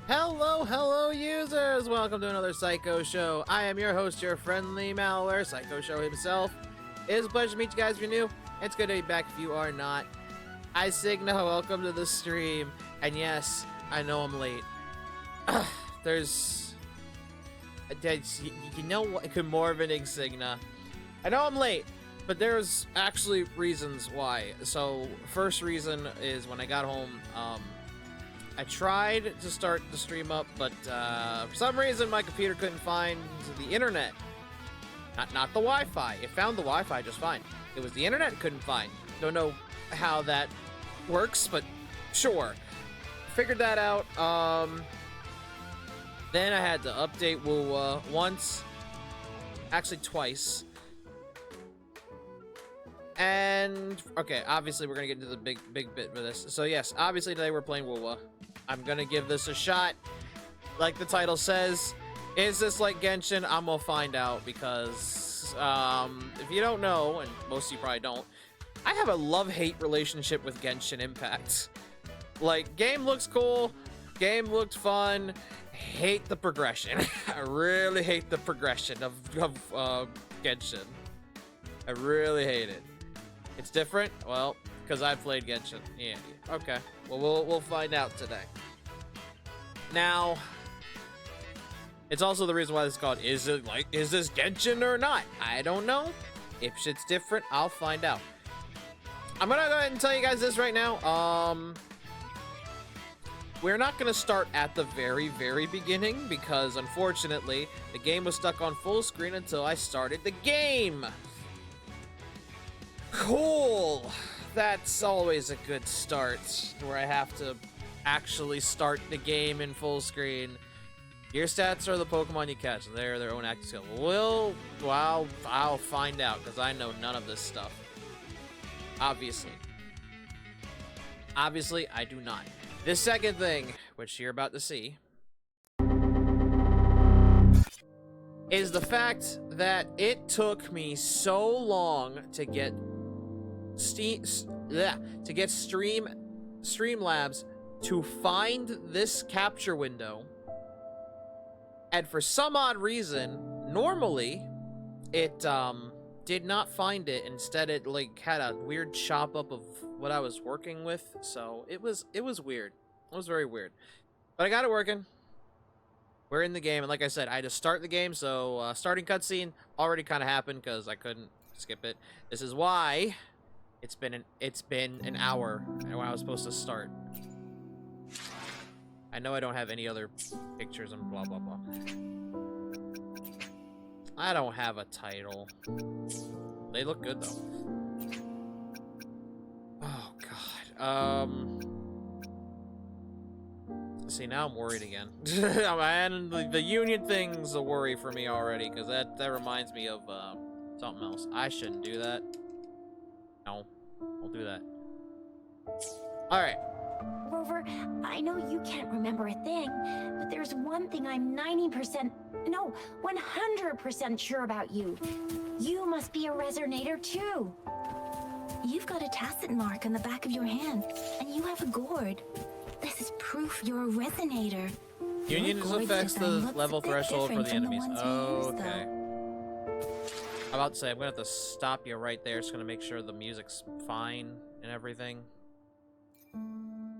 Hello, users! Welcome to another Psycho Show. I am your host, your friendly malware, Psycho Show himself. It is a pleasure to meet you guys if you're new. It's good to be back if you are not. I Signa, welcome to the stream. And yes, I know I'm late. You know what? Good morning, Signa. I know I'm late, but there's actually reasons why. So, first reason is when I got home, I tried to start the stream up, but for some reason my computer couldn't find the internet. Not the Wi-Fi. It found the Wi-Fi just fine. It was the internet it couldn't find. Don't know how that works, but sure. Figured that out. Then I had to update Wuwa once. Actually, twice. And, okay, obviously we're gonna get into the big bit for this. So yes, obviously today we're playing Wuwa. I'm gonna give this a shot. Like the title says, is this like Genshin? I'm gonna find out because, if you don't know, and most of you probably don't, I have a love-hate relationship with Genshin Impact. Like, game looks cool, game looks fun, hate the progression. I really hate the progression of Genshin. I really hate it. It's different? Well, because I played Genshin. Yeah. Okay. Well, we'll find out today. Now, it's also the reason why this is called, is this Genshin or not? I don't know. If shit's different, I'll find out. I'm gonna go ahead and tell you guys this right now. We're not gonna start at the very beginning because, unfortunately, the game was stuck on full screen until I started the game. Cool. That's always a good start, where I have to actually start the game in full screen. Your stats are the Pokemon you catch, and they're their own active skill. Well, I'll find out, because I know none of this stuff. Obviously, I do not. The second thing, which you're about to see, is the fact that it took me so long to get Streamlabs to find this capture window, and for some odd reason, normally it did not find it. Instead, it like had a weird chop up of what I was working with, so it was weird. It was very weird, but I got it working. We're in the game, and like I said, I had to start the game, so starting cutscene already kind of happened because I couldn't skip it. This is why it's been an hour when I was supposed to start. I know I don't have any other pictures and blah blah blah. I don't have a title. They look good though. Oh god. See, now I'm worried again. And the union thing's a worry for me already, because that reminds me of something else. I shouldn't do that. No, I'll do that. Alright. Rover, I know you can't remember a thing, but there's one thing I'm 90%, no, 100% sure about you. You must be a resonator too. You've got a tacit mark on the back of your hand, and you have a gourd. This is proof you're a resonator. Union affects the level threshold for the enemies. Okay. I'm about to say, I'm gonna have to stop you right there. Just gonna make sure the music's fine and everything.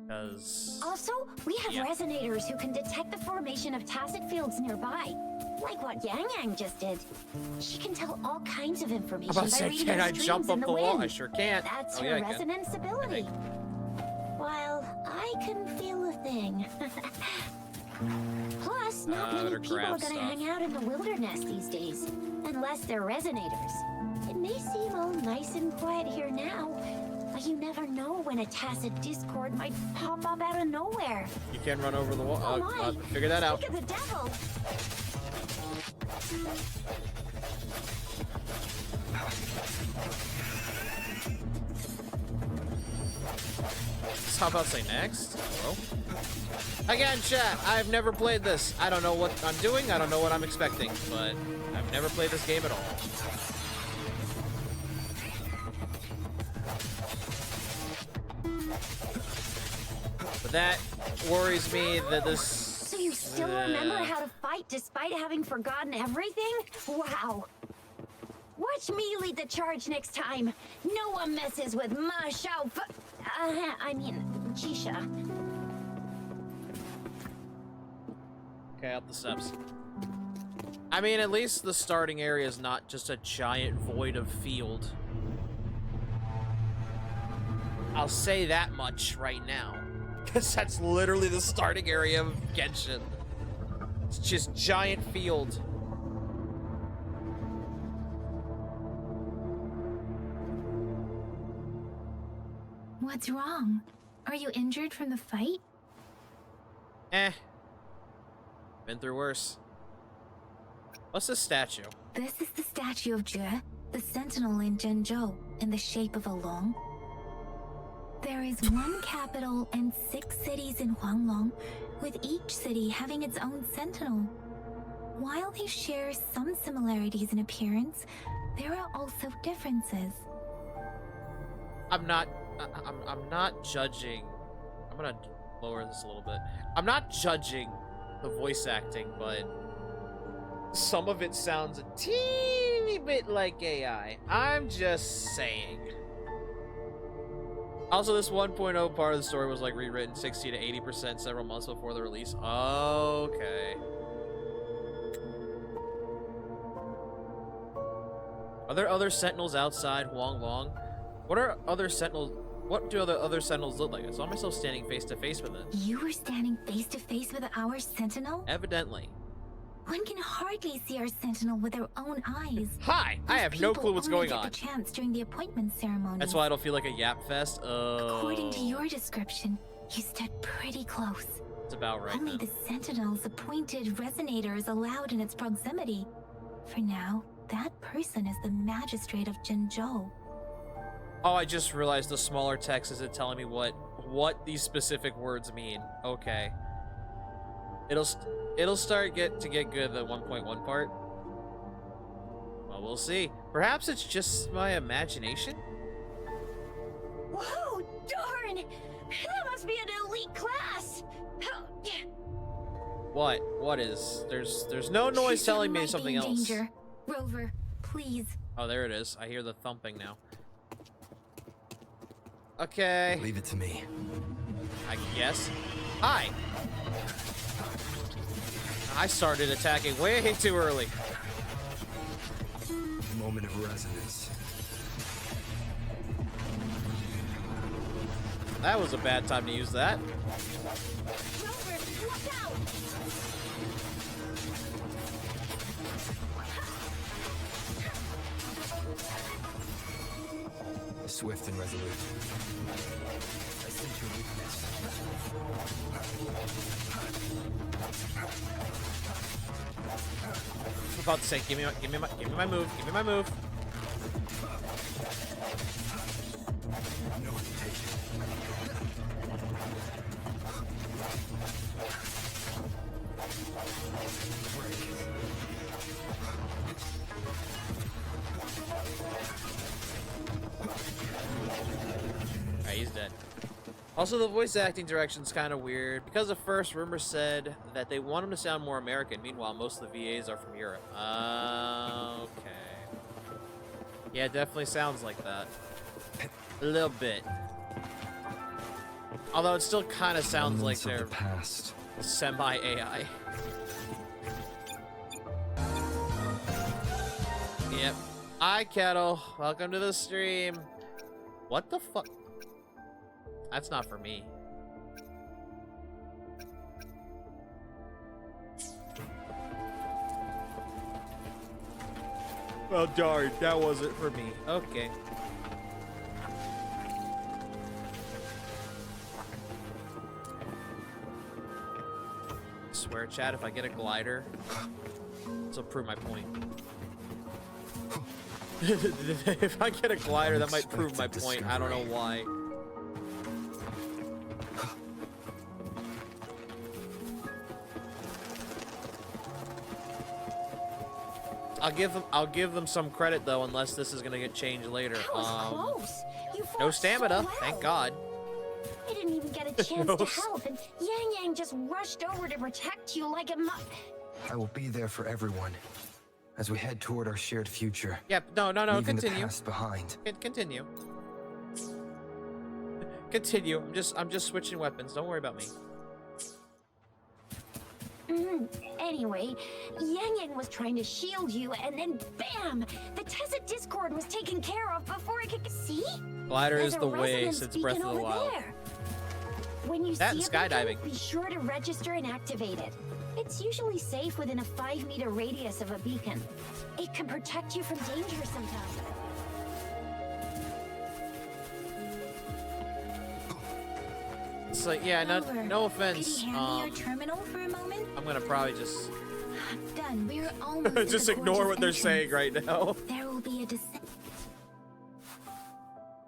Because... Also, we have resonators who can detect the formation of tacit fields nearby. Like what Yang Yang just did. She can tell all kinds of information by reading can the I jump streams up in the the wall? wind. I sure can't. That's oh, her yeah, resonance ability. While I can feel a thing. Plus, not many people are gonna hang out in the wilderness these days, unless they're resonators. It may seem all nice and quiet here now, but you never know when a tacit discord might pop up out of nowhere. You can run over the wall. Oh Figure that out. Look at the devil. How about say next? Hello? Again, chat, I've never played this. I don't know what I'm doing. I don't know what I'm expecting, but I've never played this game at all. But that worries me that this still remember how to fight despite having forgotten everything? Wow. Watch me lead the charge next time. No one messes with my show. I mean, Jisha. Okay, up the steps. I mean, at least the starting area is not just a giant void of field. I'll say that much right now. Because that's literally the starting area of Genshin. It's just giant field. What's wrong? Are you injured from the fight? Eh. Been through worse. What's this statue? This is the statue of Jue, the sentinel in Zhenzhou, in the shape of a long. There is one capital and 6 cities in Huanglong, with each city having its own sentinel. While they share some similarities in appearance, there are also differences. I'm not judging. I'm gonna lower this a little bit. I'm not judging the voice acting, but some of it sounds a teeny bit like AI. I'm just saying. Also, this 1.0 part of the story was like rewritten 60 to 80% several months before the release. Okay. Are there other sentinels outside Huanglong? What do other sentinels look like? I saw myself standing face to face with it. You were standing face to face with our sentinel? Evidently. One can hardly see our sentinel with their own eyes. Hi! I have no clue what's going on. The chance during the appointment ceremony. That's why I don't feel like a yap fest. According to your description, you stood pretty close. It's about right. Only then. the sentinel's appointed resonator is allowed in its proximity. For now, that person is the magistrate of Zhenzhou. Oh, I just realized the smaller text isn't telling me what these specific words mean. Okay. It'll start to get good the 1.1 part. Well, we'll see. Perhaps it's just my imagination? Whoa, darn! That must be an elite class! What? What is? There's no noise telling me something else. Danger. Rover, please. Oh, there it is. I hear the thumping now. Okay. Leave it to me. I guess. Hi. I started attacking way too early. Moment of resonance. That was a bad time to use that. Rover, look out! Swift and resolute. I sense your weakness. I'm about to say, give me my move. Give me my move. No hesitation. Alright, he's dead. Also, the voice acting direction's kind of weird, because at first rumors said that they want him to sound more American. Meanwhile, most of the VAs are from Europe. Okay. Yeah, it definitely sounds like that. A little bit. Although it still kind of sounds like they're past. semi-AI. Yep. Hi, Kettle. Welcome to the stream. What the fuck? That's not for me. Well, darn, that wasn't for me. Okay. Swear, chat, if I get a glider, this will prove my point. If I get a glider, that might prove my point. I don't know why. I'll give them some credit though, unless this is gonna get changed later. That was close. You No fought stamina, so well. thank God. I didn't even get a chance to Ghost. help, and Yang Yang just rushed over to protect you like a I will be there for everyone as we head toward our shared future. Yep. No. leaving Continue. the past behind. Continue. Continue. I'm just switching weapons. Don't worry about me. Anyway, Yang Yang was trying to shield you, and then BAM! The Tacit Discord was taken care of before it could see? Glider There's is a the way resonance since Breath of the beacon over Wild. there. When you That see and a beacon, skydiving. be sure to register and activate it. It's usually safe within a 5-meter radius of a beacon. It can protect you from danger sometimes. It's like, yeah, Over. no offense. Could you hand me your terminal for a moment? I'm gonna probably just Done. We're almost at just the ignore gorgeous what they're entrance. saying right now. There will be a descent.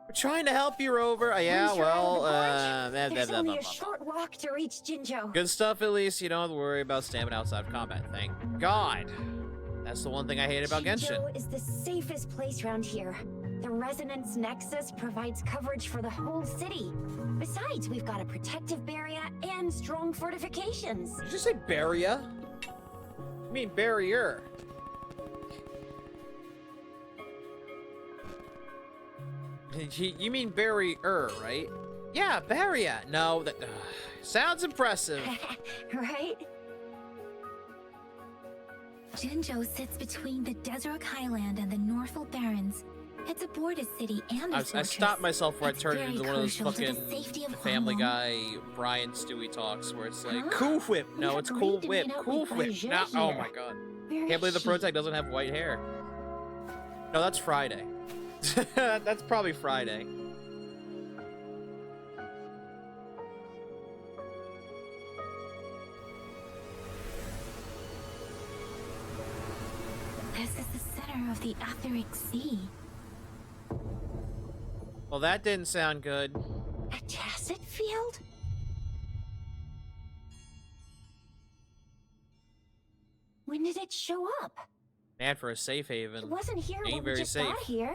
We're trying to help you, Rover. Yeah, Once you're out of well, the gorge, there's only a blah. short walk to reach Jinzhou. Good stuff, at least. You don't have to worry about stamina outside of combat. Thank God. That's the one thing I hate about Genshin. Jinzhou is the safest place around here. The Resonance Nexus provides coverage for the whole city. Besides, we've got a protective barrier and strong fortifications. Did you say barrier? I mean barrier. You mean barrier, right? Yeah, barrier. No, that sounds impressive. Right? Jinzhou sits between the Desert Highland and the Northful Barrens. It's a border city and a I fortress. stopped myself where I It's turned it very into one of those crucial to the fucking safety of Family Huanglang. Guy Brian Stewie talks where it's like Huh? Cool Whip. No, We it's agreed Cool to Whip. meet up Cool with Whip. Bajie No, oh here. my God. Where Can't believe is the she? protag doesn't have white hair. No, that's Friday. That's probably Friday. This is the center of the Etheric Sea. Well, that didn't sound good. A tacit field? When did it show up? Man, for a safe haven. It wasn't here Ain't when very we just safe. got here.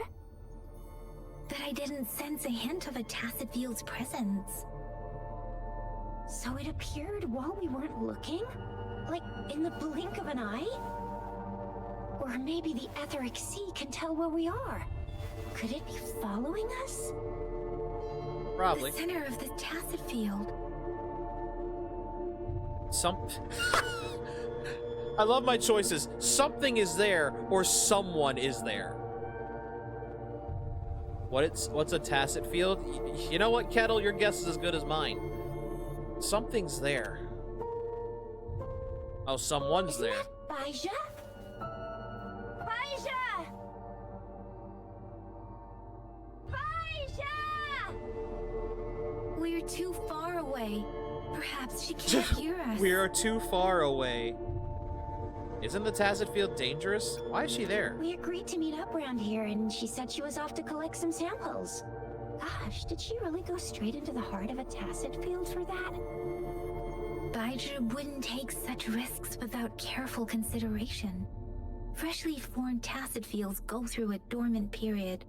But I didn't sense a hint of a Tacit Field's presence. So it appeared while we weren't looking? Like in the blink of an eye? Or maybe the Etheric Sea can tell where we are. Could it be following us? Probably. The center of the Tacit Field. I love my choices. Something is there, or someone is there. What's a tacit field? You know what, Kettle? Your guess is as good as mine. Something's there. Oh, someone's Isn't there. that Baija? Baija! Baija! We're too far away. Perhaps she can't hear us. We are too far away. Isn't the tacit field dangerous? Why is she there? We agreed to meet up around here, and she said she was off to collect some samples. Gosh, did she really go straight into the heart of a tacit field for that? Baija wouldn't take such risks without careful consideration. Freshly formed Tacit Fields go through a dormant period.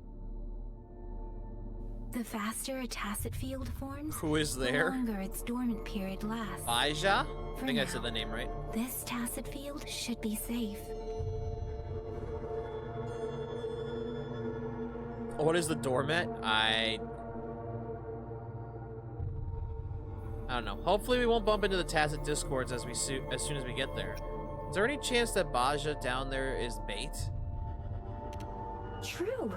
The faster a Tacit Field forms, Who is the there? longer its dormant period lasts. Baija? I For think I now. said the name right. This Tacit Field should be safe. What is the doormat? I don't know. Hopefully we won't bump into the tacit discords as soon as we get there. Is there any chance that Baja down there is bait? True.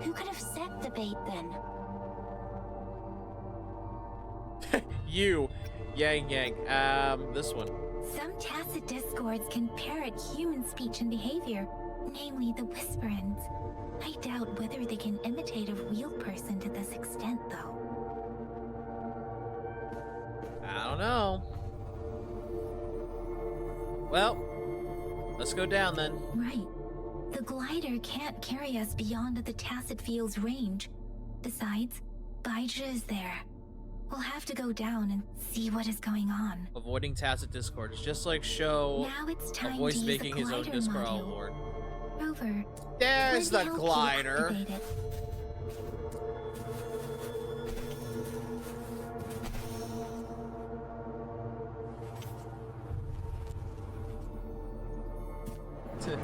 Who could have set the bait then? You, Yang Yang. This one. Some Tacit Discords can parrot human speech and behavior, namely the Whisperins. I doubt whether they can imitate a real person to this extent, though. I don't know. Well, let's go down then. Right. The glider can't carry us beyond the Tacit Field's range. Besides, Baija is there. We'll have to go down and see what is going on. Avoiding tacit discords, just like Show Now it's time to voice use making the his own glider Discord module. award. Rover, There's where'd the help you glider. activate it?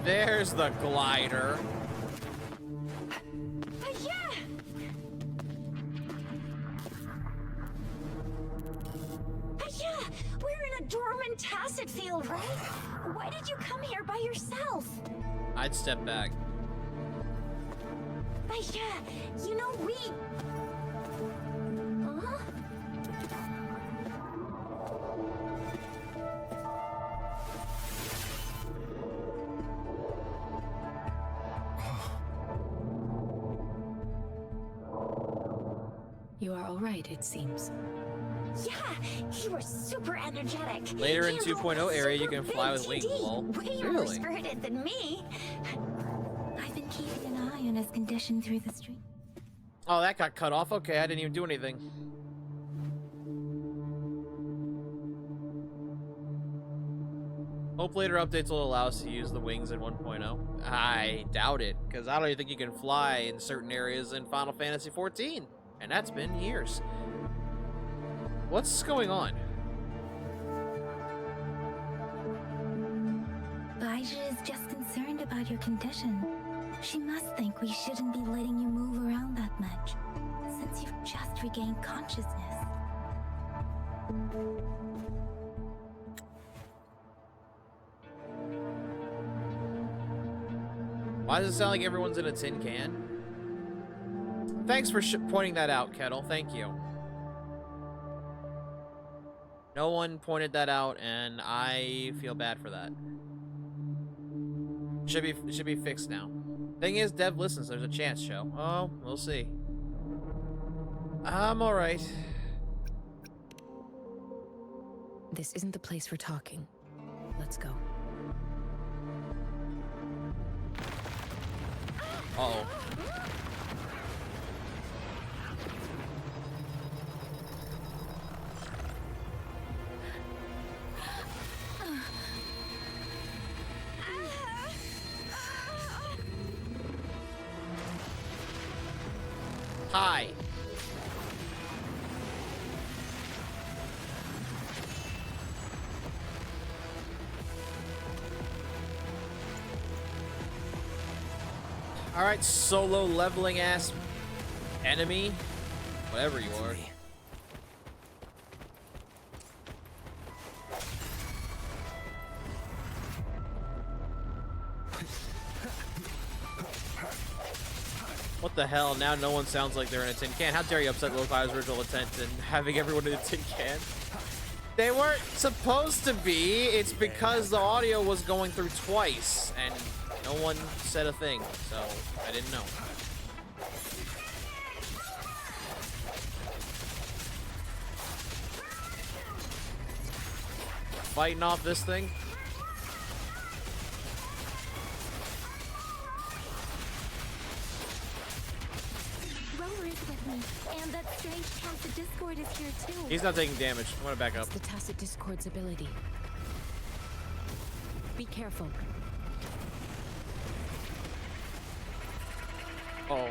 There's the glider. Yeah. Yeah, we're in a dormant tacit field, right? Why did you come here by yourself? I'd step back. Yeah, you know we... Huh? You are all right, it seems. Yeah, you were super energetic. Later in Handled 2.0 area, you super can fly big with wings, TD. lol. Way more Really? spirited than me. I've been keeping an eye on his condition through the street. Oh, that got cut off? Okay, I didn't even do anything. Hope later updates will allow us to use the wings in 1.0. I doubt it, because I don't even think you can fly in certain areas in Final Fantasy XIV. And that's been years. What's going on? Baija is just concerned about your condition. She must think we shouldn't be letting you move around that much, since you've just regained consciousness. Why does it sound like everyone's in a tin can? Thanks for pointing that out, Kettle. Thank you. No one pointed that out, and I feel bad for that. Should be fixed now. Thing is, Dev listens. There's a chance, show. Oh, we'll see. I'm all right. This isn't the place for talking. Let's go. Uh-oh. Hi. Alright, solo leveling ass enemy. Whatever you are. What the hell? Now no one sounds like they're in a tin can. How dare you upset Lo-Fi's original intent and having everyone in a tin can? They weren't supposed to be. It's because the audio was going through twice and no one said a thing, so I didn't know. Fighting off this thing? Rover is with me, and that strange tacit discord is here too. He's not taking damage. I'm gonna back up. It's the Tacit Discord's ability. Be careful. Oh.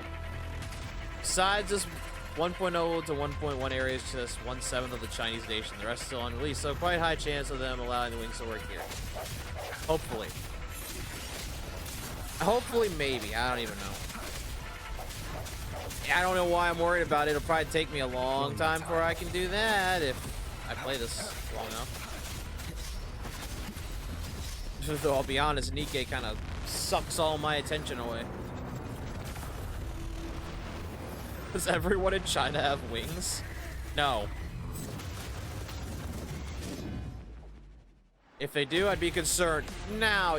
Besides this 1.0 to 1.1 area is just 1/7 of the Chinese nation. The rest is still unreleased, so quite high chance of them allowing the wings to work here. Hopefully. Hopefully, maybe. I don't even know. I don't know why I'm worried about it. It'll probably take me a long time before I can do that if I play this long enough. Though I'll be honest, Nikkei kind of sucks all my attention away. Does everyone in China have wings? No. If they do, I'd be concerned. Now,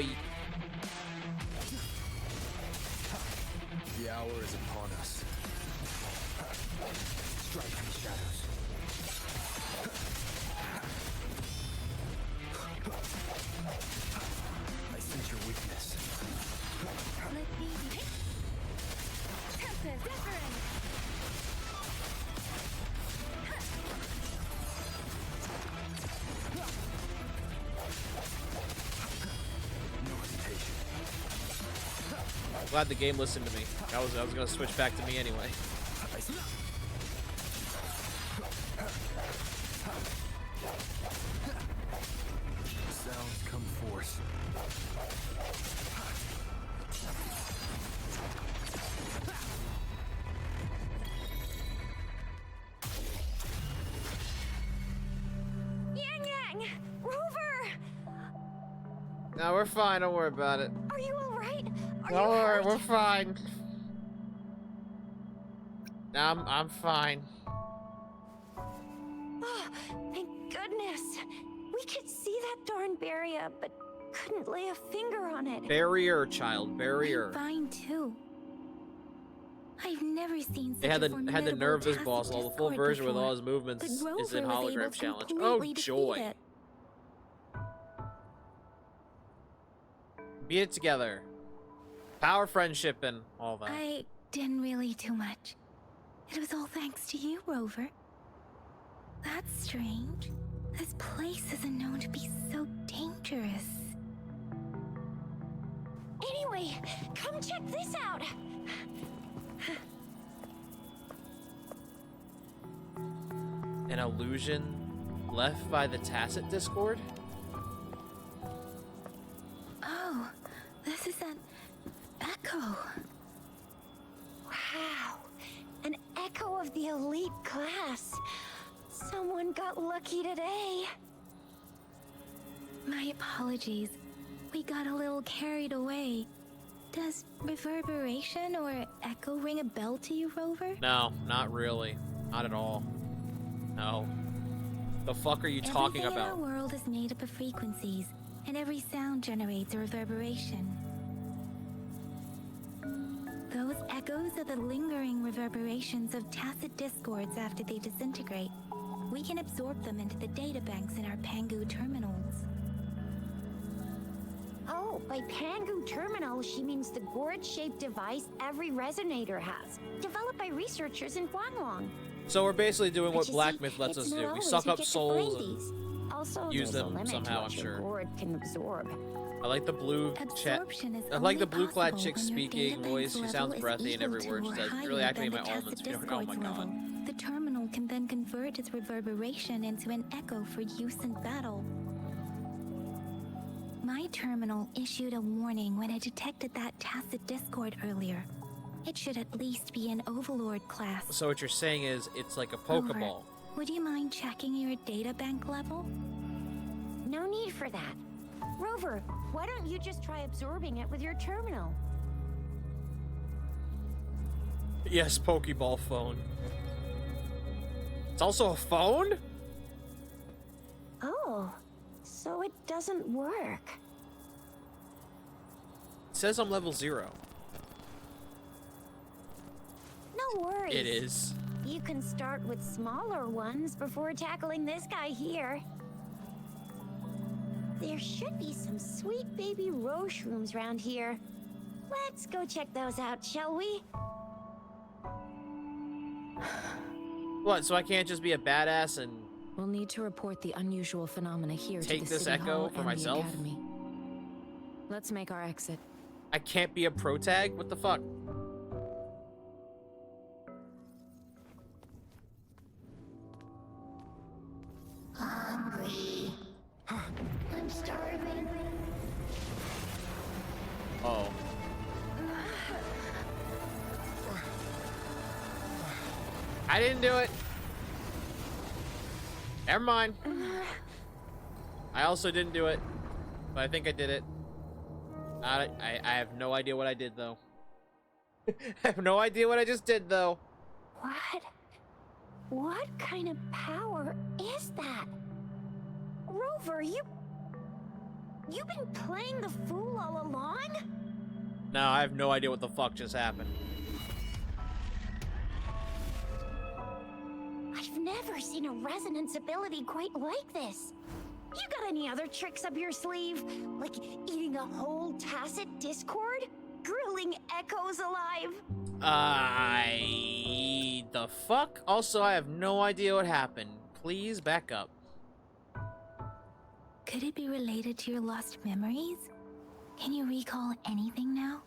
The hour is upon us. Strike from the shadows. I sense your weakness. Let me be. Tempest, different. No hesitation. glad the game listened to me. I was gonna switch back to me anyway. Sounds come force. wrong? Rover! No, we're fine. Don't worry about it. Are you alright? Are Don't you worry, hurt? we're fine. I'm fine. Oh, thank goodness. We could see that darn barrier, but couldn't lay a finger on it. Barrier, child, barrier. I'm fine too. I've never seen such They had a the formidable nerve this tacit boss, all the full discord version with before. all his movements But is in Rover was able hologram to challenge. Oh completely defeat joy! it. Beat it together. Power, friendship, and all that. I didn't really do much. It was all thanks to you, Rover. That's strange. This place isn't known to be so dangerous. Anyway, come check this out. An illusion left by the tacit discord? Oh, this is an echo. Wow, an echo of the elite class. Someone got lucky today. My apologies. We got a little carried away. Does reverberation or echo ring a bell to you, Rover? No, not really. Not at all. No. The fuck are you talking Everything about? in our world is made up of frequencies, and every sound generates a reverberation. Those echoes are the lingering reverberations of tacit discords after they disintegrate. We can absorb them into the databanks in our Pangu terminals. Oh, by Pangu Terminal, she means the gourd-shaped device every resonator has, developed by researchers in Guangwang. So we're basically doing But what you Black see, Myth lets it's us not do. We always suck you up get to souls find and these. Also, use there's a them limit somehow, to I'm what your sure. gourd can absorb. I like the blue chat. Absorption is I like the only blue-clad possible chick when your speaking databank's voice. She level sounds is breathy in every equal word to she or says. It's higher really activating my than the almonds. tacit If you don't know, oh my discords god. level. The terminal can then convert its reverberation into an echo for use in battle. My terminal issued a warning when it detected that tacit discord earlier. It should at least be an Overlord class. So what you're saying is it's like a Rover, Pokeball. would you mind checking your databank level? No need for that. Rover, why don't you just try absorbing it with your terminal? Yes, Pokeball phone. It's also a phone? Oh, so it doesn't work. It says I'm level 0. No worries. It is. You can start with smaller ones before tackling this guy here. There should be some sweet baby roshrooms around here. Let's go check those out, shall we? What, so I can't just be a badass and We'll need to report the unusual phenomena here take to the this City echo Hall for and myself? the Academy. Let's make our exit. I can't be a pro tag? What the fuck? Hungry. I'm starving. Oh. I didn't do it. Never mind. I also didn't do it, but I think I did it. I have no idea what I did though. I have no idea what I just did though. What? What kind of power is that? Rover, you've been playing the fool all along? No, I have no idea what the fuck just happened. I've never seen a resonance ability quite like this. You got any other tricks up your sleeve? Like eating a whole tacit discord? Grilling echoes alive? The fuck? Also, I have no idea what happened. Please back up. Could it be related to your lost memories? Can you recall anything now?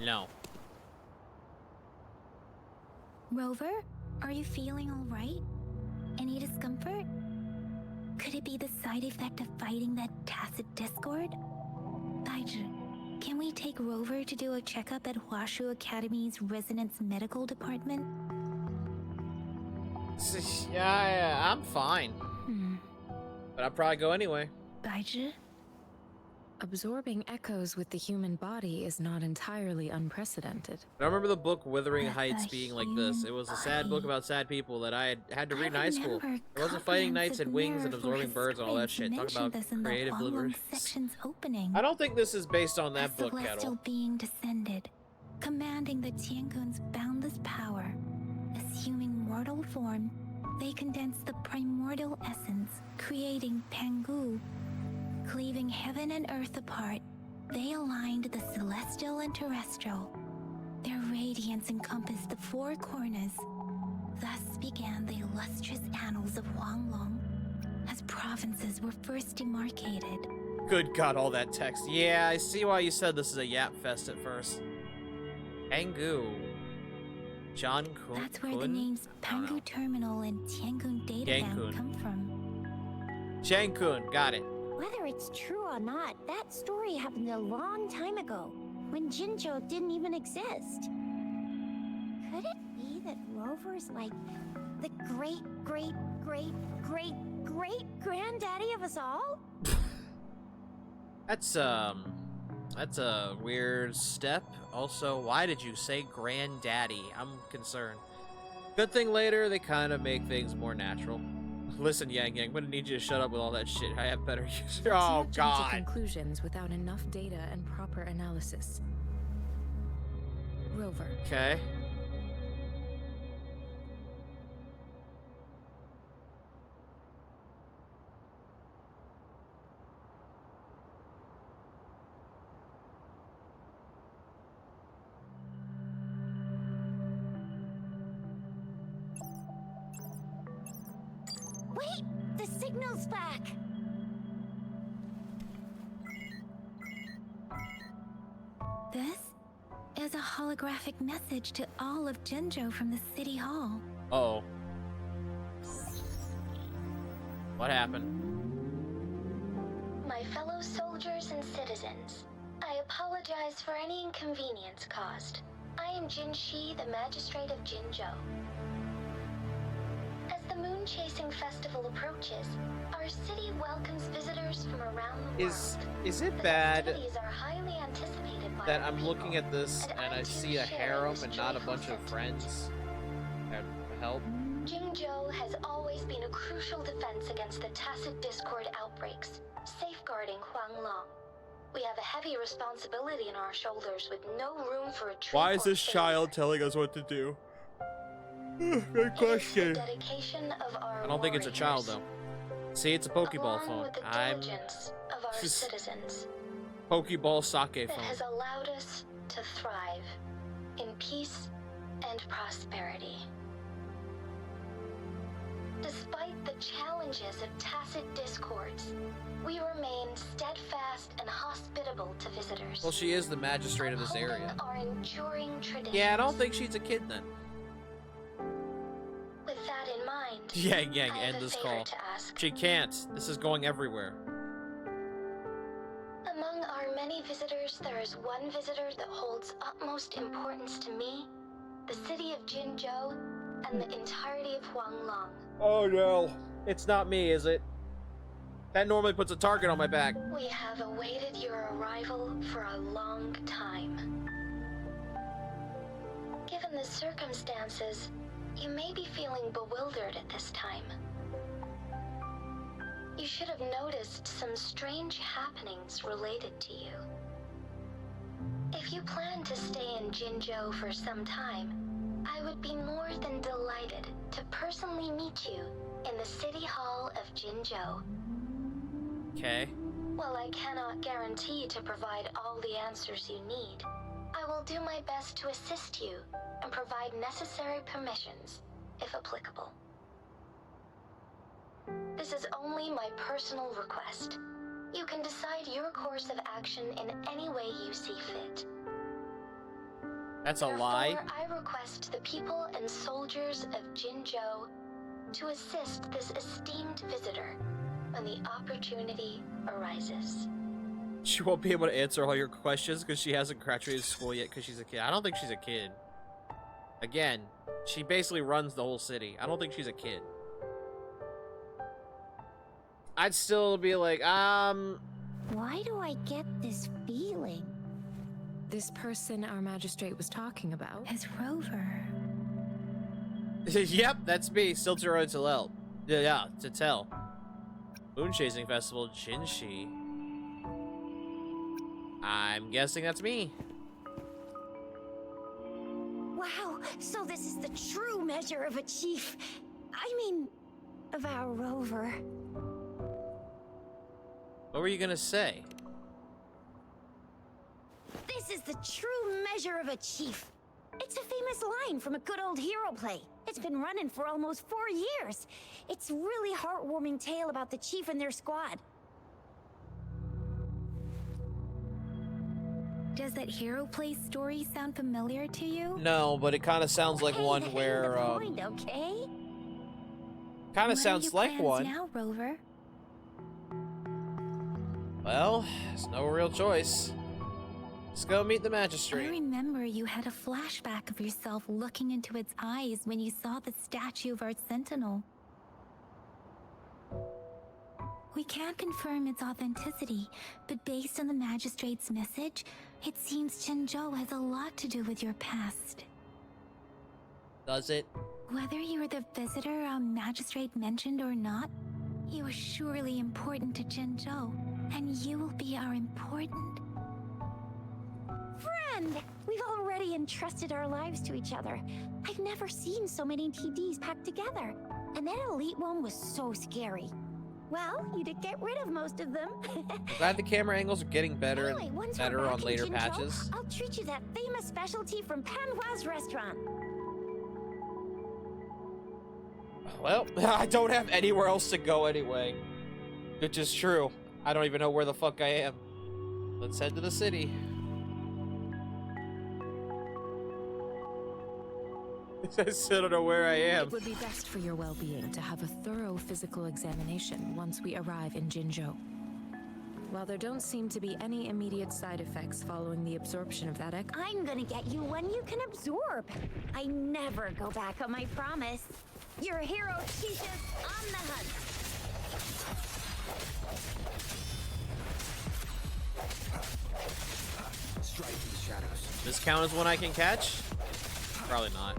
No. Rover, are you feeling all right? Any discomfort? Could it be the side effect of fighting that tacit discord? Baiju, can we take Rover to do a checkup at Huashu Academy's Resonance Medical Department? Yeah, I'm fine. But I'd probably go anyway. 白之 Absorbing echoes with the human body is not entirely unprecedented. I remember the book Wuthering With Heights the being like this. It was a sad book human about sad people that I had to read in I high school. remember It wasn't fighting knights and wings and comprehensive absorbing nerve birds and all that shit. scripts Talk about mentioned this in the creative Huanglong liberties. section's opening. I don't think this is based on that A book, celestial Kettle. being descended, commanding the Tiankun's boundless power. Assuming mortal form, they condensed the primordial essence, creating Pangu. Cleaving heaven and earth apart, they aligned the celestial and terrestrial. Their radiance encompassed the four corners. Thus began the illustrious annals of Huanglong, as provinces were first demarcated. Good God, all that text. Yeah, I see why you said this is a yap fest at first. Pangu. John Kun. That's where the names Pangu Terminal and Tiangun Data Yankun. Bank come from. Shankun, got it. Whether it's true or not, that story happened a long time ago, when Jinzhou didn't even exist. Could it be that Rover's like the great, great, great, great, great granddaddy of us all? That's a weird step. Also, why did you say granddaddy? I'm concerned. Good thing later they kind of make things more natural. Listen, Yang Yang, I'm gonna need you to shut up with all that shit. I have better use. Let's Oh not jump to God. conclusions without enough data and proper analysis. Rover, Okay. Wait! The signal's back! This is a holographic message to all of Jinzhou from the City Hall. Uh-oh. What happened? My fellow soldiers and citizens, I apologize for any inconvenience caused. I am Jin Shi, the Magistrate of Jinzhou. As the Moon Chasing Festival approaches, our city welcomes visitors from around the world. Is it The bad festivities are highly anticipated by that our I'm looking people, at this and I too see a share harem this and not a joyful bunch of sentiment. friends that help? Jinzhou has always been a crucial defense against the tacit discord outbreaks, safeguarding Huanglong. We have a heavy responsibility on our shoulders with no room for a Why is trick or this child failure. telling us what to do? Good It is question. the dedication of our I don't think it's a child warriors, though. See, it's a Pokeball along phone. with the I'm diligence of our citizens Pokeball sake that phone. has allowed us to thrive in peace and prosperity. Despite the challenges of tacit discords, we remain steadfast and hospitable to visitors. Well, she is the magistrate of this area. Upholding our enduring traditions. Yeah, I don't think she's a kid then. With that in mind, Yang Yang, I have end a this favor call. to ask. She can't. This is going everywhere. Among our many visitors, there is one visitor that holds utmost importance to me, the city of Jinzhou, and the entirety of Huanglong. Oh no. It's not me, is it? That normally puts a target on my back. We have awaited your arrival for a long time. Given the circumstances, you may be feeling bewildered at this time. You should have noticed some strange happenings related to you. If you plan to stay in Jinzhou for some time, I would be more than delighted to personally meet you in the City Hall of Jinzhou. Okay. While I cannot guarantee to provide all the answers you need, I will do my best to assist you and provide necessary permissions, if applicable. This is only my personal request. You can decide your course of action in any way you see fit. That's a Therefore, lie. I request the people and soldiers of Jinzhou to assist this esteemed visitor when the opportunity arises. She won't be able to answer all your questions because she hasn't graduated school yet because she's a kid. I don't think she's a kid. Again, she basically runs the whole city. I don't think she's a kid. I'd still be like, Why do I get this feeling? This person our magistrate was talking about. As Rover. yep, that's me. Still too early to tell. Yeah, to tell. Moon Chasing Festival, Jinshi. I'm guessing that's me. Wow, so this is the true measure of a chief. I mean, of our rover. What were you gonna say? This is the true measure of a chief. It's a famous line from a good old hero play. It's been running for almost 4 years. It's a really heartwarming tale about the chief and their squad. Does that hero play story sound familiar to you? No, but it kind of sounds like Hey, one that ain't where, the point, okay? kind What are of sounds your like plans one. now, Rover? Well, there's no real choice. Let's go meet the I magistrate. remember you had a flashback of yourself looking into its eyes when you saw the statue of our sentinel. We can't confirm its authenticity, but based on the magistrate's message, it seems Chenzhou has a lot to do with your past. Does it? Whether you were the visitor our magistrate mentioned or not, you are surely important to Zhenzhou, and you will be our important... Friend! We've already entrusted our lives to each other. I've never seen so many TDs packed together. And that elite one was so scary. Well, you did get rid of most of them. Glad the camera angles are getting better Anyway, and once we're better back on in later Jinzhou, patches. I'll treat you that famous specialty from Panhua's restaurant. Well, I don't have anywhere else to go anyway. Which is true. I don't even know where the fuck I am. Let's head to the city. I still don't know where I am. It would be best for your well-being to have a thorough physical examination once we arrive in Jinzhou. While there don't seem to be any immediate side effects following the absorption of that echo, I'm gonna get you one you can absorb. I never go back on my promise. Your hero Chicha's on the hunt. Strike in the shadows. This count as one I can catch? Probably not.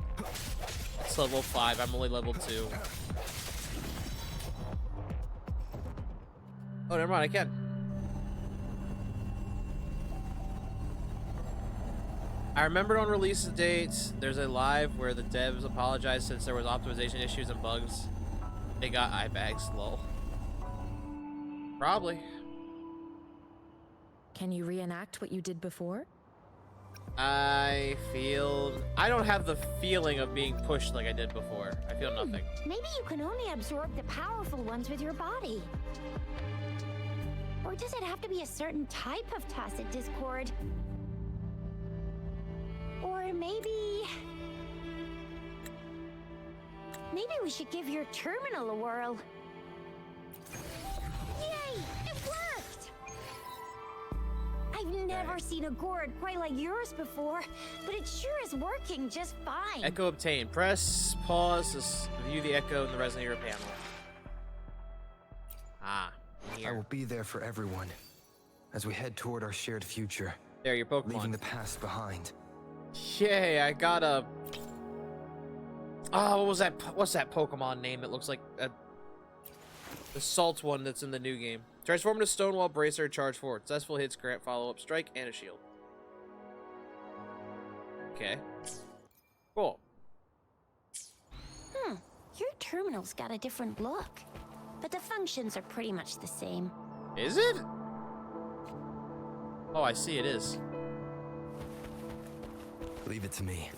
It's level 5. I'm only level 2. Oh, never mind. I can. I remembered on release dates, there's a live where the devs apologized since there was optimization issues and bugs. They got eye bags, lol. Probably. can you reenact what you did before? I don't have the feeling of being pushed like I did before. I feel nothing. Maybe you can only absorb the powerful ones with your body. Or does it have to be a certain type of tacit discord? Or maybe we should give your terminal a whirl. Yay! It worked! I've never seen a gourd quite like yours before, but it sure is working just fine. Echo obtained. Press pause to view the echo in the resonator panel. Ah, I here. will be there for everyone as we head toward our shared future, There, your Pokemon. leaving the past behind. Yay, I got a... Oh, what was that? What's that Pokemon name? It looks like the salt one that's in the new game. Transform into Stonewall Bracer, charge forward. Successful hits grant follow-up strike and a shield. Okay. Cool. Your terminal's got a different look, but the functions are pretty much the same. Is it? Oh, I see it is. Leave it to me.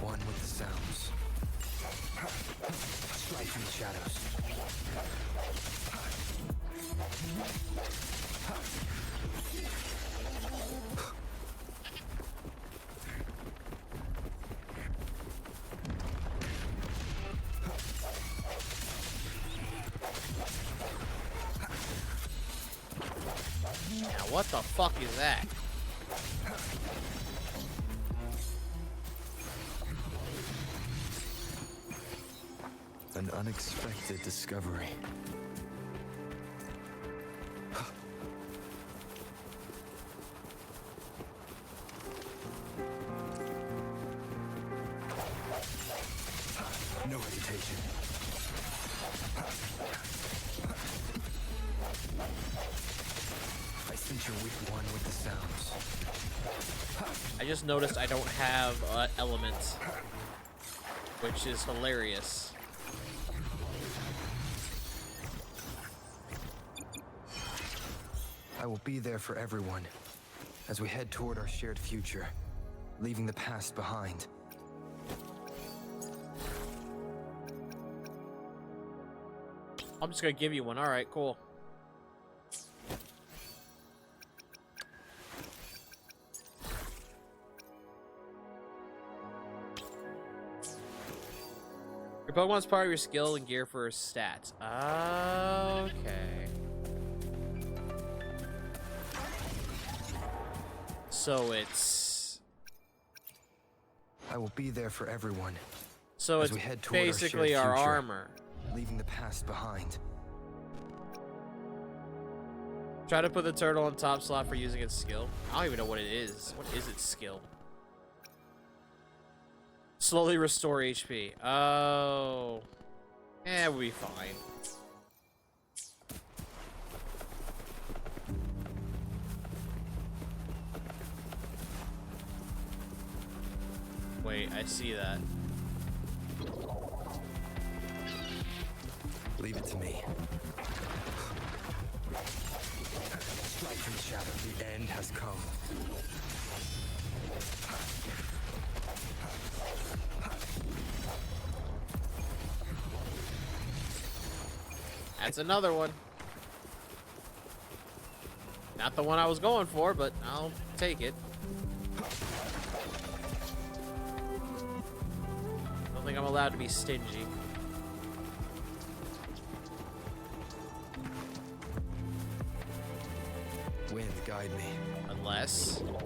One with the sounds. Strike from the shadows. Now, what the fuck is that? An unexpected discovery. No hesitation. I sense you're weak one with the sounds. I just noticed I don't have elements, which is hilarious. I will be there for everyone as we head toward our shared future, leaving the past behind. I'm just gonna give you one. All right, cool. Your Pokemon's part of your skill and gear for stats. Okay. So it's... I will be there for everyone. So as it's we head toward basically our our shared future, armor. leaving the past behind. Try to put the turtle on top slot for using its skill. I don't even know what it is. What is its skill? Slowly restore HP. Oh. Eh, we'll be fine. Wait, I see that. Leave it to me. Strike from the shadow. The end has come. That's another one. Not the one I was going for, but I'll take it. Don't think I'm allowed to be stingy. Wind, guide me. Unless... One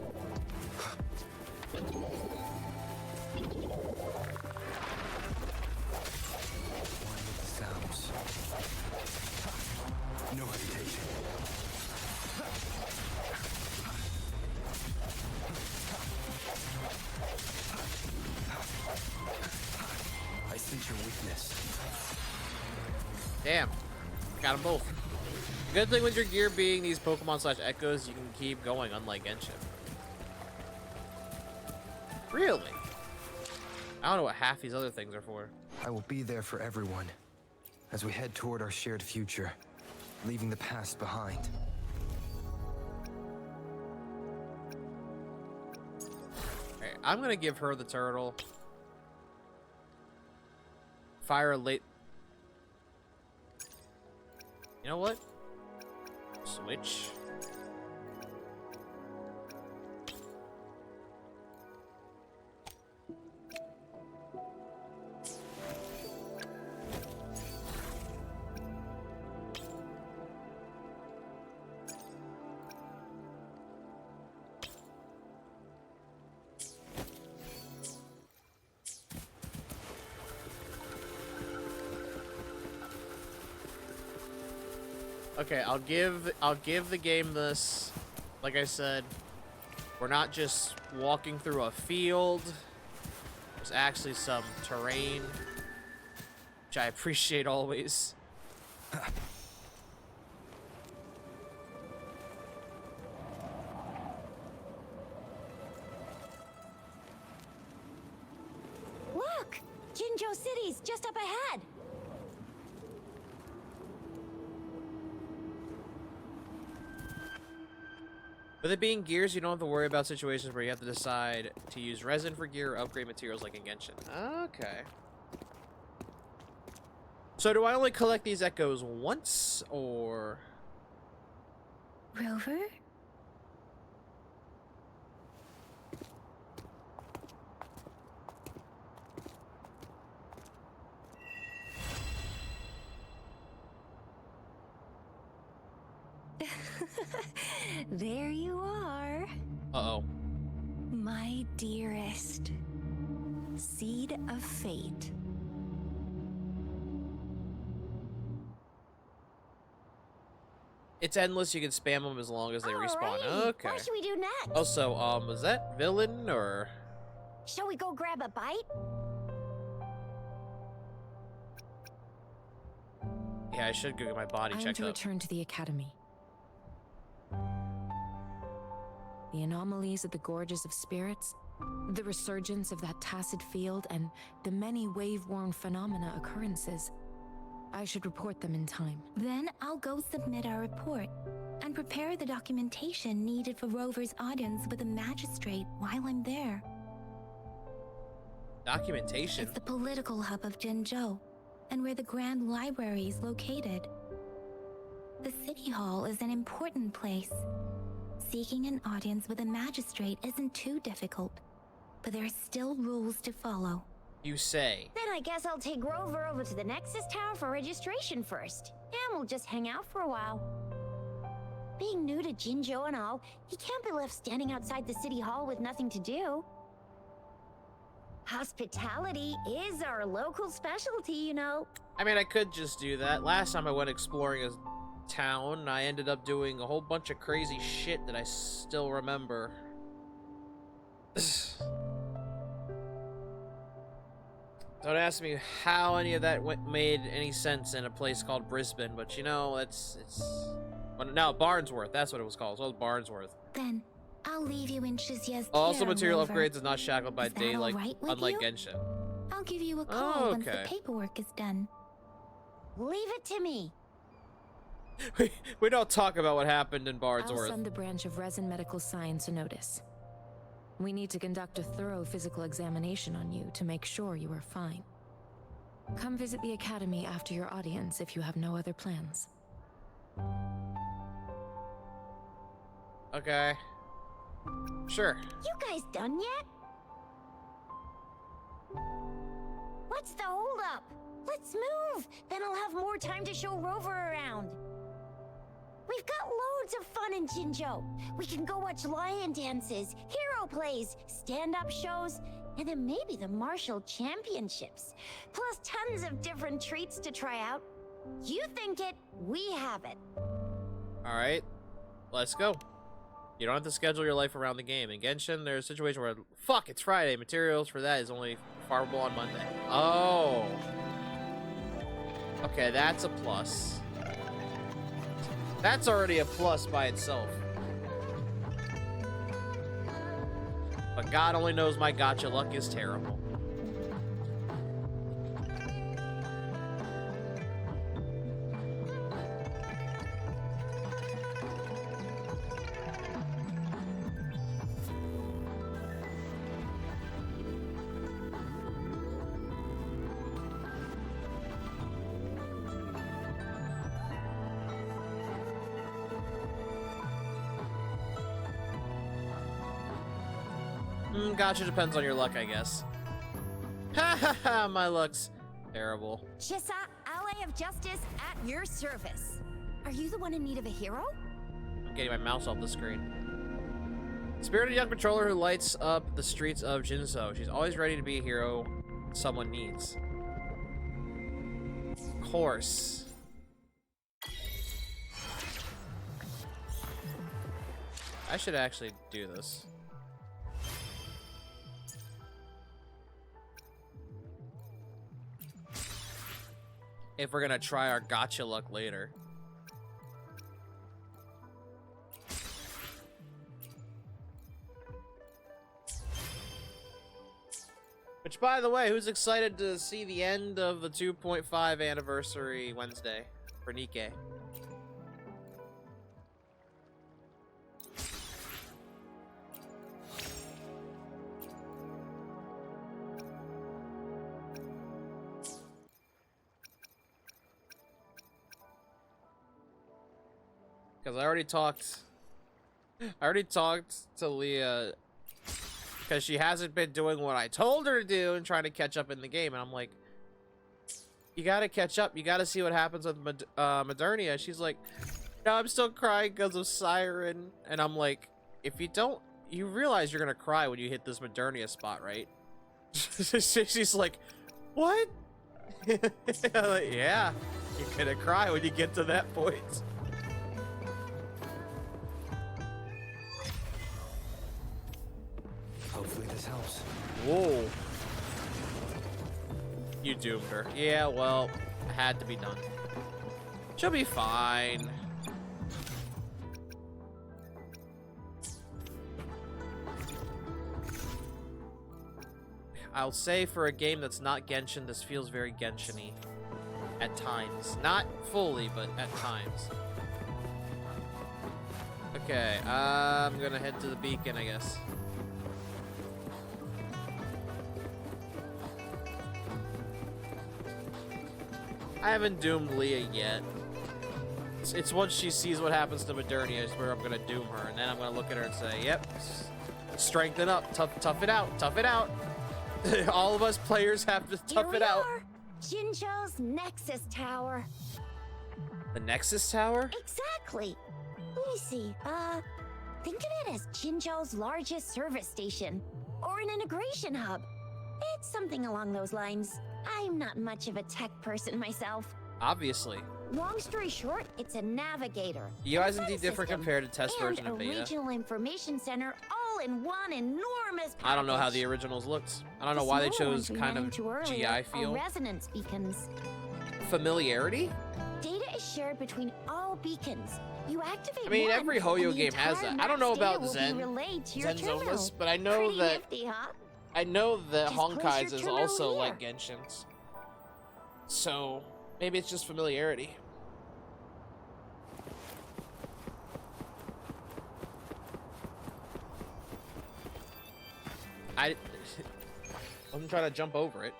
with the sounds. No hesitation. I sense your weakness. Damn. Got them both. Good thing with your gear being these Pokemon slash Echoes, you can keep going, unlike Genshin. Really? I don't know what half these other things are for. I will be there for everyone as we head toward our shared future, leaving the past behind. Alright, I'm gonna give her the turtle. Fire a late... You know what? Switch. Okay, I'll give the game this. Like I said, we're not just walking through a field. There's actually some terrain, which I appreciate always. Look! Jinzhou City's just up ahead! With it being gears, you don't have to worry about situations where you have to decide to use resin for gear or upgrade materials like in Genshin. Okay. So do I only collect these Echoes once, or... Rover? There you are. Uh-oh. My dearest. Seed of fate. It's endless. You can spam them as long as they respawn. Alrighty, Okay. What should we do next? Also, was that villain or? Shall we go grab a bite? Yeah, I should go get my body I am checked to up. return to the academy. The anomalies of the gorges of spirits, the resurgence of that tacit field, and the many wave-worn phenomena occurrences. I should report them in time. Then I'll go submit our report and prepare the documentation needed for Rover's audience with a magistrate while I'm there. Documentation? It's the political hub of Jinzhou, and where the Grand Library is located. The City Hall is an important place. Seeking an audience with a magistrate isn't too difficult, but there are still rules to follow. You say. Then I guess I'll take Rover over to the Nexus Tower for registration first. And we'll just hang out for a while. Being new to Jinzhou and all, he can't be left standing outside the City Hall with nothing to do. Hospitality is our local specialty, you know. I mean, I could just do that. Last time I went exploring a town, I ended up doing a whole bunch of crazy shit that I still remember. Don't ask me how any of that made any sense in a place called Brisbane, but you know, it's... Well, no, Barnsworth, that's what it was called. It was Barnsworth. Then I'll leave you in Shizia's Also, care, material Rover. upgrades is not shackled by Is that daylight, all right with unlike you? Genshin. I'll give you a call Oh, once the okay. paperwork is done. Leave it to me. We don't talk about what happened in I'll Barnsworth. send the branch of Resin Medical Science a notice. We need to conduct a thorough physical examination on you to make sure you are fine. Come visit the academy after your audience if you have no other plans. Okay. Sure. You guys done yet? What's the holdup? Let's move! Then I'll have more time to show Rover around. We've got loads of fun in Jinzhou. We can go watch lion dances, hero plays, stand-up shows, and then maybe the martial championships. Plus tons of different treats to try out. You think it, we have it. Alright. Let's go. You don't have to schedule your life around the game. In Genshin, there's a situation where, fuck, it's Friday. Materials for that is only farmable on Monday. Oh. Okay, that's a plus. That's already a plus by itself. But God only knows my gacha luck is terrible. Gacha depends on your luck, I guess. Ha ha ha, my luck's terrible. Chissa, ally of justice at your service. Are you the one in need of a hero? I'm getting my mouse off the screen. Spirited young patroller who lights up the streets of Jinzhou. She's always ready to be a hero someone needs. Of course. I should actually do this. If we're gonna try our gacha luck later. Which, by the way, who's excited to see the end of the 2.5 anniversary Wednesday for Nikkei? Because I already talked to Leah because she hasn't been doing what I told her to do and trying to catch up in the game, and I'm like, you gotta catch up, you gotta see what happens with Modernia. She's like, no, I'm still crying because of Siren, and I'm like, if you don't, you realize you're gonna cry when you hit this Modernia spot, right? She's like, what? I'm like, yeah, you're gonna cry when you get to that point. Whoa. You doomed her. Yeah, well, it had to be done. She'll be fine. I'll say for a game that's not Genshin, this feels very Genshin-y. At times. Not fully, but at times. Okay, I'm gonna head to the beacon, I guess. I haven't doomed Leah yet. It's once she sees what happens to Modernia is where I'm gonna doom her, and then I'm gonna look at her and say, yep, strengthen up, tough it out, tough it out. All of us players have to tough it out. Jinzhou's Nexus Tower. The Nexus Tower? Exactly. Let me see. Think of it as Jinzhou's largest service station, or an integration hub. It's something along those lines. I'm not much of a tech person myself. Obviously. Long story short, it's a navigator. The UI is indeed different compared to test version and of a beta. regional information center all in one enormous package. I don't know how the originals looked. I don't know why they chose kind of GI feel. Resonance beacons. Familiarity? Data is shared between all beacons. You activate I mean, one, every Hoyo and the game has entire that. I don't know map's data about will be Zen. relayed to your Zen's terminal. almost, but I know Pretty that nifty, huh? I know that Just close Honkai's your is terminal also here. like Genshin's. So maybe it's just familiarity. I wasn't trying to jump over it.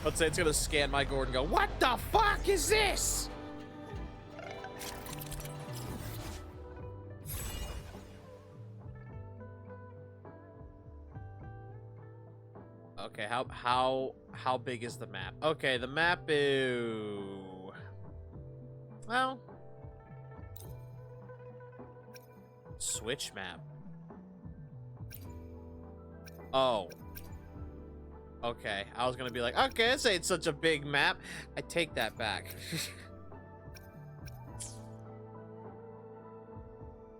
Let's say it's gonna scan my gourd and go, what the fuck is this? Okay, how big is the map? Okay, the map is, well, Switch map. Oh. Okay, I was gonna be like, okay, this ain't such a big map. I take that back.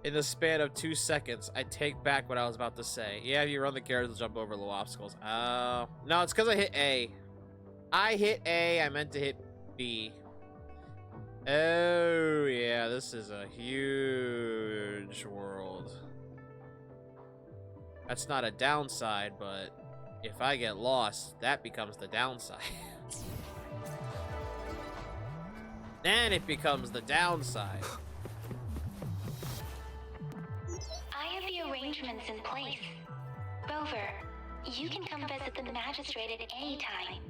In the span of 2 seconds, I take back what I was about to say. Yeah, if you run the characters, jump over little obstacles. No, it's because I hit A. I hit A, I meant to hit B. Oh, yeah, this is a huge world. That's not a downside, but if I get lost, that becomes the downside. Then it becomes the downside. I have the arrangements in place. Rover, you can come visit the magistrate at any time.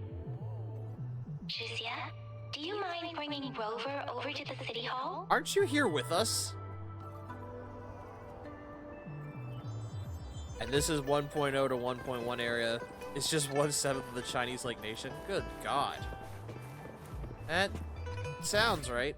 Juzia, do you mind bringing Rover over to the city hall? Aren't you here with us? And this is 1.0 to 1.1 area. It's just 1/7 of the Chinese Lake Nation. Good God. That sounds right.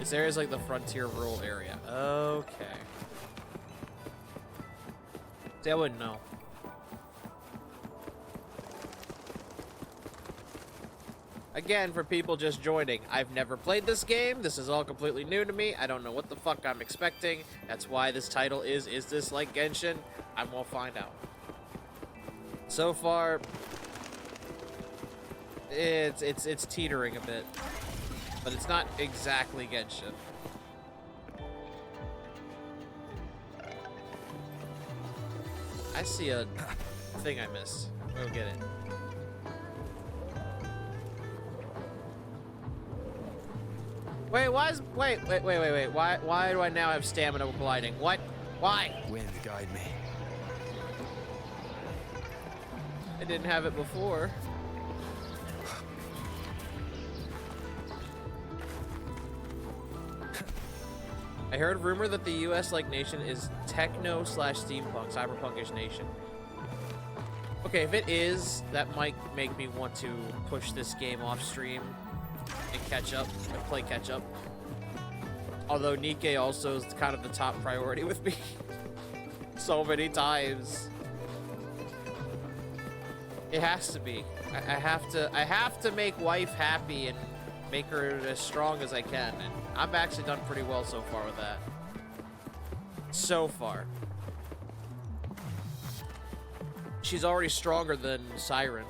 This area is like the frontier rural area. Okay. See, I wouldn't know. Again, for people just joining, I've never played this game. This is all completely new to me. I don't know what the fuck I'm expecting. That's why this title is this like Genshin? I will find out. So far, it's teetering a bit. But it's not exactly Genshin. I see a thing I missed. Go get it. Wait, wait. Why do I now have stamina gliding? What? Why? Wind, guide me. I didn't have it before. I heard a rumor that the US like nation is techno/steampunk, cyberpunkish nation. Okay, if it is, that might make me want to push this game off stream and catch up, and play catch up. Although Nikkei also is kind of the top priority with me. So many times. It has to be. I have to make wife happy and make her as strong as I can. And I've actually done pretty well so far with that. So far. She's already stronger than Siren.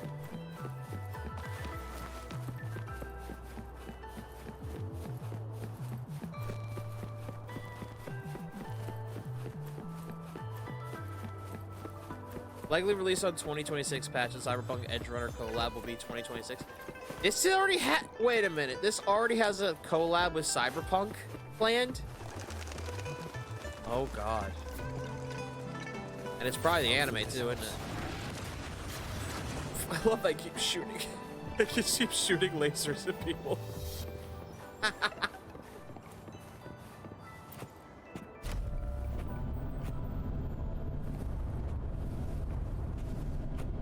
Likely released on 2026 patch and Cyberpunk Edge Runner collab will be 2026. This already wait a minute. This already has a collab with Cyberpunk planned? Oh god. And it's probably the anime too, isn't it? I love that I keep shooting. I just keep shooting lasers at people.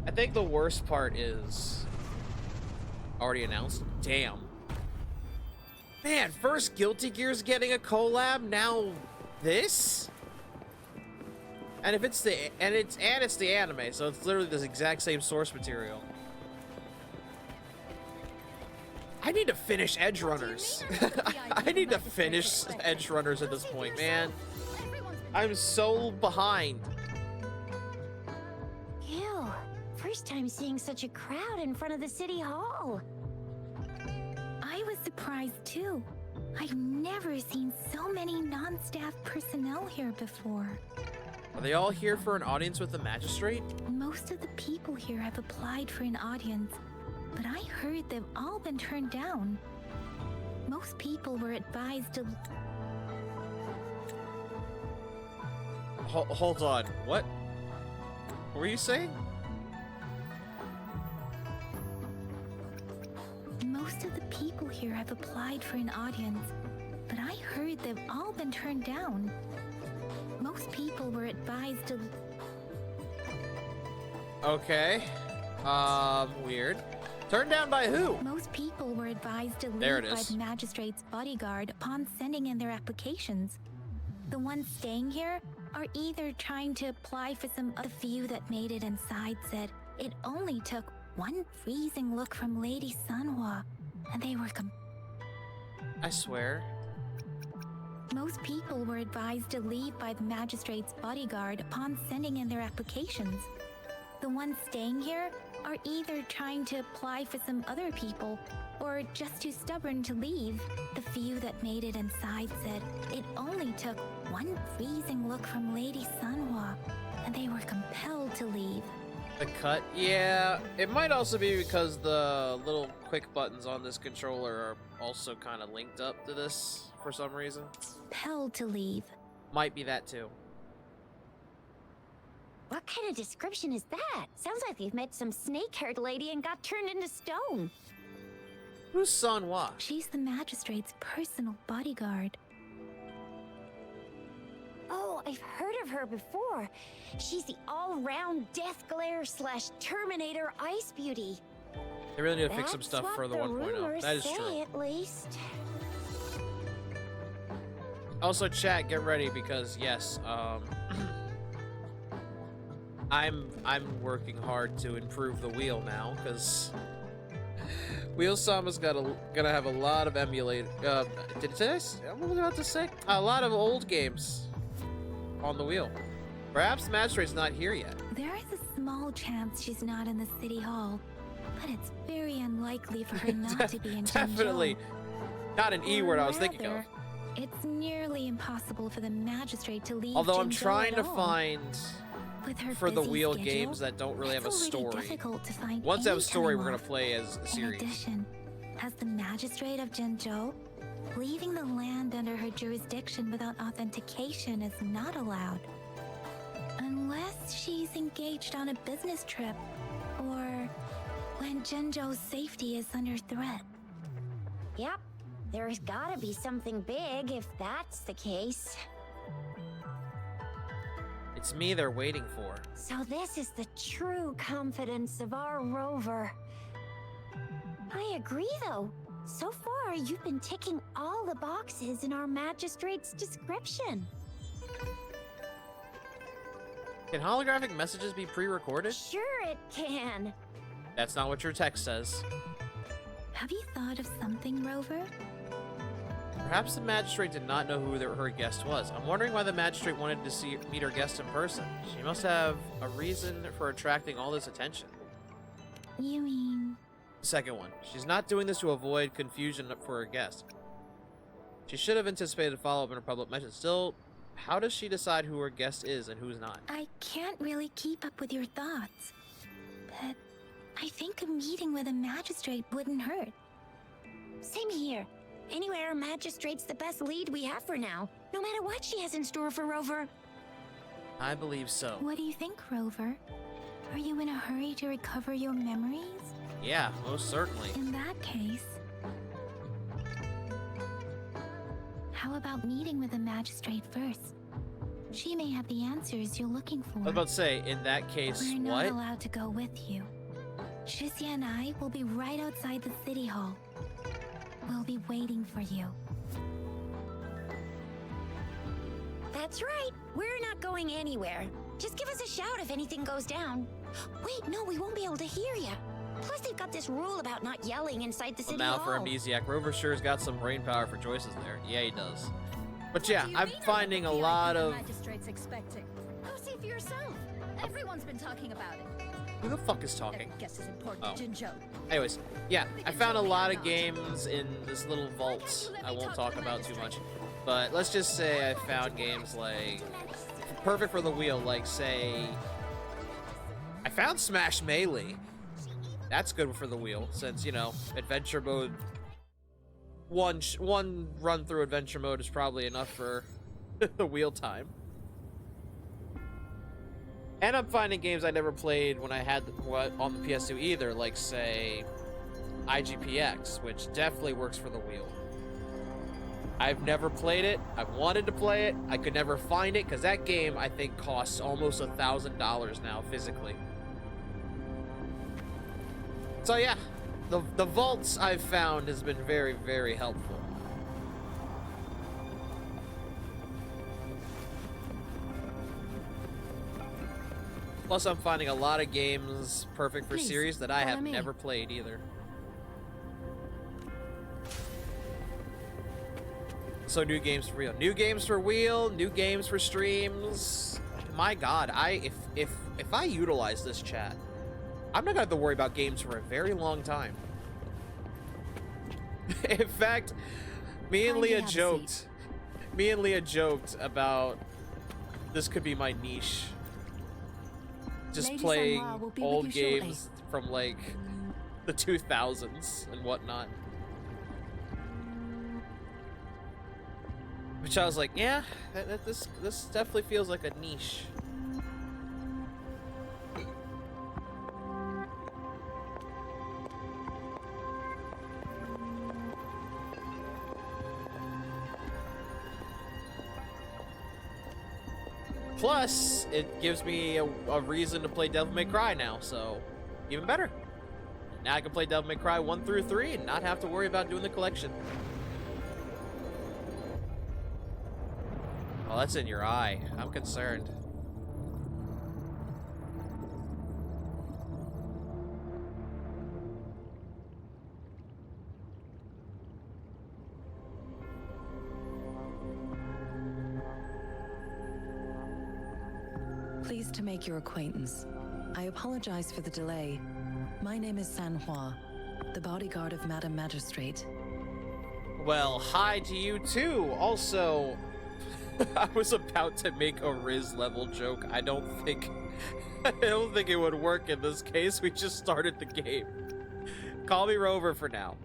I think the worst part is already announced. Damn. Man, first Guilty Gear's getting a collab, now this? And if it's it's the anime, so it's literally this exact same source material. I need to finish Edge Runners. I need to finish Edge Runners at this point, man. I'm so behind. Ew. First time seeing such a crowd in front of the city hall. I was surprised too. I've never seen so many non-staff personnel here before. Are they all here for an audience with the magistrate? Most of the people here have applied for an audience, but I heard they've all been turned down. Most people were advised to... Hold on. What? What were you saying? Most of the people here have applied for an audience, but I heard they've all been turned down. Most people were advised to... Okay. Weird. Turned down by who? Most people were advised to leave by the magistrate's bodyguard upon sending in their applications. The ones staying here are either trying to apply for some... The few that made it inside said it only took one freezing look from Lady Sanhua, and they were I swear. Most people were advised to leave by the magistrate's bodyguard upon sending in their applications. The ones staying here are either trying to apply for some other people or just too stubborn to leave. The few that made it inside said it only took one freezing look from Lady Sanhua, and they were compelled to leave. The cut? Yeah, it might also be because the little quick buttons on this controller are also kind of linked up to this for some reason. Compelled to leave. Might be that too. What kind of description is that? Sounds like you've met some snake-haired lady and got turned into stone. Who's Sanhua? She's the magistrate's personal bodyguard. Oh, I've heard of her before. She's the all-round Death Glare / Terminator Ice Beauty. They really need to fix some stuff for the 1.0. That is true. At least. Also, chat, get ready because yes, I'm working hard to improve the wheel now because Wheel Sama's gonna have a lot of emulate. What was I about to say? A lot of old games on the wheel. Perhaps the magistrate's not here yet. There is a small chance she's not in the city hall, but it's very unlikely for her not to be in Definitely not an E word I was thinking of. It's nearly impossible for the magistrate to leave. Although I'm Jinzhou trying at to all. find With her for the busy wheel schedule, games that don't really have a it's already story. difficult to find Once they have a any story, time we're gonna off. play as a In series. addition, as the magistrate of Jinzhou, leaving the land under her jurisdiction without authentication is not allowed. Unless she's engaged on a business trip, or when Jinzhou's safety is under threat. Yep. There's gotta be something big if that's the case. It's me they're waiting for. So this is the true confidence of our rover. I agree, though. So far, you've been ticking all the boxes in our magistrate's description. Can holographic messages be pre-recorded? Sure it can. That's not what your text says. Have you thought of something, Rover? Perhaps the magistrate did not know who her guest was. I'm wondering why the magistrate wanted to meet her guest in person. She must have a reason for attracting all this attention. You mean... Second one. She's not doing this to avoid confusion for her guest. She should have anticipated a follow-up in her public mention. Still, how does she decide who her guest is and who's not? I can't really keep up with your thoughts. But I think a meeting with a magistrate wouldn't hurt. Same here. Anyway, our magistrate's the best lead we have for now, no matter what she has in store for Rover. I believe so. What do you think, Rover? Are you in a hurry to recover your memories? Yeah, most certainly. In that case... How about meeting with the magistrate first? She may have the answers you're looking for. I was about to say, in that case, We're what? not allowed to go with you. Shizia and I will be right outside the city hall. We'll be waiting for you. That's right. We're not going anywhere. Just give us a shout if anything goes down. Wait, no, we won't be able to hear you. Plus, they've got this rule about not yelling inside the city Now hall. for Amnesiac, Rover sure's got some brain power for choices there. Yeah, he does. But yeah, I'm finding a lot of... Magistrate's expecting. Go see for yourself. Everyone's been talking about it. Who the fuck is talking? Every guess is important to Jinzhou. Anyways, yeah, I found a lot of games in this little vault I won't talk about too much. But let's just say I found games like... perfect for the wheel, like, say... I found Smash Melee. That's good for the wheel, since, you know, adventure mode... One run-through adventure mode is probably enough for the wheel time. And I'm finding games I never played when I had on the PS2 either, like, say, IGPX, which definitely works for the wheel. I've never played it. I've wanted to play it. I could never find it, because that game, I think, costs almost $1,000 now, physically. So, yeah. The vaults I've found has been very, very helpful. Plus, I'm finding a lot of games perfect for Please, series that I follow have me. never played either. So new games for real, new games for wheel, new games for streams. My God, if I utilize this chat, I'm not gonna have to worry about games for a very long time. In fact, me and Leah joked about this could be my niche. Just Lady playing Sanwa will be with old you shortly. games from like the 2000s and whatnot. Which I was like, yeah, this definitely feels like a niche. Plus, it gives me a reason to play Devil May Cry now, so even better. Now I can play Devil May Cry 1 through 3 and not have to worry about doing the collection. Oh, that's in your eye. I'm concerned. Pleased to make your acquaintance. I apologize for the delay. My name is Sanhua, the bodyguard of Madam Magistrate. Well, hi to you too. Also, I was about to make a Riz level joke. I don't think it would work in this case. We just started the game. Call me Rover for now.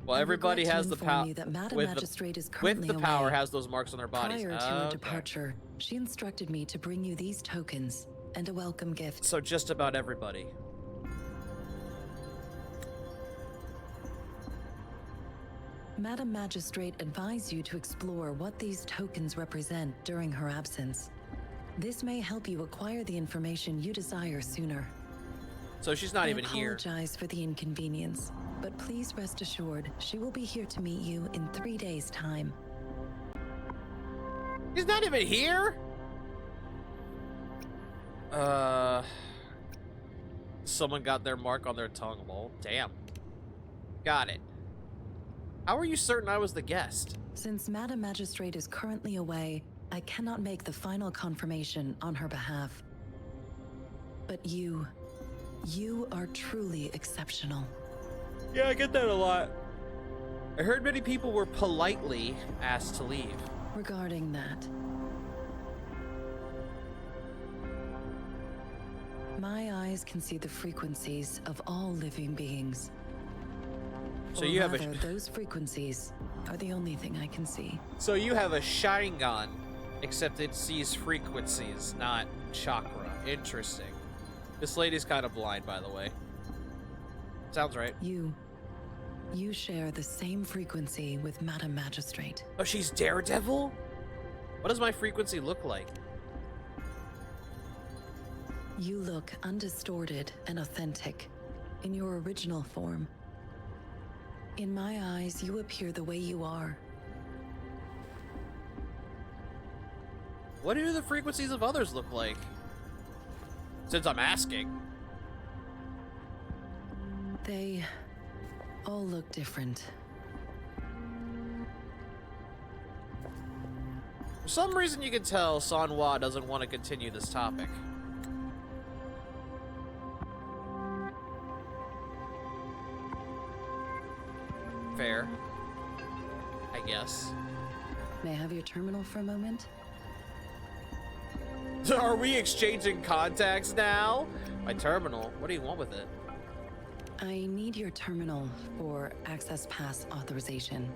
Well, everybody has the power. With the power has those marks on their bodies. Prior to her departure, she instructed me to bring you these tokens and a welcome gift. So just about everybody. Madam Magistrate advised you to explore what these tokens represent during her absence. This may help you acquire the information you desire sooner. So she's not even here. I apologize for the inconvenience, but please rest assured she will be here to meet you in 3 days' time. He's not even here? Someone got their mark on their tongue. Well, damn. Got it. How are you certain I was the guest? Since Madam Magistrate is currently away, I cannot make the final confirmation on her behalf. But you are truly exceptional. Yeah, I get that a lot. I heard many people were politely asked to leave. Regarding that, my eyes can see the frequencies of all living beings. So Or you have rather, those frequencies are the only thing I can see. So you have a Sharingan, except it sees frequencies, not chakra. Interesting. This lady's kind of blind, by the way. Sounds right. You share the same frequency with Madam Magistrate. Oh, she's Daredevil? What does my frequency look like? You look undistorted and authentic in your original form. In my eyes, you appear the way you are. What do the frequencies of others look like? Since I'm asking. They all look different. For some reason you can tell Sanhua doesn't want to continue this topic. Fair. I guess. May I have your terminal for a moment? Are we exchanging contacts now? My terminal? What do you want with it? I need your terminal for access pass authorization.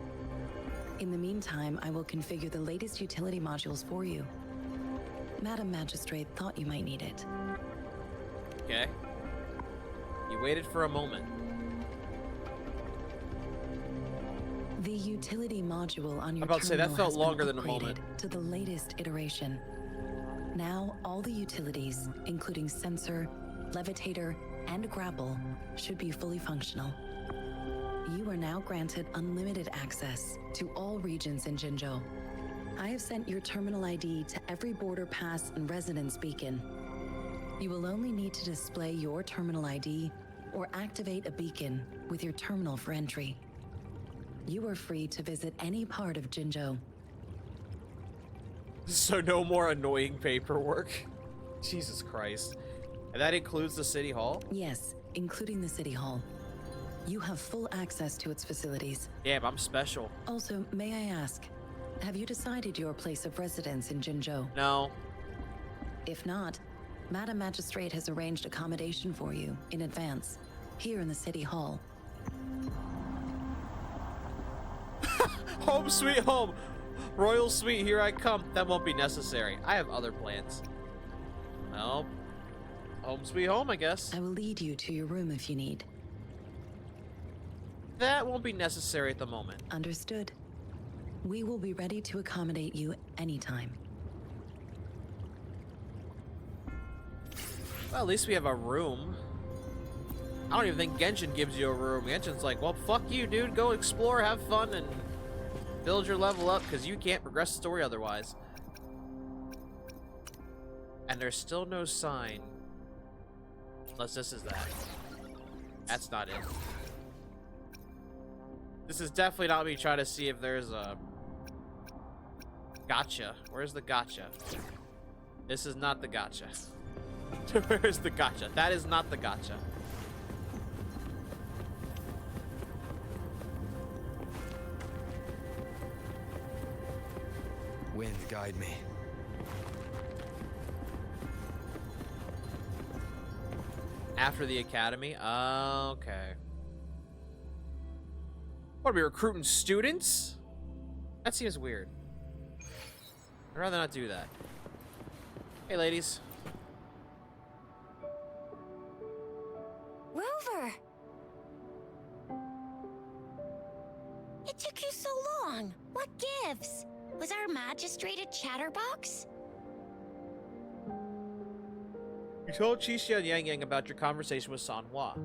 In the meantime, I will configure the latest utility modules for you. Madam Magistrate thought you might need it. Okay. You waited for a moment. The utility module on your I'm about to say, that terminal felt has longer been than a moment. upgraded to the latest iteration. Now, all the utilities, including sensor, levitator, and grapple, should be fully functional. You are now granted unlimited access to all regions in Jinzhou. I have sent your terminal ID to every border pass and residence beacon. You will only need to display your terminal ID or activate a beacon with your terminal for entry. You are free to visit any part of Jinzhou. So no more annoying paperwork. Jesus Christ. And that includes the city hall? Yes, including the city hall. You have full access to its facilities. Damn, I'm special. Also, may I ask, have you decided your place of residence in Jinzhou? No. If not, Madam Magistrate has arranged accommodation for you in advance, here in the city hall. Home sweet home. Royal suite, here I come. That won't be necessary. I have other plans. Well, home sweet home, I guess. I will lead you to your room if you need. That won't be necessary at the moment. Understood. We will be ready to accommodate you anytime. Well, at least we have a room. I don't even think Genshin gives you a room. Genshin's like, well, fuck you, dude. Go explore, have fun, and build your level up, because you can't progress the story otherwise. And there's still no sign. Unless this is that. That's not it. This is definitely not me trying to see if there's a gotcha. Where's the gotcha? This is not the gotcha. Where's the gotcha? That is not the gotcha. Wind, guide me. After the academy? Okay. What, are we recruiting students? That seems weird. I'd rather not do that. Hey, ladies. Rover! It took you so long. What gives? Was our magistrate a chatterbox? You told Qixia and Yang Yang about your conversation with Sanhua.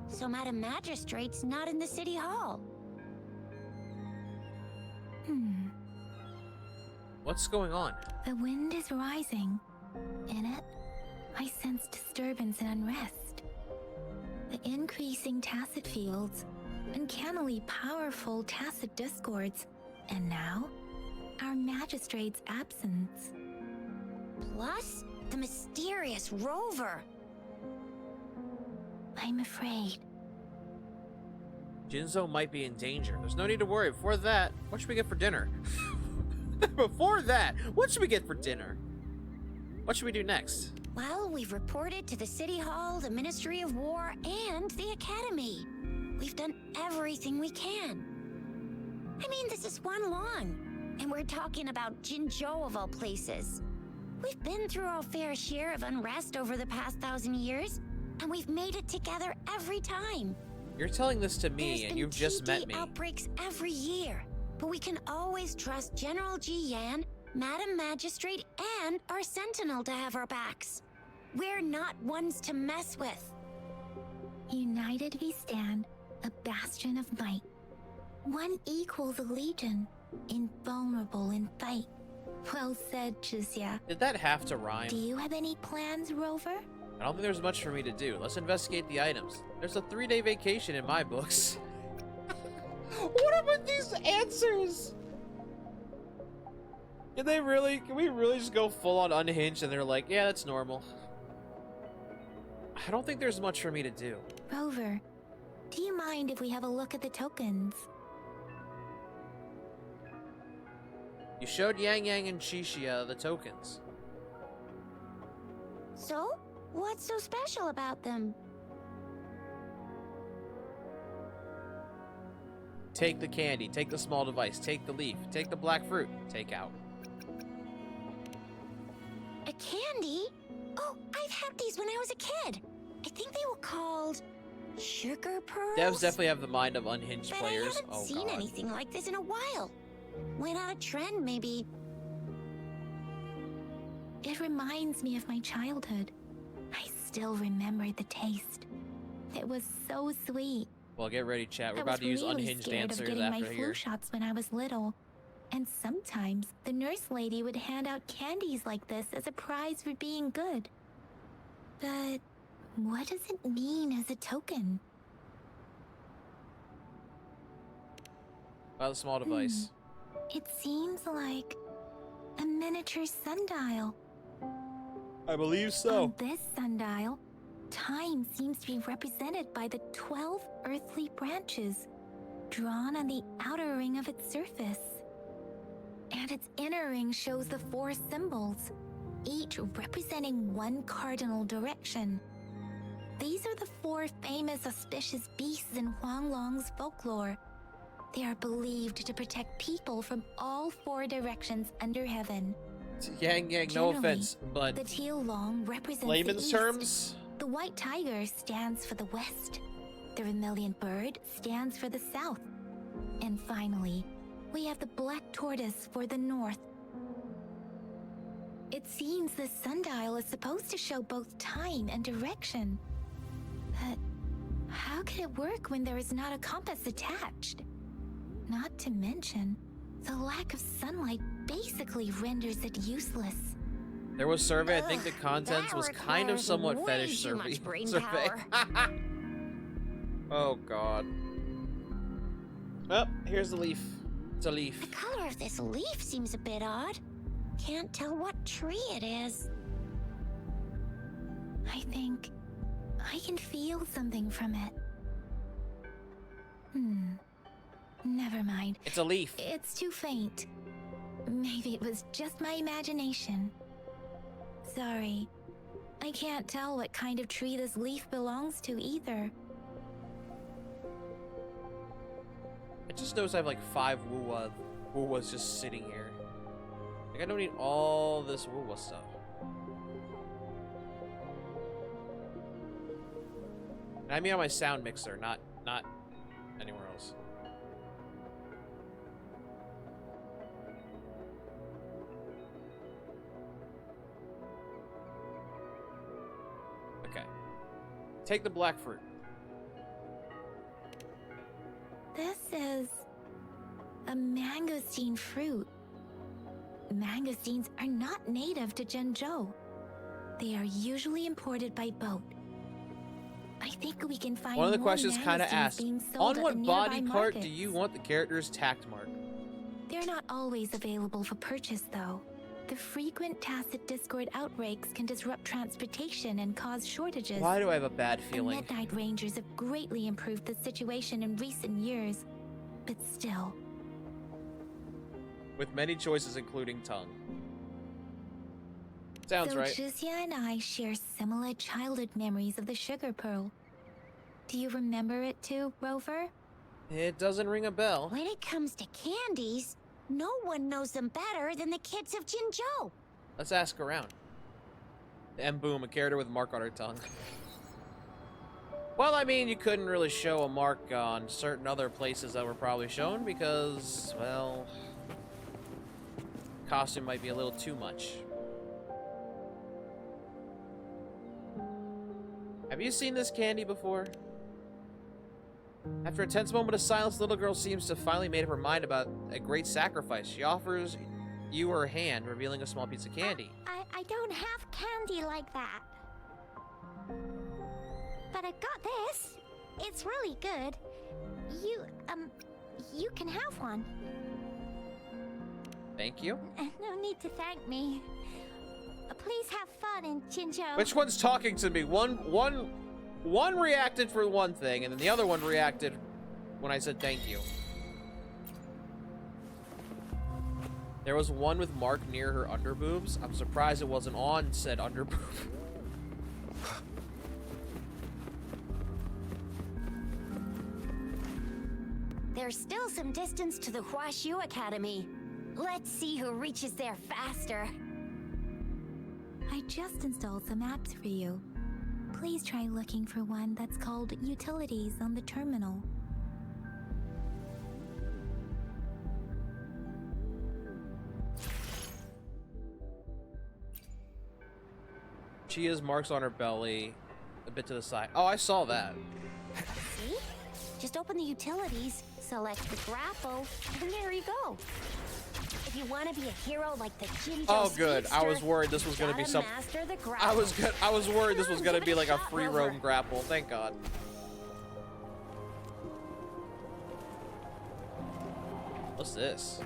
So Madam Magistrate's not in the city hall. What's going on? The wind is rising, in it? I sense disturbance and unrest. The increasing tacit fields, uncannily powerful tacit discords, and now, our magistrate's absence. Plus, the mysterious rover. I'm afraid. Jinzo might be in danger. There's no need to worry. Before that, what should we get for dinner? Before that, what should we get for dinner? What should we do next? Well, we've reported to the City Hall, the Ministry of War, and the Academy. We've done everything we can. I mean, this is one long, and we're talking about Jinzhou of all places. We've been through our fair share of unrest over the past 1,000 years, and we've made it together every time. You're telling this to me, and you've just met me. Outbreaks every year, but we can always trust General Ji Yan, Madam Magistrate, and our Sentinel to have our backs. We're not ones to mess with. United we stand, a bastion of might. One equals a legion, invulnerable in fight. Well said, Chixia. Did that have to rhyme? Do you have any plans, Rover? I don't think there's much for me to do. Let's investigate the items. There's a 3-day vacation in my books. What are with these answers? Can we really just go full on unhinged and they're like, yeah, that's normal. I don't think there's much for me to do. Rover, do you mind if we have a look at the tokens? You showed Yang Yang and Chixia the tokens. So, what's so special about them? Take the candy, take the small device, take the leaf, take the black fruit, take out. A candy? Oh, I've had these when I was a kid. I think they were called sugar pearls. Devs definitely have the mind of unhinged but players. I haven't seen anything like this in a while. Went out of trend, maybe. It reminds me of my childhood. I still remember the taste. It was so sweet. Well, get ready, chat. We're I about was to use really unhinged scared answers of getting after my here. flu shots when I was little. And sometimes the nurse lady would hand out candies like this as a prize for being good. But what does it mean as a token? About the small device. It seems like a miniature sundial. I believe so. On this sundial, time seems to be represented by the 12 earthly branches drawn on the outer ring of its surface. And its inner ring shows the 4 symbols, each representing one cardinal direction. These are the 4 famous auspicious beasts in Huanglong's folklore. They are believed to protect people from all 4 directions under heaven. Yang Yang, no Generally, offense, but the teal long represents layman's the east. terms, The white tiger stands for the west. The vermilion bird stands for the south. And finally, we have the black tortoise for the north. It seems this sundial is supposed to show both time and direction. But how could it work when there is not a compass attached? Not to mention, the lack of sunlight basically renders it useless. there was survey. I think the contents that was kind of requires somewhat way fetish too survey. much brain power. Oh god. Oh, here's the leaf. It's a leaf. The color of this leaf seems a bit odd. Can't tell what tree it is. I think I can feel something from it. Never mind. It's a leaf. It's too faint. Maybe it was just my imagination. Sorry. I can't tell what kind of tree this leaf belongs to either. I just noticed I have like 5 Wuwas just sitting here. Like I don't need all this Wuwa stuff. And I mean on my sound mixer, not anywhere else. Okay. Take the black fruit. This is a mangosteen fruit. Mangosteens are not native to Zhengzhou. They are usually imported by boat. I think we can find One of the more questions kind of manatees asks, being sold on at what the body nearby part do markets. you want the character's tact mark? They're not always available for purchase, though. The frequent tacit discord outbreaks can disrupt transportation and cause shortages. Why do I have a bad The feeling? Midnight Rangers have greatly improved the situation in recent years, but still. With many choices including tongue. Sounds So right. Juzia and I share similar childhood memories of the Sugar Pearl. Do you remember it too, Rover? It doesn't ring a bell. When it comes to candies, no one knows them better than the kids of Jinzhou. Let's ask around. And boom, a character with a mark on her tongue. Well, I mean, you couldn't really show a mark on certain other places that were probably shown because, well, costume might be a little too much. Have you seen this candy before? After a tense moment of silence, the little girl seems to have finally made up her mind about a great sacrifice. She offers you her hand, revealing a small piece of candy. I don't have candy like that. But I got this. It's really good. You can have one. Thank you. No need to thank me. Please have fun in Jinzhou. Which one's talking to me? One reacted for one thing, and then the other one reacted when I said thank you. There was one with mark near her underboobs. I'm surprised it wasn't on said underboob. There's still some distance to the Huashu Academy. Let's see who reaches there faster. I just installed some apps for you. Please try looking for one that's called Utilities on the terminal. She has marks on her belly, a bit to the side. Oh, I saw that. See? Just open the utilities, select the grapple, and there you go. If you want to be a hero like the Jinzhou Oh, good. I was speedster, worried this was gonna be gotta some. master the grapple. I was worried this was Come on, gonna give be it a like a shot, free Rover. roam grapple. Thank God. What's this?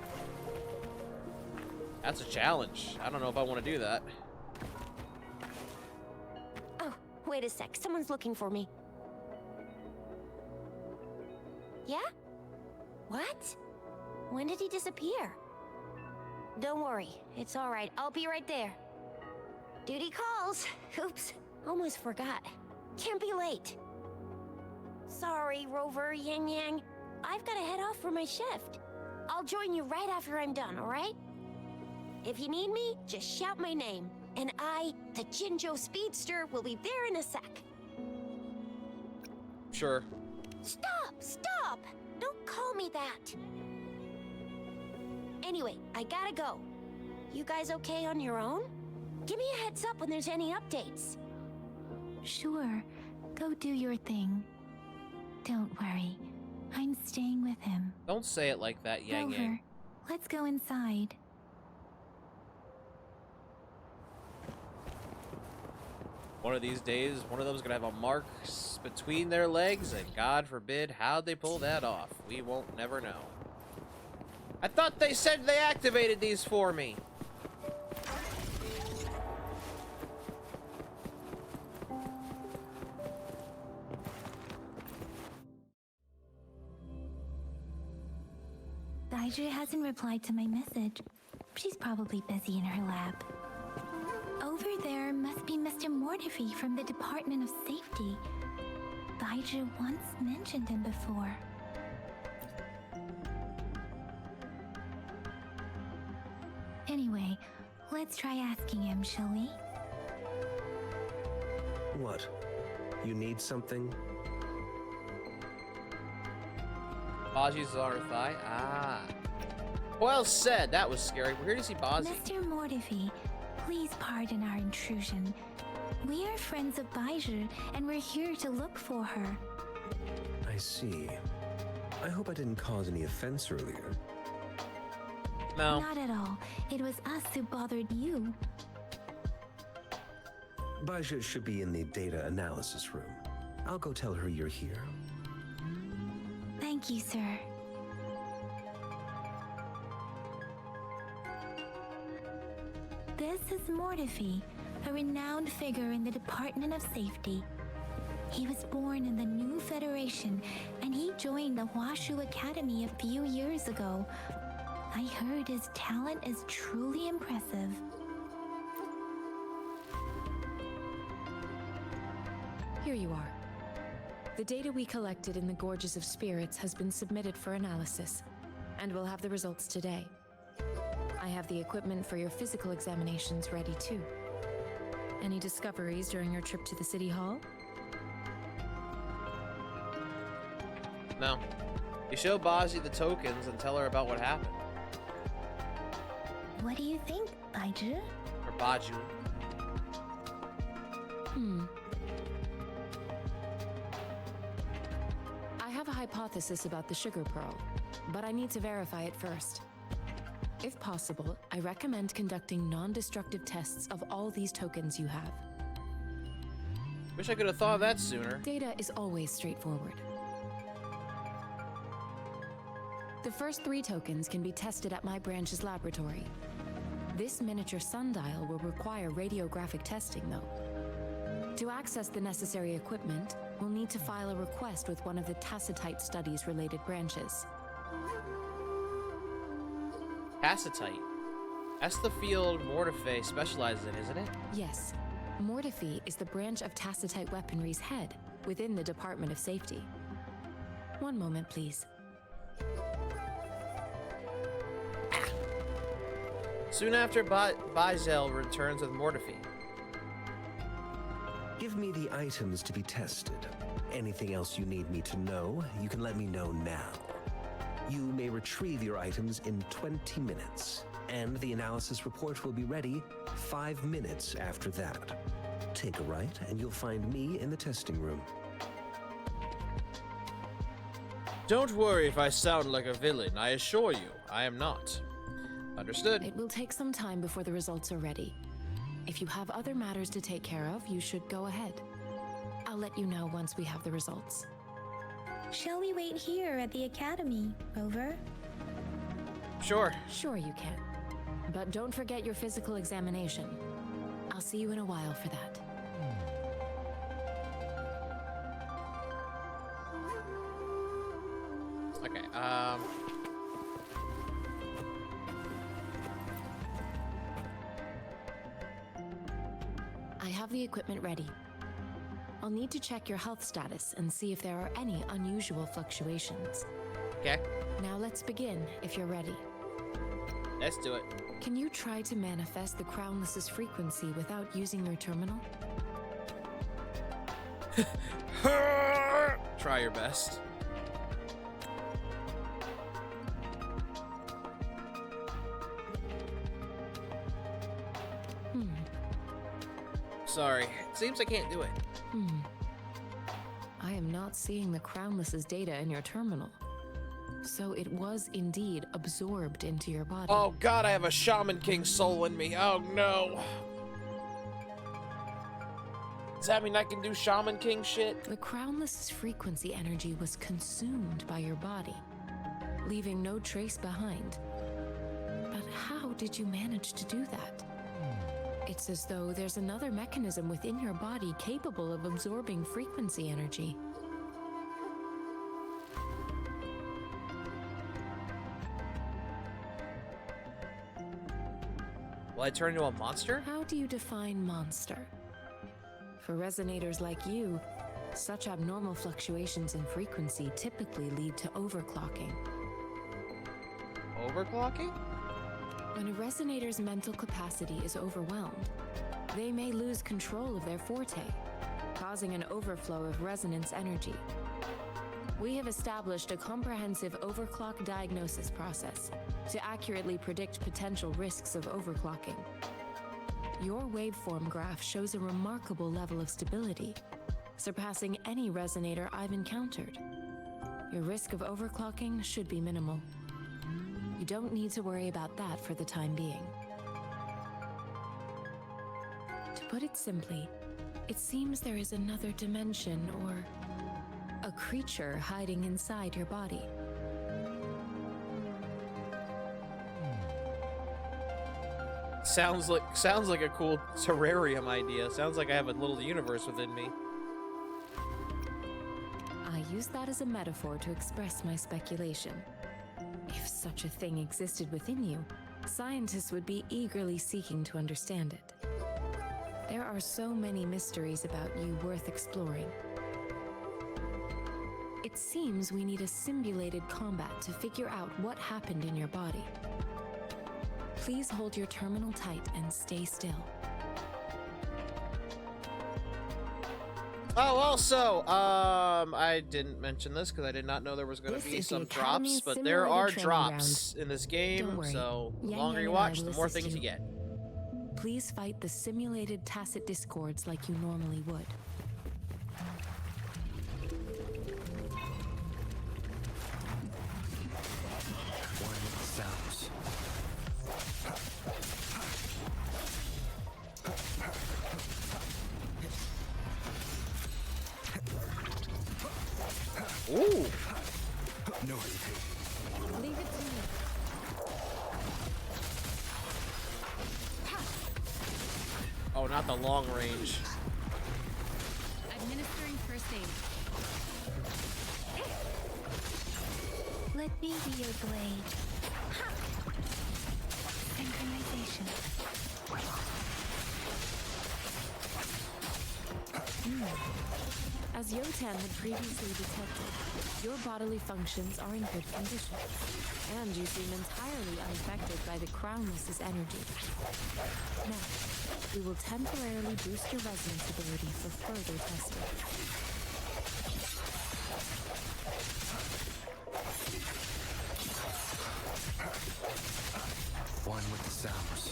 That's a challenge. I don't know if I want to do that. Oh, wait a sec. Someone's looking for me. Yeah? What? When did he disappear? Don't worry. It's all right. I'll be right there. Duty calls. Oops. Almost forgot. Can't be late. Sorry, Rover, Yang Yang. I've got to head off for my shift. I'll join you right after I'm done, all right? If you need me, just shout my name. And I, the Jinzhou speedster, will be there in a sec. Sure. Stop! Stop! Don't call me that! Anyway, I gotta go. You guys okay on your own? Give me a heads up when there's any updates. Sure, go do your thing. Don't worry, I'm staying with him. Don't say it like that, Yang Yang. Rover, let's go inside. One of these days, one of them's gonna have a mark between their legs, and God forbid how'd they pull that off. We won't never know. I thought they said they activated these for me. Daiju hasn't replied to my message. She's probably busy in her lab. Over there must be Mr. Mortefi from the Department of Safety. Daiju once mentioned him before. Anyway, let's try asking him, shall we? What? You need something? Baji's on her thigh. Ah. Well said. That was scary. We're here to see Baji. Mr. Mortefi, please pardon our intrusion. We are friends of Baiju, and we're here to look for her. I see. I hope I didn't cause any offense earlier. No. Not at all. It was us who bothered you. Baja should be in the data analysis room. I'll go tell her you're here. Thank you, sir. This is Mortifi, a renowned figure in the Department of Safety. He was born in the New Federation, and he joined the Washu Academy a few years ago. I heard his talent is truly impressive. Here you are. The data we collected in the Gorges of Spirits has been submitted for analysis, and we'll have the results today. I have the equipment for your physical examinations ready too. Any discoveries during your trip to the City Hall? No. You show Baji the tokens and tell her about what happened. What do you think, Baiju? Or Baju. I have a hypothesis about the sugar pearl, but I need to verify it first. If possible, I recommend conducting non-destructive tests of all these tokens you have. Wish I could have thought of that sooner. Data is always straightforward. The first 3 tokens can be tested at my branch's laboratory. This miniature sundial will require radiographic testing, though. To access the necessary equipment, we'll need to file a request with one of the Tacitite Studies-related branches. Tacitite. That's the field Mortife specializes in, isn't it? Yes. Mortifi is the branch of Tacitite Weaponry's head within the Department of Safety. One moment, please. Soon after, Bazel returns with Mortifi. Give me the items to be tested. Anything else you need me to know, you can let me know now. You may retrieve your items in 20 minutes, and the analysis report will be ready 5 minutes after that. Take a right, and you'll find me in the testing room. Don't worry if I sound like a villain. I assure you, I am not. Understood. It will take some time before the results are ready. If you have other matters to take care of, you should go ahead. I'll let you know once we have the results. Shall we wait here at the Academy, Rover? Sure. Sure you can. But don't forget your physical examination. I'll see you in a while for that. Okay, I have the equipment ready. I'll need to check your health status and see if there are any unusual fluctuations. Okay. Now let's begin, if you're ready. Let's do it. Can you try to manifest the Crownless's frequency without using your terminal? Try your best. Sorry. It seems I can't do it. I am not seeing the Crownless's data in your terminal. So it was indeed absorbed into your body. Oh god, I have a Shaman King soul in me. Oh no. Does that mean I can do Shaman King shit? The Crownless's frequency energy was consumed by your body, leaving no trace behind. But how did you manage to do that? It's as though there's another mechanism within your body capable of absorbing frequency energy. Will I turn into a monster? How do you define monster? For resonators like you, such abnormal fluctuations in frequency typically lead to overclocking. Overclocking? When a resonator's mental capacity is overwhelmed, they may lose control of their forte, causing an overflow of resonance energy. We have established a comprehensive overclock diagnosis process to accurately predict potential risks of overclocking. Your waveform graph shows a remarkable level of stability, surpassing any resonator I've encountered. Your risk of overclocking should be minimal. You don't need to worry about that for the time being. To put it simply, It seems there is another dimension or a creature hiding inside your body. Sounds like a cool terrarium idea. Sounds like I have a little universe within me. I use that as a metaphor to express my speculation. If such a thing existed within you, scientists would be eagerly seeking to understand it. There are so many mysteries about you worth exploring. It seems we need a simulated combat to figure out what happened in your body. Please hold your terminal tight and stay still. Oh, also, I didn't mention this because I did not know there was going to be some drops, but there are drops in this game, so the longer you watch, the more things you get. Please fight the simulated tacit discords like you normally would. One with the sounds. Ooh! No hesitation. Leave it to me. Oh, not the long range. Administering first aid. Let me be your blade. Synchronization. As Yotan had previously detected, your bodily functions are in good condition, and you seem entirely unaffected by the Crownless's energy. Now, we will temporarily boost your resonance ability for further testing. One with the sounds.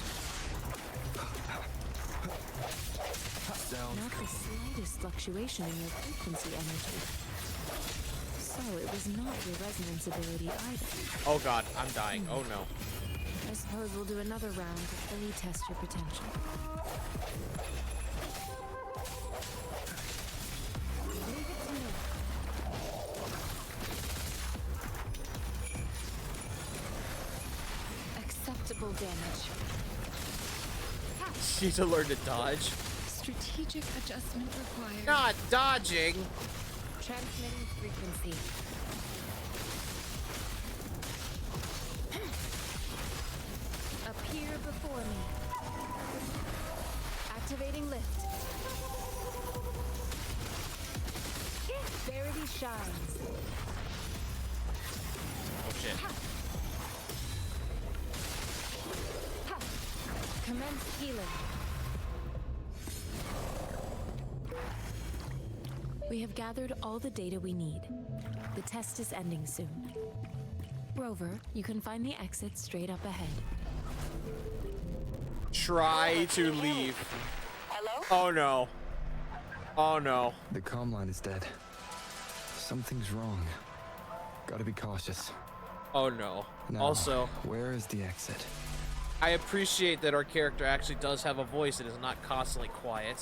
Not the slightest fluctuation in your frequency energy. So it was not your resonance ability either. Oh god, I'm dying. Oh no. I suppose we'll do another round to fully test your potential. Leave it to me. Acceptable damage. Need to learn to dodge. Strategic adjustment required. Not dodging! Transmitting frequency. Appear before me. Activating lift. Verity shines. Oh shit. Commence healing. We have gathered all the data we need. The test is ending soon. Rover, you can find the exit straight up ahead. Try to leave. Hello? Oh no. Oh no. The comm line is dead. Something's wrong. Gotta be cautious. Oh no. Now, Also, where is the exit? I appreciate that our character actually does have a voice and is not constantly quiet.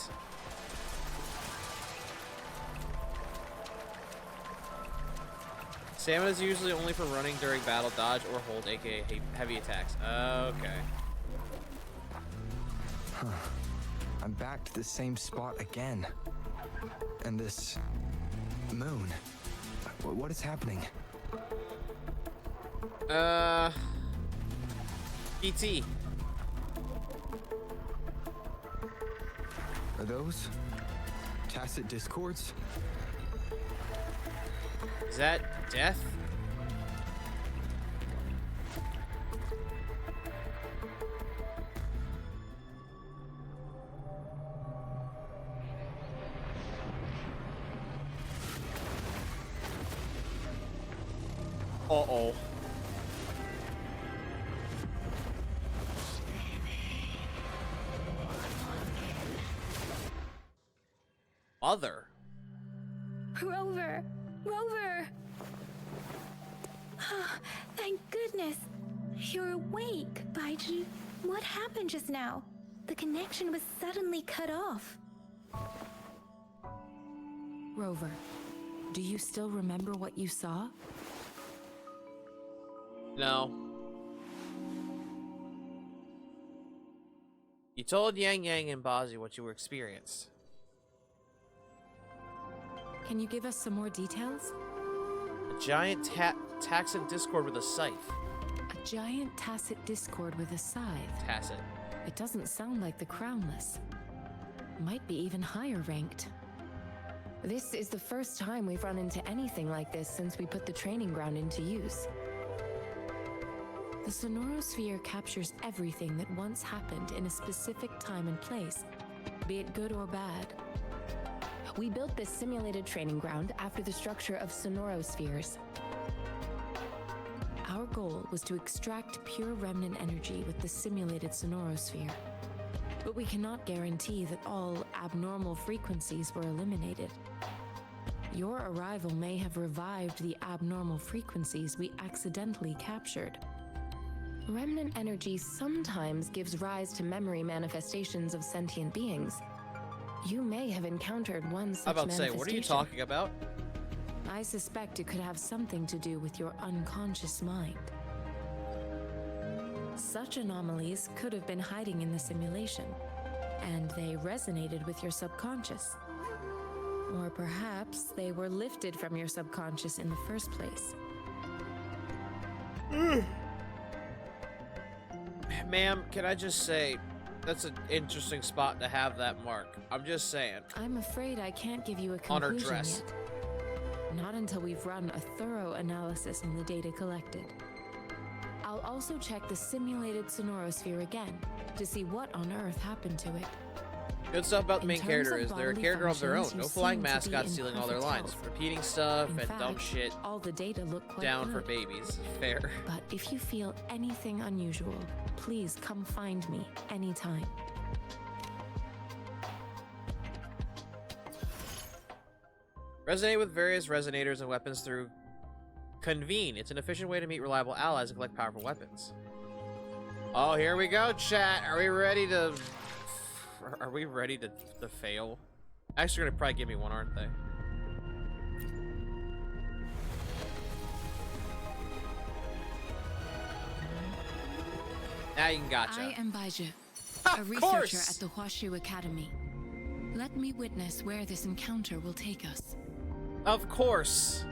Stamina is usually only for running during battle, dodge, or hold, aka heavy attacks. Okay. Huh. I'm back to the same spot again. And this moon. What is happening? PT. Are those tacit discords? Is that death? Uh-oh. Mother. Rover! Rover! Thank goodness. You're awake, Baiju. What happened just now? The connection was suddenly cut off. Rover, do you still remember what you saw? No. You told Yang Yang and Bazi what you were experienced. Can you give us some more details? A giant Taxon Discord with a scythe. A giant tacit discord with a scythe. Tacit. It doesn't sound like the Crownless. Might be even higher ranked. This is the first time we've run into anything like this since we put the training ground into use. The Sonorosphere captures everything that once happened in a specific time and place, be it good or bad. We built this simulated training ground after the structure of Sonorospheres. Our goal was to extract pure remnant energy with the simulated Sonorosphere. But we cannot guarantee that all abnormal frequencies were eliminated. Your arrival may have revived the abnormal frequencies we accidentally captured. Remnant energy sometimes gives rise to memory manifestations of sentient beings. You may have encountered one such I'm about to say, manifestation. what are you talking about? I suspect it could have something to do with your unconscious mind. Such anomalies could have been hiding in the simulation, and they resonated with your subconscious. Or perhaps they were lifted from your subconscious in the first place. Ma'am, can I just say, that's an interesting spot to have that mark. I'm just saying. I'm afraid I can't give you a On her conclusion dress. yet. Not until we've run a thorough analysis on the data collected. I'll also check the simulated Sonorosphere again to see what on earth happened to it. Good stuff about the In main terms character of is they're a bodily character of their own. functions, No you flying seem to be mascots in stealing all their perfect lines. health. Repeating stuff In and fact, dumb shit all the data look quite down for good. babies. Fair. But if you feel anything unusual, please come find me anytime. Resonate with various resonators and weapons through Convene. It's an efficient way to meet reliable allies and collect powerful weapons. Oh, here we go, chat. Are we ready to... Are we ready to fail? Actually, they're gonna probably give me one, aren't they? Now you can gotcha. I am Baiju, Of a researcher course! at the Huashu Academy. Let me witness where this encounter will take us. Of course.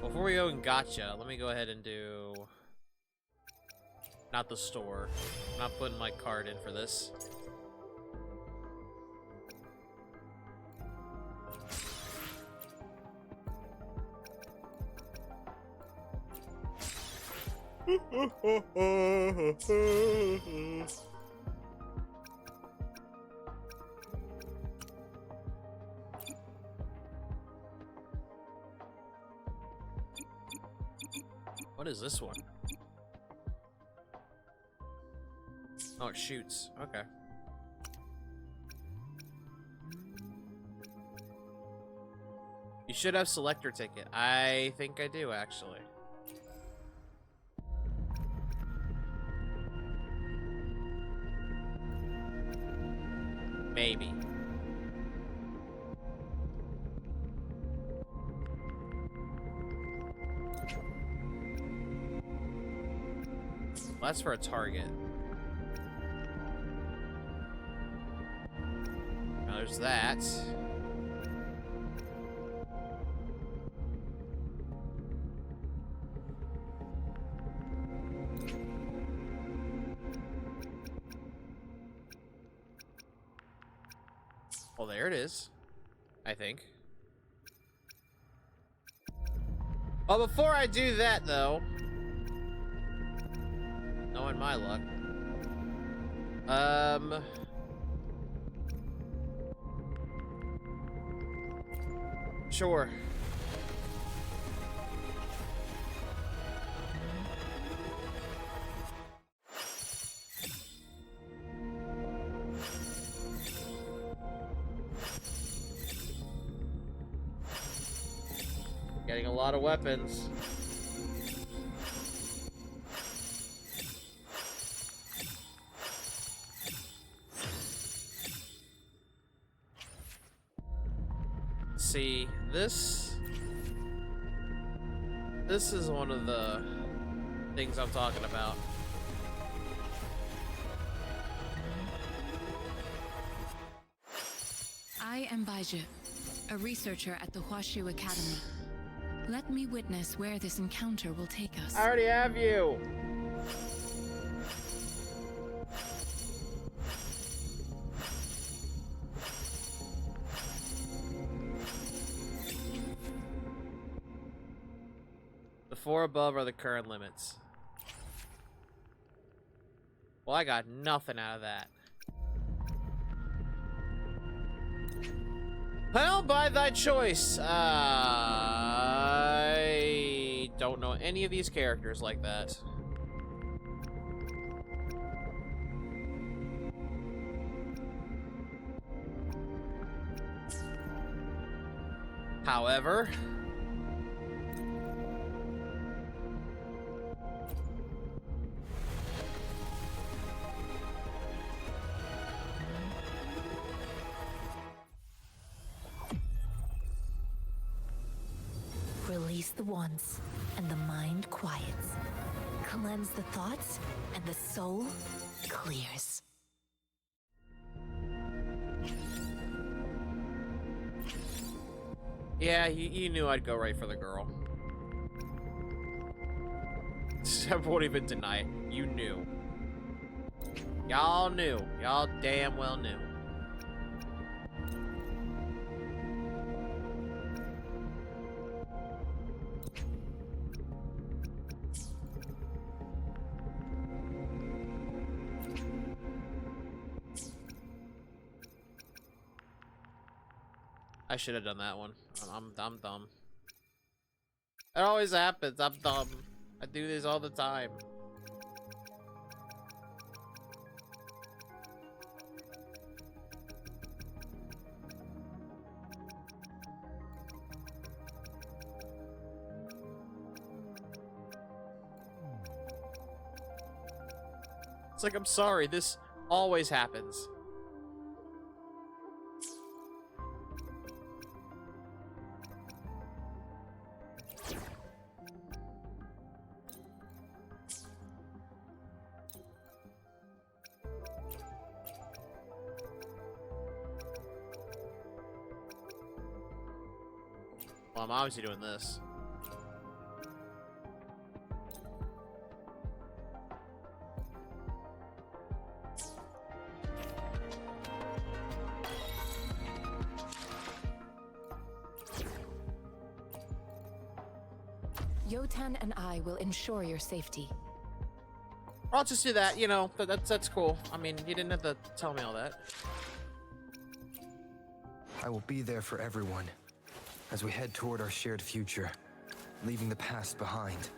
Before we go and gotcha, let me go ahead and do... Not the store. I'm not putting my card in for this. What is this one? Oh, it shoots. Okay. You should have selector ticket. I think I do, actually. Maybe. Well, that's for a target. Now there's that. Well, there it is. I think. Oh, before I do that, though, knowing my luck, sure. Getting a lot of weapons. see, this is one of the things I'm talking about. I am Baiju, a researcher at the Huashu Academy. Let me witness where this encounter will take us. I already have you. The four above are the current limits. Well, I got nothing out of that. Well, by thy choice. I don't know any of these characters like that. However, Release the wands, and the mind quiets. Cleanse the thoughts, and the soul clears. yeah, you knew I'd go right for the girl. I won't even deny it. You knew. Y'all knew. Y'all damn well knew. I should have done that one. I'm dumb. It always happens. I'm dumb. I do this all the time. It's like, I'm sorry, this always happens. Well, I'm obviously doing this. Yotan and I will ensure your safety. I'll just do that, you know, that's cool. I mean, you didn't have to tell me all that. I will be there for everyone as we head toward our shared future, leaving the past behind.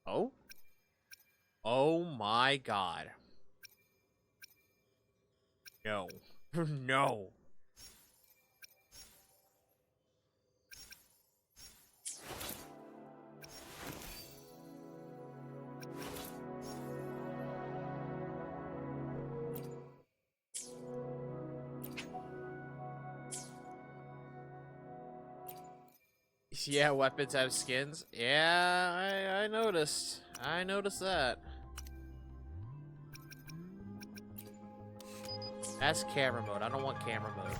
Oh? Oh my god. No. No. Yeah, weapons have skins. Yeah, I noticed. I noticed that. That's camera mode. I don't want camera mode.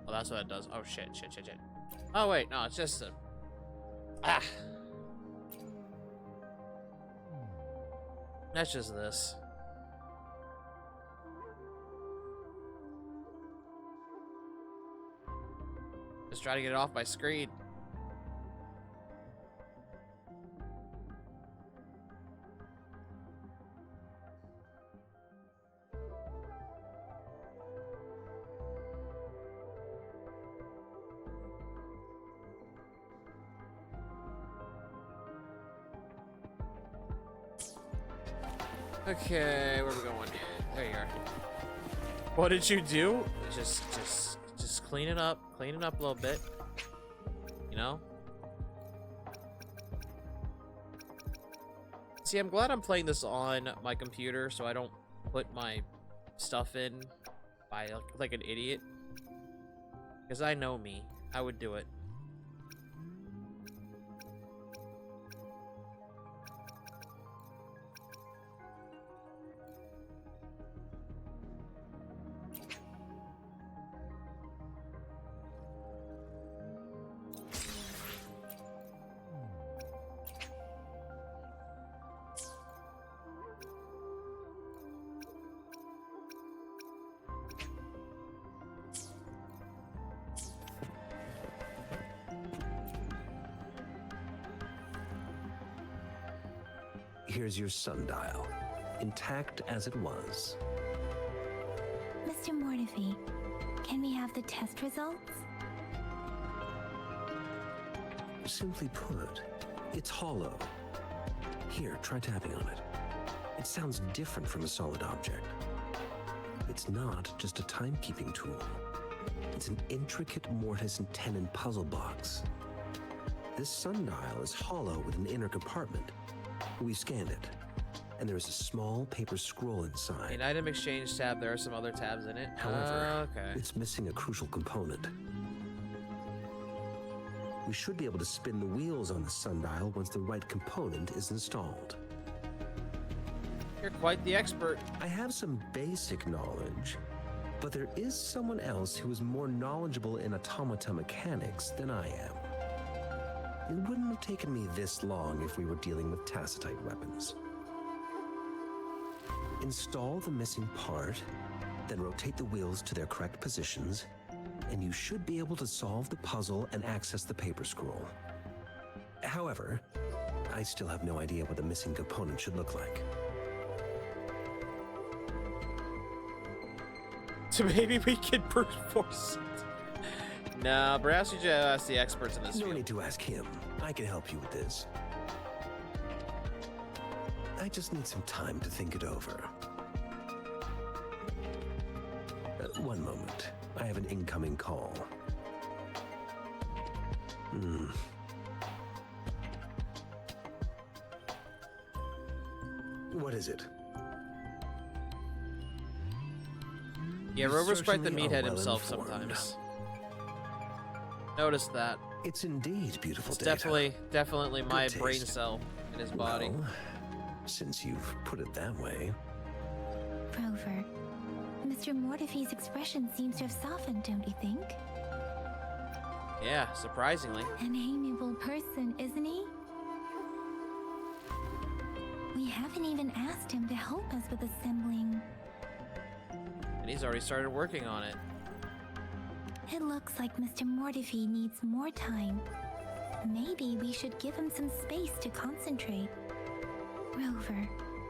Oh, that's what it does. Oh, shit. Oh, wait. No, it's just a... Ah. That's just this. Just try to get it off my screen. Okay, where are we going? There you are. What did you do? Just clean it up a little bit. You know? See, I'm glad I'm playing this on my computer so I don't put my stuff in by like an idiot. Because I know me. I would do it. Here's your sundial, intact as it was. Mr. Mortefi, can we have the test results? Simply put, it's hollow. Here, try tapping on it. It sounds different from a solid object. It's not just a timekeeping tool. It's an intricate mortise and tenon puzzle box. This sundial is hollow with an inner compartment. We scanned it, and there is a small paper scroll inside. An item exchange tab, there are some other tabs in it. However, okay. it's missing a crucial component. We should be able to spin the wheels on the sundial once the right component is installed. You're quite the expert. I have some basic knowledge, but there is someone else who is more knowledgeable in automata mechanics than I am. It wouldn't have taken me this long if we were dealing with tacitite weapons. Install the missing part, then rotate the wheels to their correct positions, and you should be able to solve the puzzle and access the paper scroll. However, I still have no idea what the missing component should look like. So maybe we could brute force it. No, perhaps you should ask the experts in this No field. need to ask him. I can help you with this. I just need some time to think it over. One moment. I have an incoming call. What is it? Yeah, You Rover's quite the certainly are meathead well himself informed. sometimes. Notice that. It's indeed beautiful It's data. definitely my Good brain taste. cell in his body. Well, since you've put it that way, Rover, Mr. Mortefi's expression seems to have softened, don't you think? Yeah, surprisingly. An amiable person, isn't he? We haven't even asked him to help us with assembling. And he's already started working on it. It looks like Mr. Mortefi needs more time. Maybe we should give him some space to concentrate. Rover,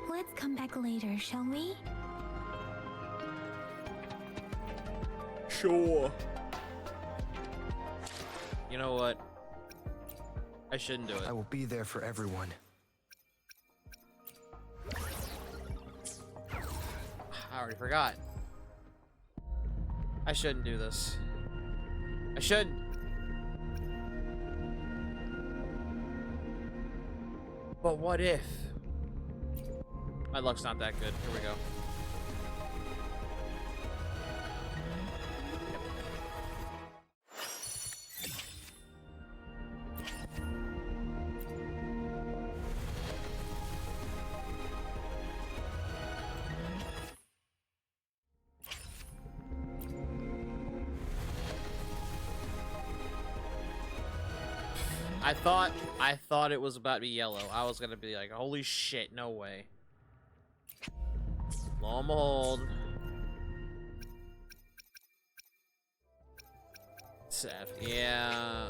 let's come back later, shall we? Sure. You know what? I shouldn't do it. I will be there for everyone. I already forgot. I shouldn't do this. I shouldn't. But what if? My luck's not that good. Here we go. I thought it was about to be yellow. I was gonna be like, holy shit, no way. Lo and behold. Seth, yeah.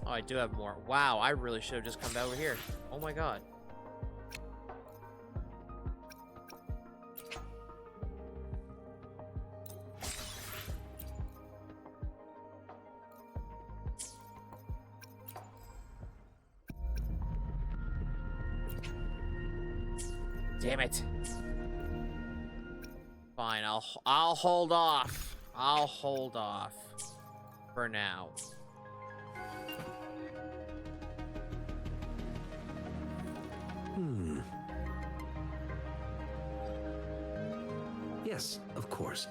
Oh, I do have more. Wow, I really should have just come over here. Oh my god. Damn it. Fine, I'll hold off. I'll hold off for now. Yes, of course.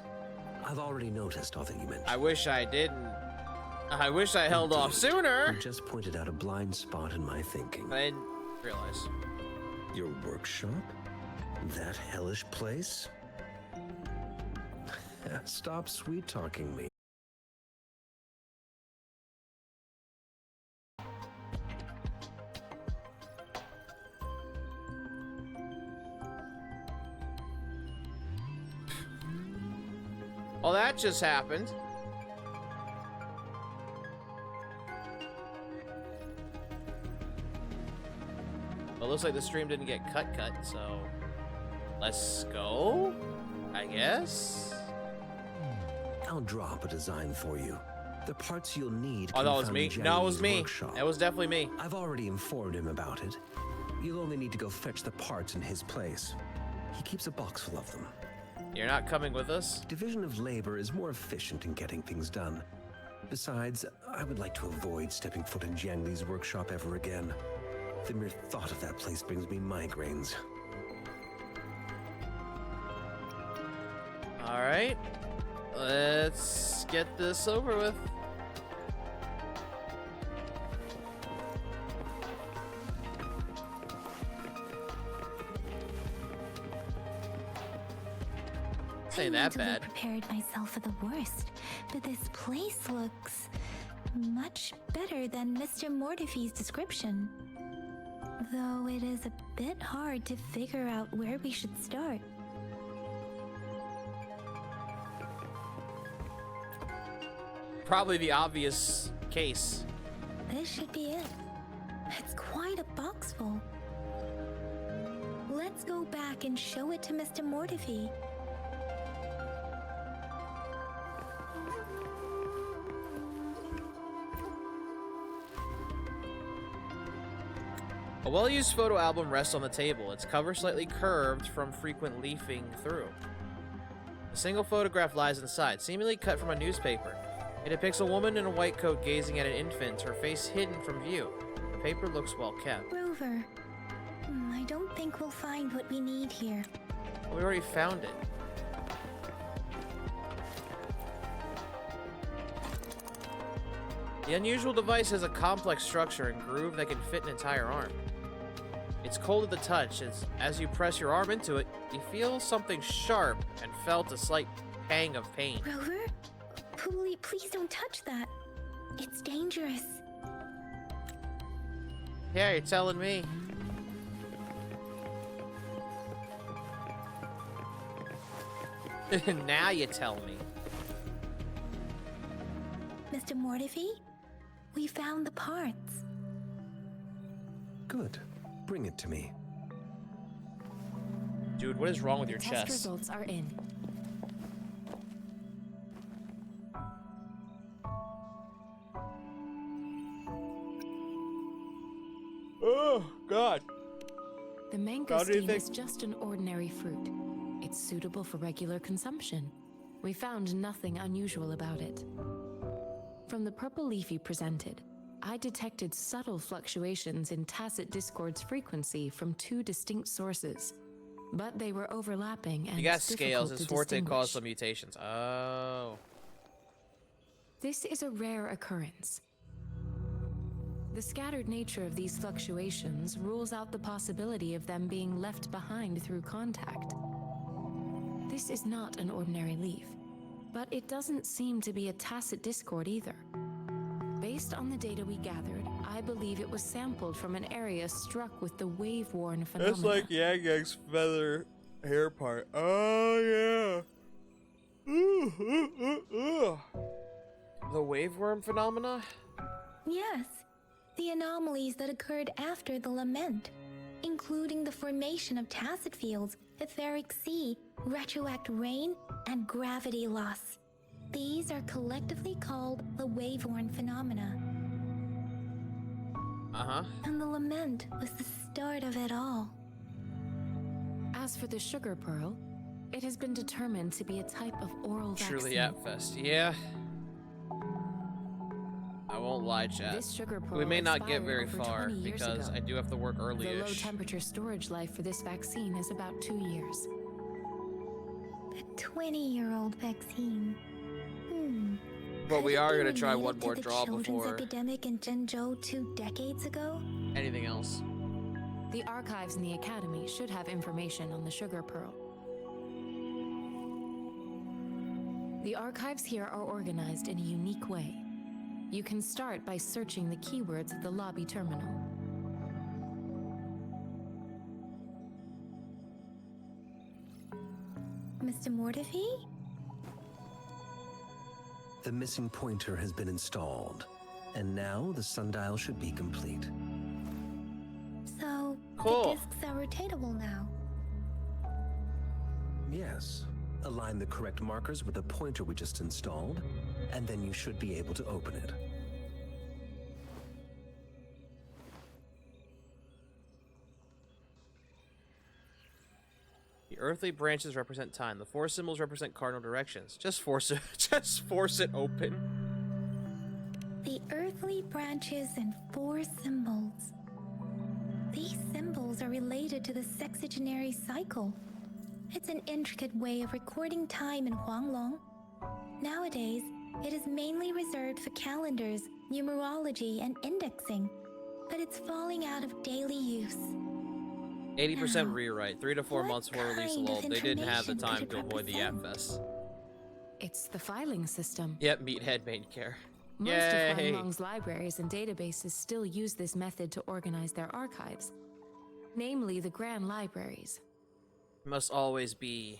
I've already noticed all that you mentioned. I wish I didn't. I wish I held off sooner. You just pointed out a blind spot in my thinking. I didn't realize. Your workshop? That hellish place? Stop sweet-talking me. Well, that just happened. Well, it looks like the stream didn't get cut, so let's go, I guess. I'll drop a design for you. The parts you'll need. Oh, that was me. No, it was me. Workshop. It was definitely me. I've already informed him about it. You'll only need to go fetch the parts in his place. He keeps a box full of them. You're not coming with us? Division of labor is more efficient in getting things done. Besides, I would like to avoid stepping foot in Jiang Li's workshop ever again. The mere thought of that place brings me migraines. Alright. Let's get this over with. Ain't that bad. I prepared myself for the worst, but this place looks much better than Mr. Mortify's description. Though it is a bit hard to figure out where we should start. Probably the obvious case. This should be it. It's quite a box full. Let's go back and show it to Mr. Mortify. A well-used photo album rests on the table, its cover slightly curved from frequent leafing through. A single photograph lies inside, seemingly cut from a newspaper. It depicts a woman in a white coat gazing at an infant, her face hidden from view. The paper looks well kept. Rover, I don't think we'll find what we need here. Well, we already found it. The unusual device has a complex structure and groove that can fit an entire arm. It's cold at the touch, as you press your arm into it, you feel something sharp and felt a slight pang of pain. Rover, please don't touch that. It's dangerous. Yeah, you're telling me. Now you tell me. Mr. Mortify, we found the parts. Good. Bring it to me. Dude, what is wrong with your Test chest? results are in. Oh, God. The mangosteen is just an ordinary fruit. It's suitable for regular consumption. We found nothing unusual about it. From the purple leaf you presented, I detected subtle fluctuations in Tacit Discord's frequency from two distinct sources, but they were overlapping and You got it's scales. difficult His to forte distinguish. caused some mutations. Oh. This is a rare occurrence. The scattered nature of these fluctuations rules out the possibility of them being left behind through contact. This is not an ordinary leaf, but it doesn't seem to be a Tacit Discord either. Based on the data we gathered, I believe it was sampled from an area struck with the wave-worn phenomena. That's like Yang Yang's feather hair part. Oh, yeah. The waveworm phenomena? Yes, the anomalies that occurred after the lament, including the formation of tacit fields, etheric sea, retroact rain, and gravity loss. These are collectively called the wave-worn phenomena. Uh-huh. And the lament was the start of it all. As for the sugar pearl, it has been determined to be a type of oral Truly vaccine. Appfest. Yeah. I won't lie, chat. This sugar pearl We may not get expired very over far 20 years because ago. I do have to work The low early-ish. temperature storage life for this vaccine is about 2 years. A 20-year-old vaccine. But Could we it are be gonna try one related more to the draw children's before epidemic in Zhengzhou 2 decades ago? anything else. The archives in the Academy should have information on the sugar pearl. The archives here are organized in a unique way. You can start by searching the keywords at the lobby terminal. Mr. Mortefi? The missing pointer has been installed, and now the sundial should be complete. So, Cool. the discs are rotatable now. Yes. Align the correct markers with the pointer we just installed, and then you should be able to open it. The earthly branches represent time. The four symbols represent cardinal directions. Just force it. Just force it open. The earthly branches and 4 symbols. These symbols are related to the sexagenary cycle. It's an intricate way of recording time in Huanglong. Nowadays, it is mainly reserved for calendars, numerology, and indexing, but it's falling out of daily use. 80% Now, rewrite. 3 to 4 what months before release kind of alone. They didn't have the information time could to it avoid the represent? Appfest. It's the filing system. Yep, meathead main care. Most Yay! of Huanglong's libraries and databases still use this method to organize their archives, namely the Grand Libraries. Must always be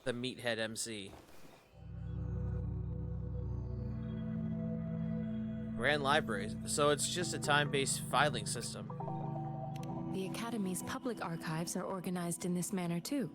the meathead MC. Grand libraries. So it's just a time-based filing system. The Academy's public archives are organized in this manner too.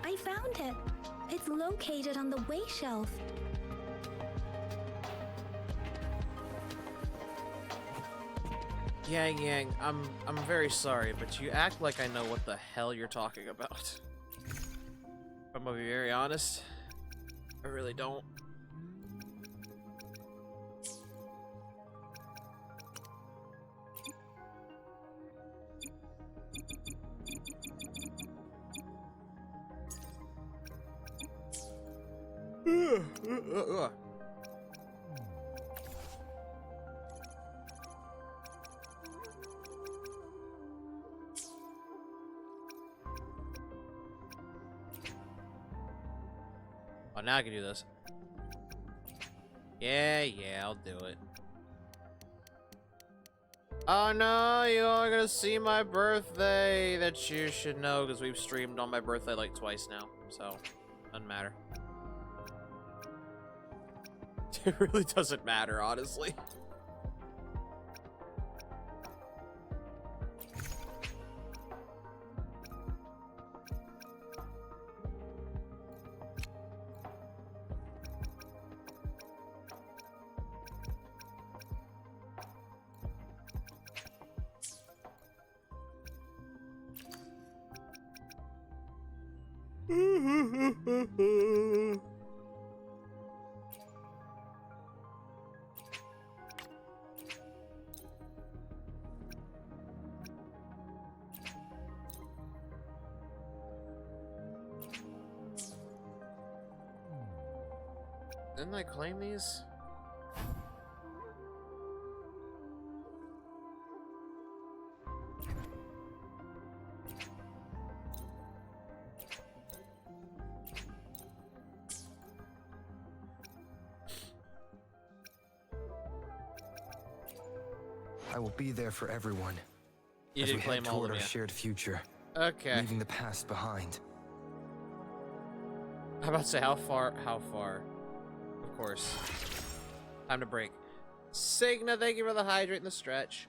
I found it. It's located on the way shelf. Yang, I'm very sorry, but you act like I know what the hell you're talking about. If I'm gonna be very honest, I really don't. Oh, now I can do this. Yeah, I'll do it. Oh no, you are gonna see my birthday. That you should know, because we've streamed on my birthday like twice now, so doesn't matter. It really doesn't matter, honestly. Didn't I claim these? I will be there for everyone. You as we did claim head all toward of our you. shared future, Okay. leaving the past behind. I'm about to say how far? of course. Time to break. Signa, thank you for the hydrate and the stretch.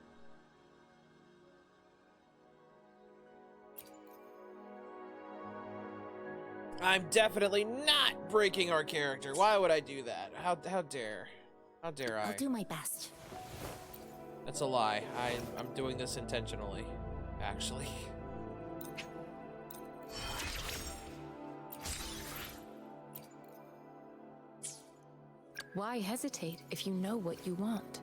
I'm definitely not breaking our character. Why would I do that? How dare? How dare I? I'll do my best. That's a lie. I'm doing this intentionally, actually. Why hesitate if you know what you want?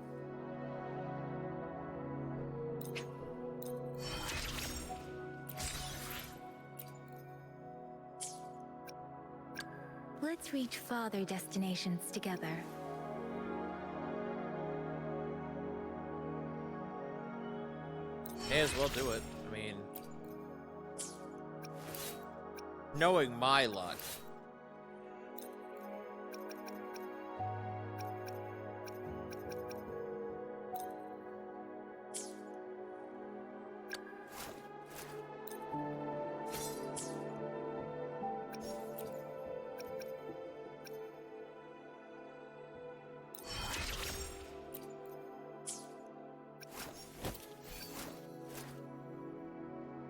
Let's reach farther destinations together. May as well do it. I mean, knowing my luck.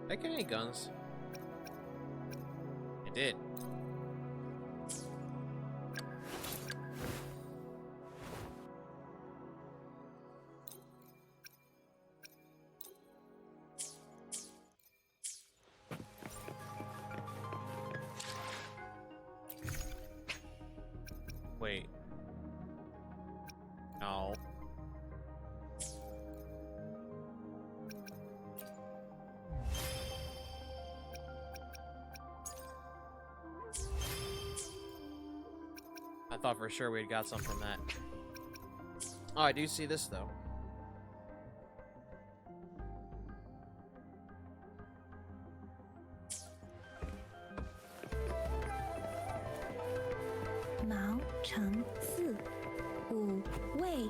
Did I get any guns? I did. Wait. No. I thought for sure we had got some from that. Oh, I do see this though. Mao Cheng Si. Wu Wei.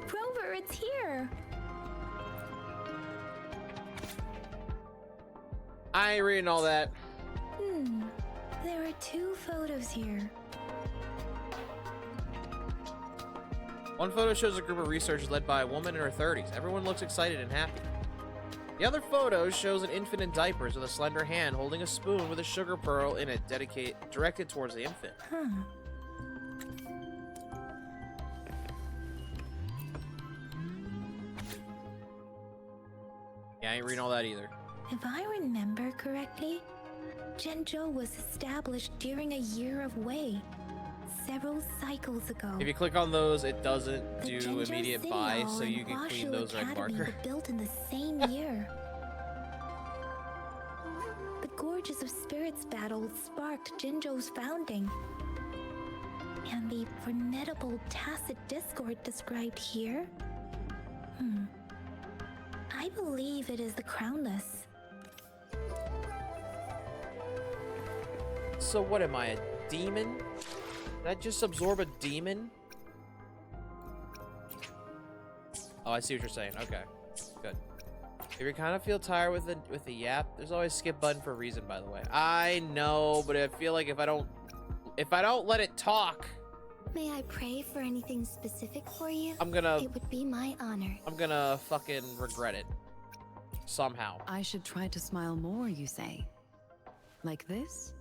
Rover, it's here! I ain't reading all that. There are 2 photos here. One photo shows a group of researchers led by a woman in her 30s. Everyone looks excited and happy. The other photo shows an infant in diapers with a slender hand holding a spoon with a sugar pearl in it directed towards the infant. Huh. Yeah, I ain't reading all that either. If I remember correctly, Zhenzhou was established during a year of Wei, several cycles ago. If you click on those, it doesn't The do Zhenzhou immediate City buy, Hall so and you can clean Huashu those red Academy marker. were built in the same year. The Gorges of Spirits battle sparked Jinzhou's founding. And the formidable tacit discord described here? I believe it is the Crownless. So what am I, a demon? Did I just absorb a demon? Oh, I see what you're saying. Okay, good. If you kind of feel tired with the yap, there's always skip button for a reason, by the way. I know, but I feel like if I don't let it talk, May I pray for anything specific for you? I'm gonna It would be my honor. fucking regret it. Somehow. I should try to smile more, you say? Like this?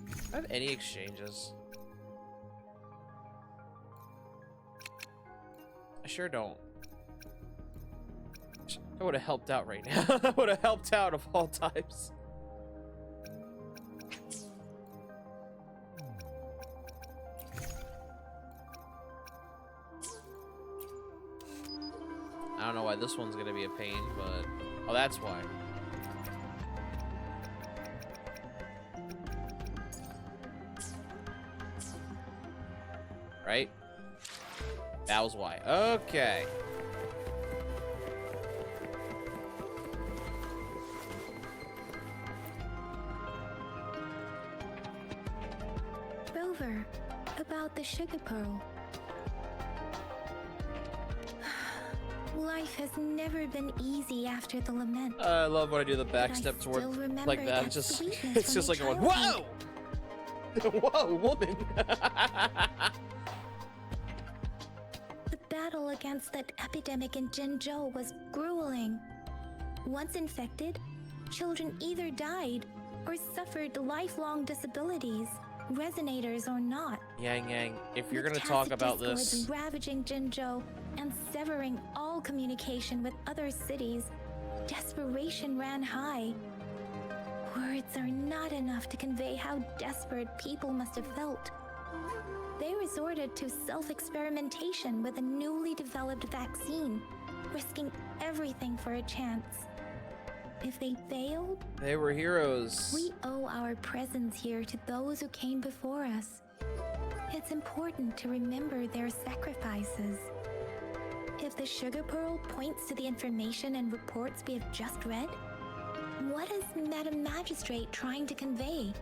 Do I have any exchanges? I sure don't. I would have helped out right now. I would have helped out of all times. I don't know why this one's gonna be a pain, but... Oh, that's why. Right? That was why. Okay. Rover, about the sugar pearl. Will I Life has never been easy after the lament. I love when I do the back But I step toward still remember like that. that It's just sweetness it's from just my like going, whoa! childhood. Whoa, woman! The battle against that epidemic in Jinzhou was grueling. Once infected, children either died or suffered lifelong disabilities, resonators or not. Yang, if you're With gonna talk tacit about discords this, ravaging Jinzhou and severing all communication with other cities, desperation ran high. Words are not enough to convey how desperate people must have felt. They resorted to self-experimentation with a newly developed vaccine, risking everything for a chance. If they failed, they were heroes. we owe our presence here to those who came before us. It's important to remember their sacrifices. If the sugar pearl points to the information and reports we have just read, what is Madam Magistrate trying to convey?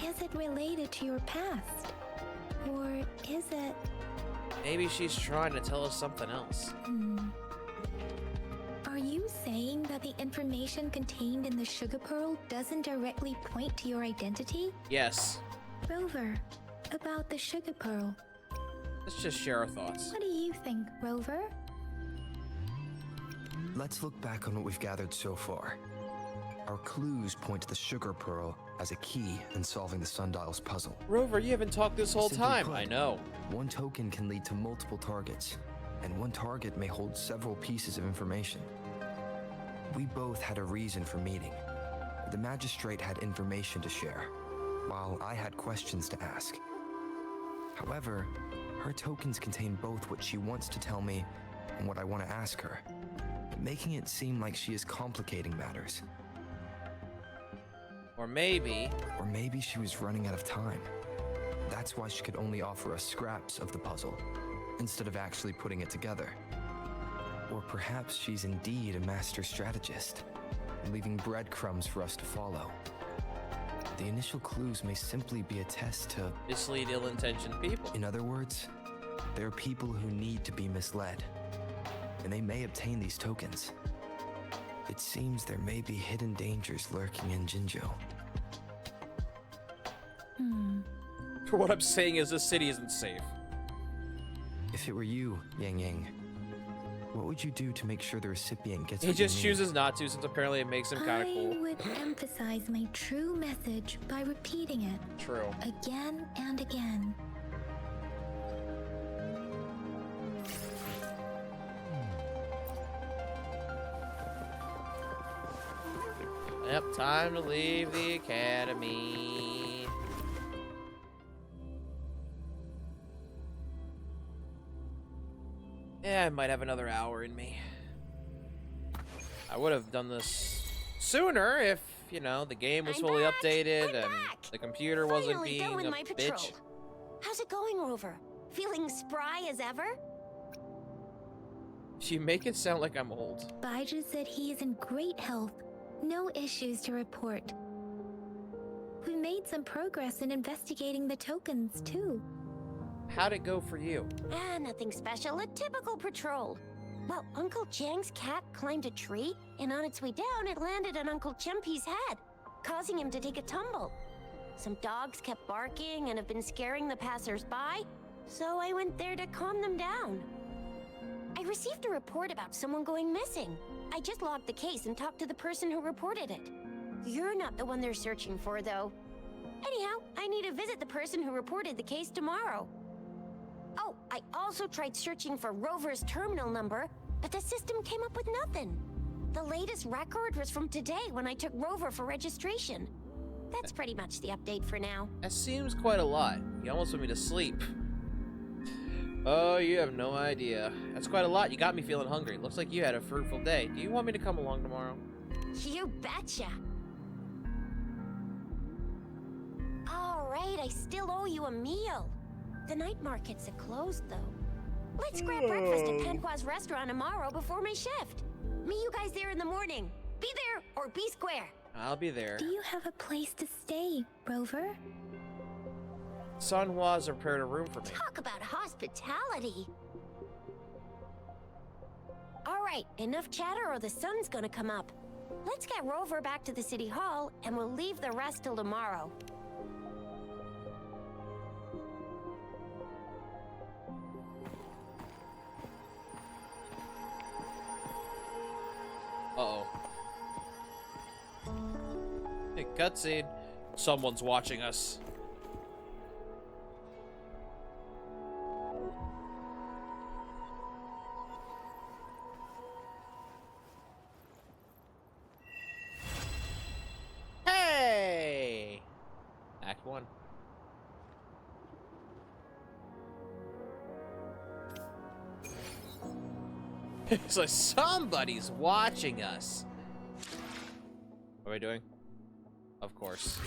Is it related to your past? Or is it... Maybe she's trying to tell us something else. Are you saying that the information contained in the sugar pearl doesn't directly point to your identity? Yes. Rover, about the sugar pearl, Let's just share our thoughts. what do you think, Rover? Let's look back on what we've gathered so far. Our clues point to the sugar pearl as a key in solving the Sundial's puzzle. Rover, you haven't talked this whole Simply time. put, I know. One token can lead to multiple targets, and one target may hold several pieces of information. We both had a reason for meeting. The magistrate had information to share, while I had questions to ask. However, her tokens contain both what she wants to tell me and what I want to ask her, making it seem like she is complicating matters. Or maybe Or maybe she was running out of time. That's why she could only offer us scraps of the puzzle, instead of actually putting it together. Or perhaps she's indeed a master strategist, leaving breadcrumbs for us to follow. The initial clues may simply be a test to... mislead ill-intentioned people. In other words, there are people who need to be misled, and they may obtain these tokens. It seems there may be hidden dangers lurking in Jinzhou. What I'm saying is this city isn't safe. If it were you, Yang Yang, what would you do to make sure the recipient gets He what you just need? chooses not to, since apparently it makes him kind of I cool. would emphasize my true message by repeating it True. again and again. Yep, time to leave the academy. Yeah, I might have another hour in me. I would have done this sooner if, you know, the game was I'm fully back! updated I'm and back! the computer wasn't Finally being done with a my patrol. bitch. How's it going, Rover? Feeling spry as ever? You make it sound like I'm old. Baiju said he is in great health. No issues to report. We made some progress in investigating the tokens, too. How'd it go for you? Nothing special. A typical patrol. Well, Uncle Chang's cat climbed a tree, and on its way down, it landed on Uncle Chempi's head, causing him to take a tumble. Some dogs kept barking and have been scaring the passers-by, so I went there to calm them down. I received a report about someone going missing. I just logged the case and talked to the person who reported it. You're not the one they're searching for, though. Anyhow, I need to visit the person who reported the case tomorrow. Oh, I also tried searching for Rover's terminal number, but the system came up with nothing. The latest record was from today when I took Rover for registration. That's pretty much the update for now. That seems quite a lot. You almost put me to sleep. Oh, you have no idea. That's quite a lot. You got me feeling hungry. Looks like you had a fruitful day. Do you want me to come along tomorrow? You betcha. All right, I still owe you a meal. The night markets are closed, though. Let's grab breakfast at Panqua's restaurant tomorrow before my shift. Meet you guys there in the morning. Be there or be square. I'll be there. Do you have a place to stay, Rover? Sunhua's prepared a room for me. Talk about hospitality. All right, enough chatter or the sun's gonna come up. Let's get Rover back to the city hall, and we'll leave the rest till tomorrow. Uh-oh. Hey, cutscene. Someone's watching us. Hey! Act 1. It's like somebody's watching us. What are we doing? Of course.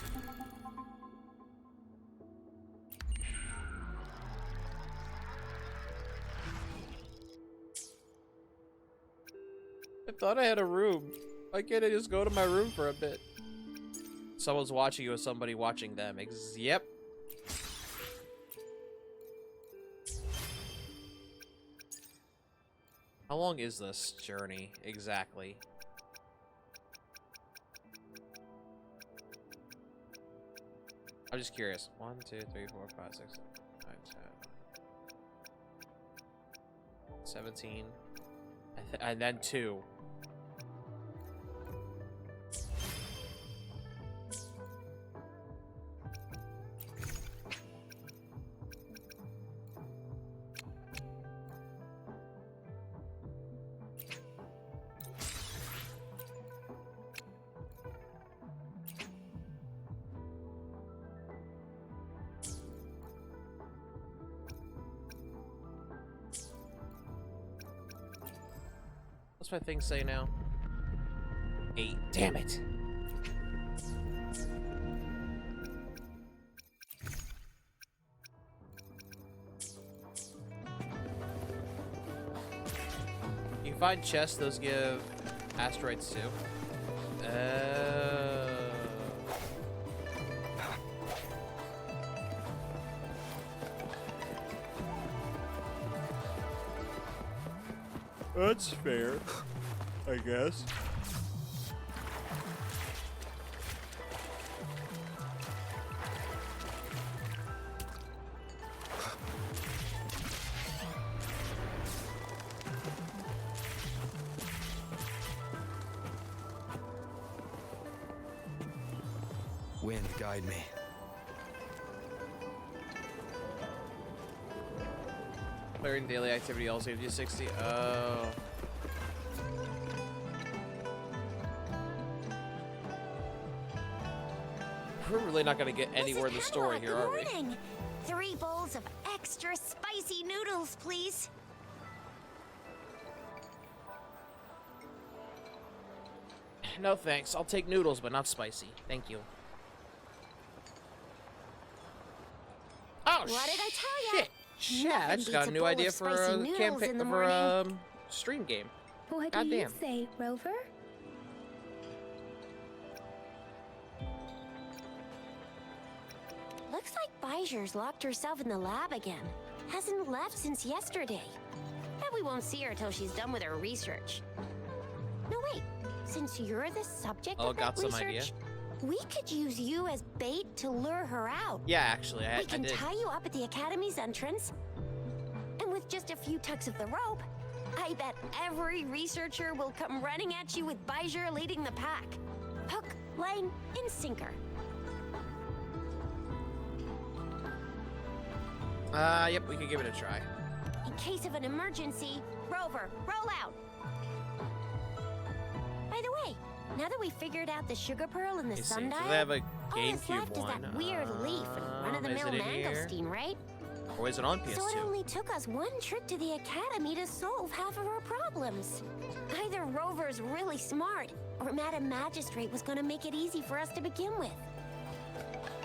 I thought I had a room. Why can't I just go to my room for a bit? Someone's watching you with somebody watching them. Yep. How long is this journey exactly? I'm just curious. 1, 2, 3, 4, 5, 6, 7, 8, 9, 10, 17, and then 2. What's my thing say now? 8. Damn it. You can find chests, those give asteroids too. That's fair, I guess. Wind, guide me. Clearing daily activity also gives you 60. Oh. We're really not gonna get anywhere in the story here, are we? 3 bowls of extra spicy noodles, please. No thanks. I'll take noodles, but not spicy. Thank you. Oh, what did I tell you? Shit, I just got a new idea for a campaign for a stream game. What do you say, Rover? Looks like Bijur's locked herself in the lab again. Hasn't left since yesterday. Bet we won't see her till she's done with her research. No, wait. Since you're the subject of that some research, idea. we could use you as bait to lure her out. Yeah, actually, I We can did. tie you up at the Academy's entrance, and with just a few tugs of the rope, I bet every researcher will come running at you with Bijur leading the pack. Hook, line, and sinker. Yep, we could give it a try. In case of an emergency, Rover, roll out. By the way, now that we figured out the sugar pearl and the Let me see. sundial, So they have a all that's GameCube left is one. that weird leaf and run-of-the-mill Is it in here? mangosteen, right? Or is it on So it PS2? only took us one trip to the Academy to solve half of our problems. Either Rover's really smart, or Madam Magistrate was going to make it easy for us to begin with.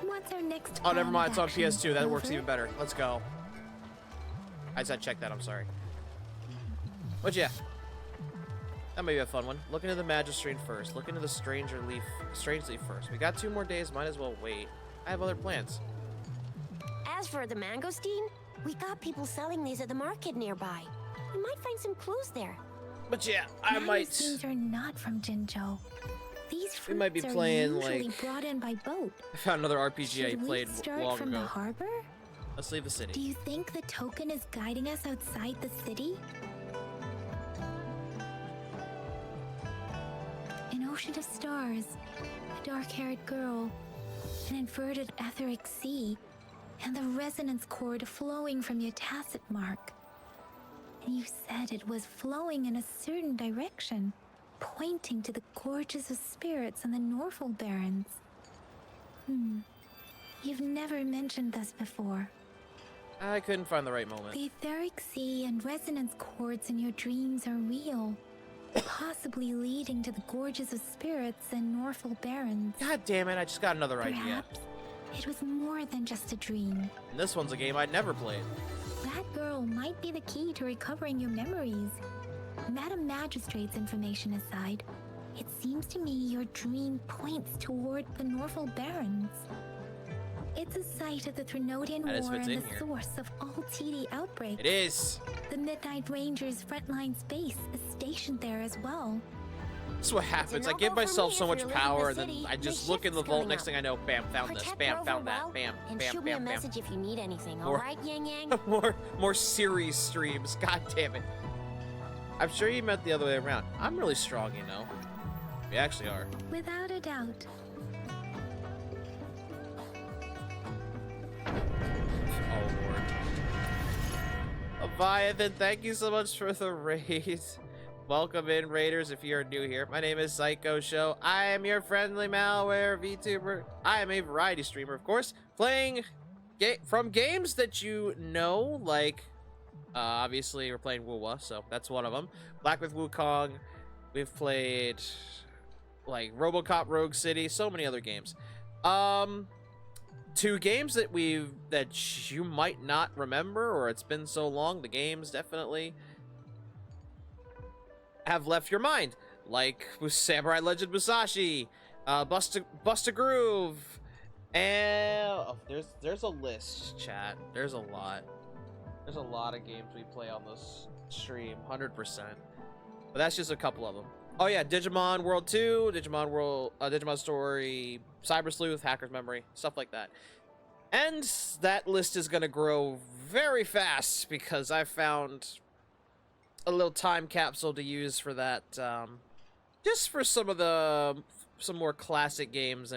What's our next Oh, never plan mind. of It's on action, PS2. That works Rover? even better. Let's go. I just had to check that. I'm sorry. But yeah, that may be a fun one. Look into the Magistrate first. Look into the Strange Leaf first. We got 2 more days. Might as well wait. I have other plans. As for the mangosteen, we got people selling these at the market nearby. We might find some clues there. But yeah, I might. These things are not from Jinzhou. These fruits We might be are playing, usually like- brought in by boat. I found another RPG I Should we played start long from ago. the harbor? Let's leave the Do city. you think the token is guiding us outside the city? An ocean of stars, a dark-haired girl, an inverted etheric sea, and the resonance cord flowing from your tacit mark. And you said it was flowing in a certain direction, pointing to the gorges of spirits and the Norful Barrens. You've never mentioned this before. I couldn't find the right moment. The etheric sea and resonance cords in your dreams are real, possibly leading to the gorges of spirits and Norful Barrens. God damn it, I just got another idea. Perhaps it was more than just a dream. And this one's a game I'd never played. That girl might be the key to recovering your memories. Madam Magistrate's information aside, it seems to me your dream points toward the Norful Barrens. It's a site of the Trinodian That is War what's and in the here. source of all TD outbreaks. It is. The Midnight Rangers' frontline base is stationed there as well. This is what happens. I no-go give for myself me so if much you're leaving power, the and then city. I My just look in the shift's vault. coming Next up. thing I know, bam, found this. Protect Bam, Rover found that. well, Bam, and bam, shoot me a bam, bam. message if you need anything, More- alright, Yang Yang? more series streams. God damn it. I'm sure you meant the other way around. I'm really strong, you know. We actually are. Without a doubt. Oh, Lord. Leviathan, thank you so much for the raid. Welcome in, Raiders, if you're new here. My name is Psycho Show. I am your friendly malware VTuber. I am a variety streamer, of course, playing from games that you know, like, obviously we're playing Wuwa, so that's one of them. Black with Wukong. We've played, like, RoboCop Rogue City, so many other games. Two games that you might not remember, or it's been so long, the games definitely have left your mind, like Samurai Legend Musashi, Bust a Groove, and there's a list, chat. There's a lot of games we play on this stream, 100%. But that's just a couple of them. Oh yeah, Digimon World 2, Digimon Story, Cyber Sleuth, Hacker's Memory, stuff like that. And that list is gonna grow very fast because I found a little time capsule to use for that, just for some more classic games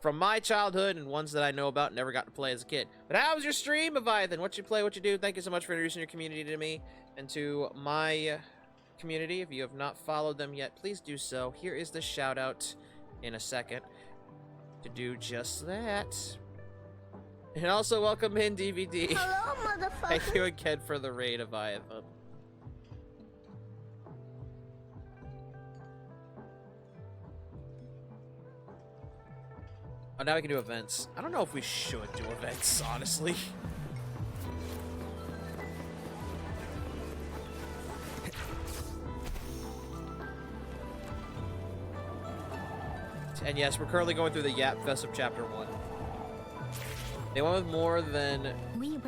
from my childhood and ones that I know about and never got to play as a kid. But how was your stream, Leviathan? What you play, what you do? Thank you so much for introducing your community to me and to my community. If you have not followed them yet, please do so. Here is the shout out in a second to do just that. And also welcome in DVD. Hello, motherfucker. Thank you again for the raid, Leviathan. Oh, now we can do events. I don't know if we should do events, honestly. And yes, we're currently going through the Yap Fest of Chapter 1. They went with more than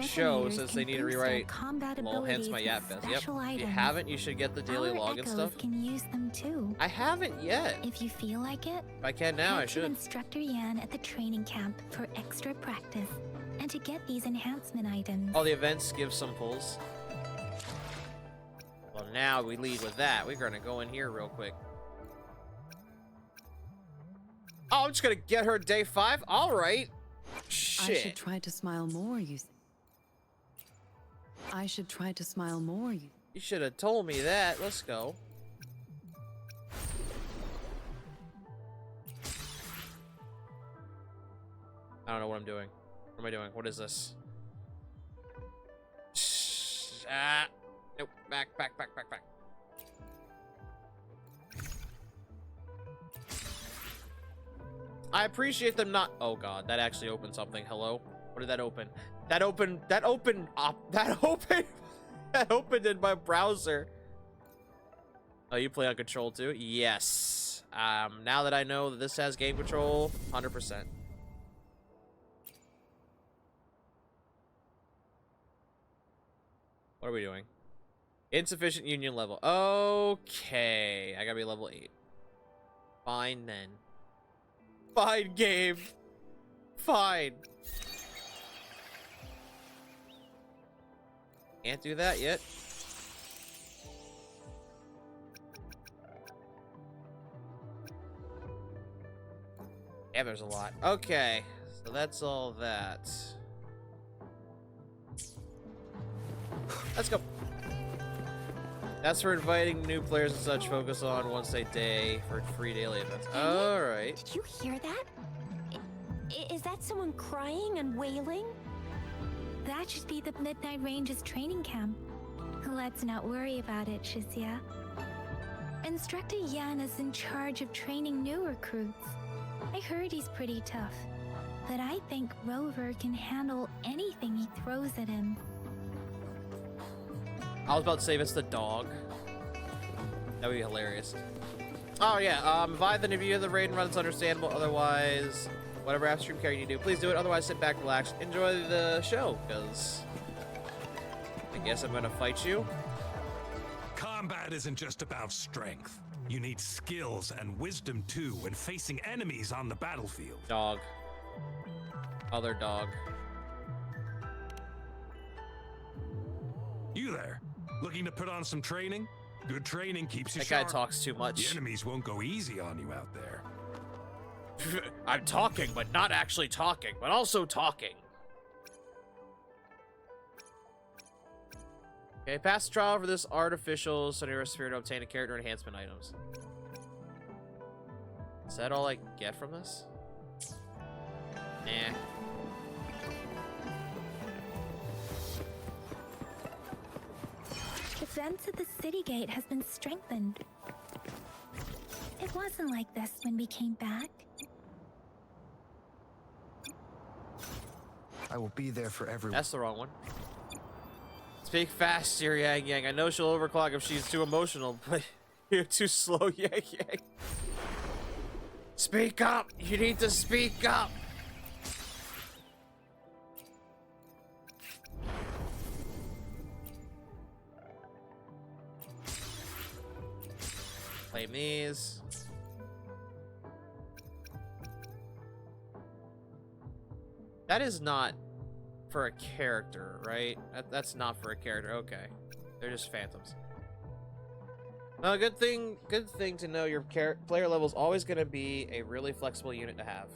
show since they need to rewrite. Well, hence my Yap Fest. Yep. If you haven't, you should get the daily Our login echoes stuff. can use them too. I haven't yet. If you feel like it, If I can now, I head to should. Instructor Yan at the training camp for extra practice and to get these enhancement items. All the events give some pulls. Well, now we lead with that. We're gonna go in here real quick. Oh, I'm just gonna get her day 5. All right. Shit. I should try to smile more, I should try to smile more, You should have told me that. Let's go. I don't know what I'm doing. What am I doing? What is this? Ah. Nope. Back. I appreciate them not. Oh god, that actually opened something. Hello? What did that open? That opened in my browser. Oh, you play on control too? Yes. Now that I know that this has game control, 100%. What are we doing? Insufficient union level. Okay. I gotta be level 8. Fine then. Fine, game. Fine. Can't do that yet. Yeah, there's a lot. Okay. So that's all that. Let's go. That's for inviting new players and such. Focus on once a day for free daily events. Alright. Did you hear that? Is that someone crying and wailing? That should be the Midnight Ranges training camp. Let's not worry about it, Shisia. Instructor Yan is in charge of training new recruits. I heard he's pretty tough, but I think Rover can handle anything he throws at him. I was about to say it's the dog. That would be hilarious. Oh yeah, if the review of the raid and run, it's understandable. Otherwise, whatever upstream care you do, please do it. Otherwise, sit back, relax, enjoy the show, because I guess I'm gonna fight you. Combat isn't just about strength. You need skills and wisdom too when facing enemies on the battlefield. Dog. Other dog. You there? Looking to put on some training? Good training keeps you That sharp. guy talks too much. The enemies won't go easy on you out there. I'm talking, but not actually talking, but also talking. Okay, pass the trial for this artificial Sonera Sphere to obtain a character enhancement items. Is that all I get from this? Nah. The fence at the city gate has been strengthened. It wasn't like this when we came back. I will be there for everyone. That's the wrong one. Speak fast, dear Yang Yang. I know she'll overclock if she's too emotional, but you're too slow, Yang Yang. Speak up! You need to speak up! Claim these. That is not for a character, right? That's not for a character. Okay. They're just phantoms. Good thing to know your player level is always going to be a really flexible unit to have.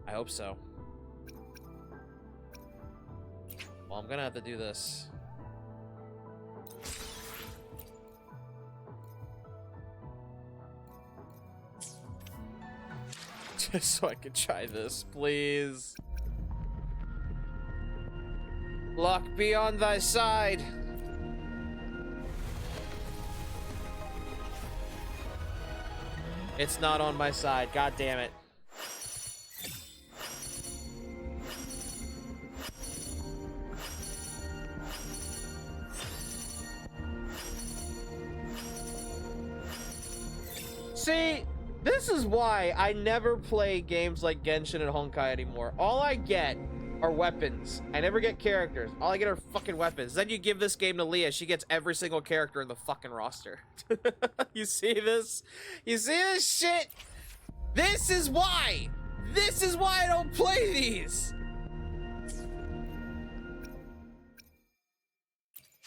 I hope so. Well, I'm going to have to do this. Just so I can try this, please. Luck be on thy side. It's not on my side. God damn it. See, this is why I never play games like Genshin and Honkai anymore. All I get are weapons. I never get characters. All I get are fucking weapons. Then you give this game to Leah, she gets every single character in the fucking roster. You see this? You see this shit? This is why! This is why I don't play these!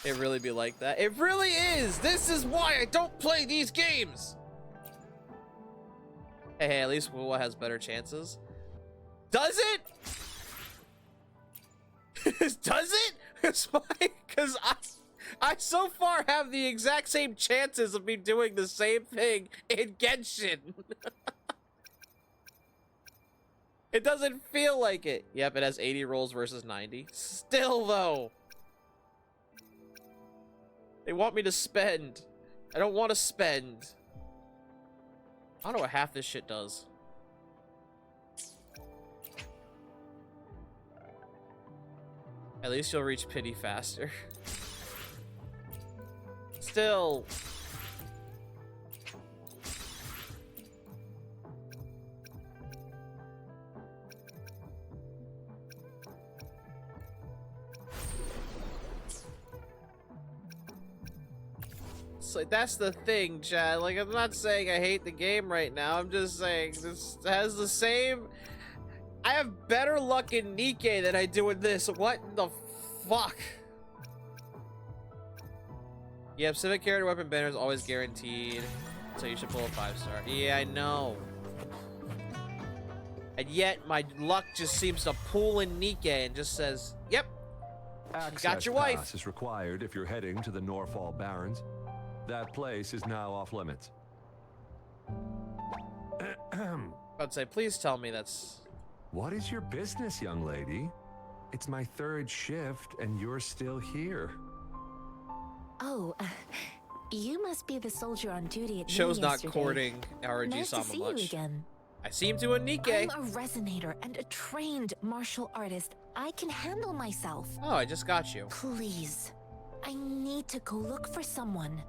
It really be like that. It really is! This is why I don't play these games! Hey, at least Wuwa has better chances. Does it? Does it? It's fine, because I so far have the exact same chances of me doing the same thing in Genshin. It doesn't feel like it. Yep, it has 80 rolls versus 90. Still, though. They want me to spend. I don't want to spend. I don't know what half this shit does. At least you'll reach pity faster. Still. It's like, that's the thing, Chad. Like, I'm not saying I hate the game right now. I'm just saying this has the same... I have better luck in Nikke than I do in this. What the fuck? Yeah, Civic character weapon banner is always guaranteed. So you should pull a 5-star. Yeah, I know. And yet, my luck just seems to pull in Nikke and just says, yep, you got your wife. Access is required if you're heading to the Norfall Barrens. That place is now off limits. I'd say, please tell me that's... What is your business, young lady? It's my 3rd shift, and you're still here. Oh, you must be the soldier on duty at Show's noon not yesterday. courting RNG Nice to Sama see much. you again. I seem to in Nikke. I'm a resonator and a trained martial artist. I can handle myself. Oh, I just got you. Please, I need to go look for someone.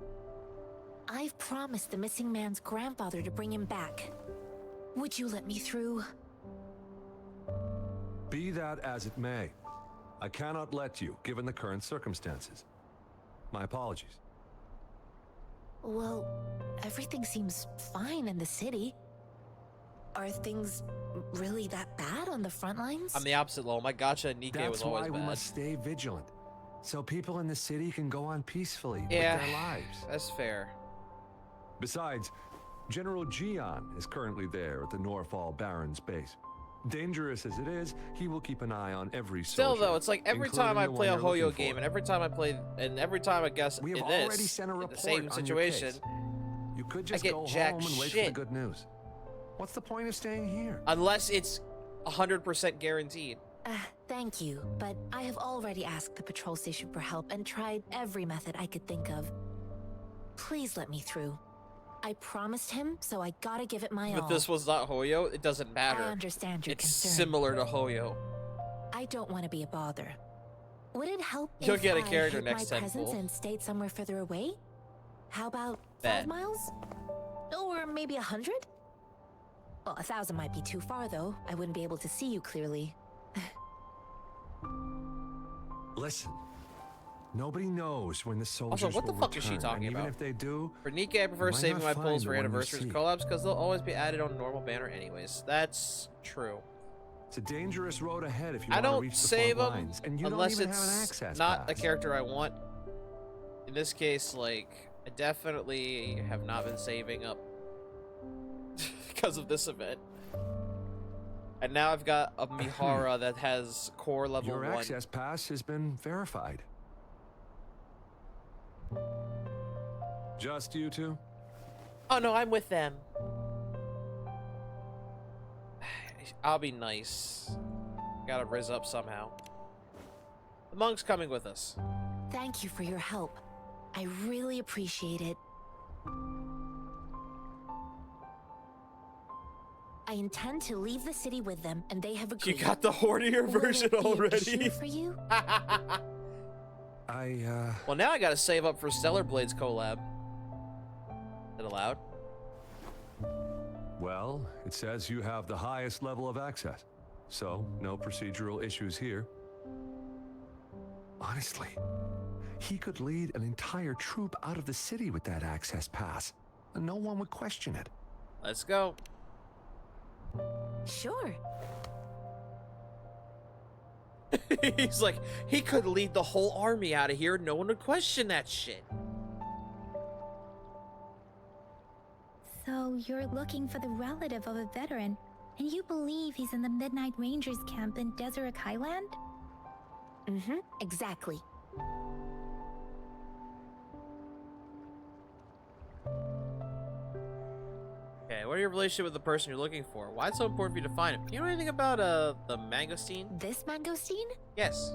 I've promised the missing man's grandfather to bring him back. Would you let me through? Be that as it may, I cannot let you, given the current circumstances. My apologies. Well, everything seems fine in the city. Are things really that bad on the front lines? I'm the opposite, lol. My gotcha in Nikke was always That's why bad. we must stay vigilant, so people in the city can go on peacefully with Yeah, their lives. that's fair. Besides, General Jian is currently there at the Norfall Barrens base. Dangerous as it is, he will keep an eye on every Still, soldier, though, it's like every time I including the play a one you're Hoyo looking game, for. and every time I play, and every time I guess We have in already this, sent a in report the same on situation, your case. You could just get go jack home and wait for shit. the good news. What's the point of staying here? unless it's 100% guaranteed. Thank you, but I have already asked the patrol station for help and tried every method I could think of. Please let me through. I promised him, so I gotta give it my all. But this was not Hoyo, it doesn't matter. I understand your It's concern. similar to Hoyo. I don't want to be a bother. Would it help You'll if get a I character hid next my time, presence fool. and stayed somewhere further away? How about Bet. 5 miles? Or maybe 100? Well, 1,000 might be too far, though. I wouldn't be able to see you clearly. Listen, nobody knows when the soldiers what the will fuck is she return, talking and even about? if they do, For Nikke, I prefer you might saving not my find pulls the for one you anniversaries and seek. collabs because they'll always be added on normal banner anyways. That's true. It's a dangerous road ahead if you I want to don't reach the save front them lines, and you unless don't even have an it's access not pass. a character I want. In this case, like, I definitely have not been saving up because of this event. And now I've got a Mihara that has core level Your 1. access pass has been verified. Just you two? Oh no, I'm with them. I'll be nice. Gotta riz up somehow. The monk's coming with us. Thank you for your help. I really appreciate it. I intend to leave the city with them, and they have agreed. You got the hornier Will it version be an already. issue for you? Well, now I gotta save up for Stellar Blades collab. Is it allowed? Well, it says you have the highest level of access, so no procedural issues here. Honestly, he could lead an entire troop out of the city with that access pass, and no one would question it. Let's go. Sure. He's like, he could lead the whole army out of here. No one would question that shit. So you're looking for the relative of a veteran, and you believe he's in the Midnight Rangers camp in Deseret Highland? Mm-hmm, exactly. Okay, what are your relationship with the person you're looking for? Why it's so important for you to find him? You know anything about the mangosteen? This mangosteen? Yes.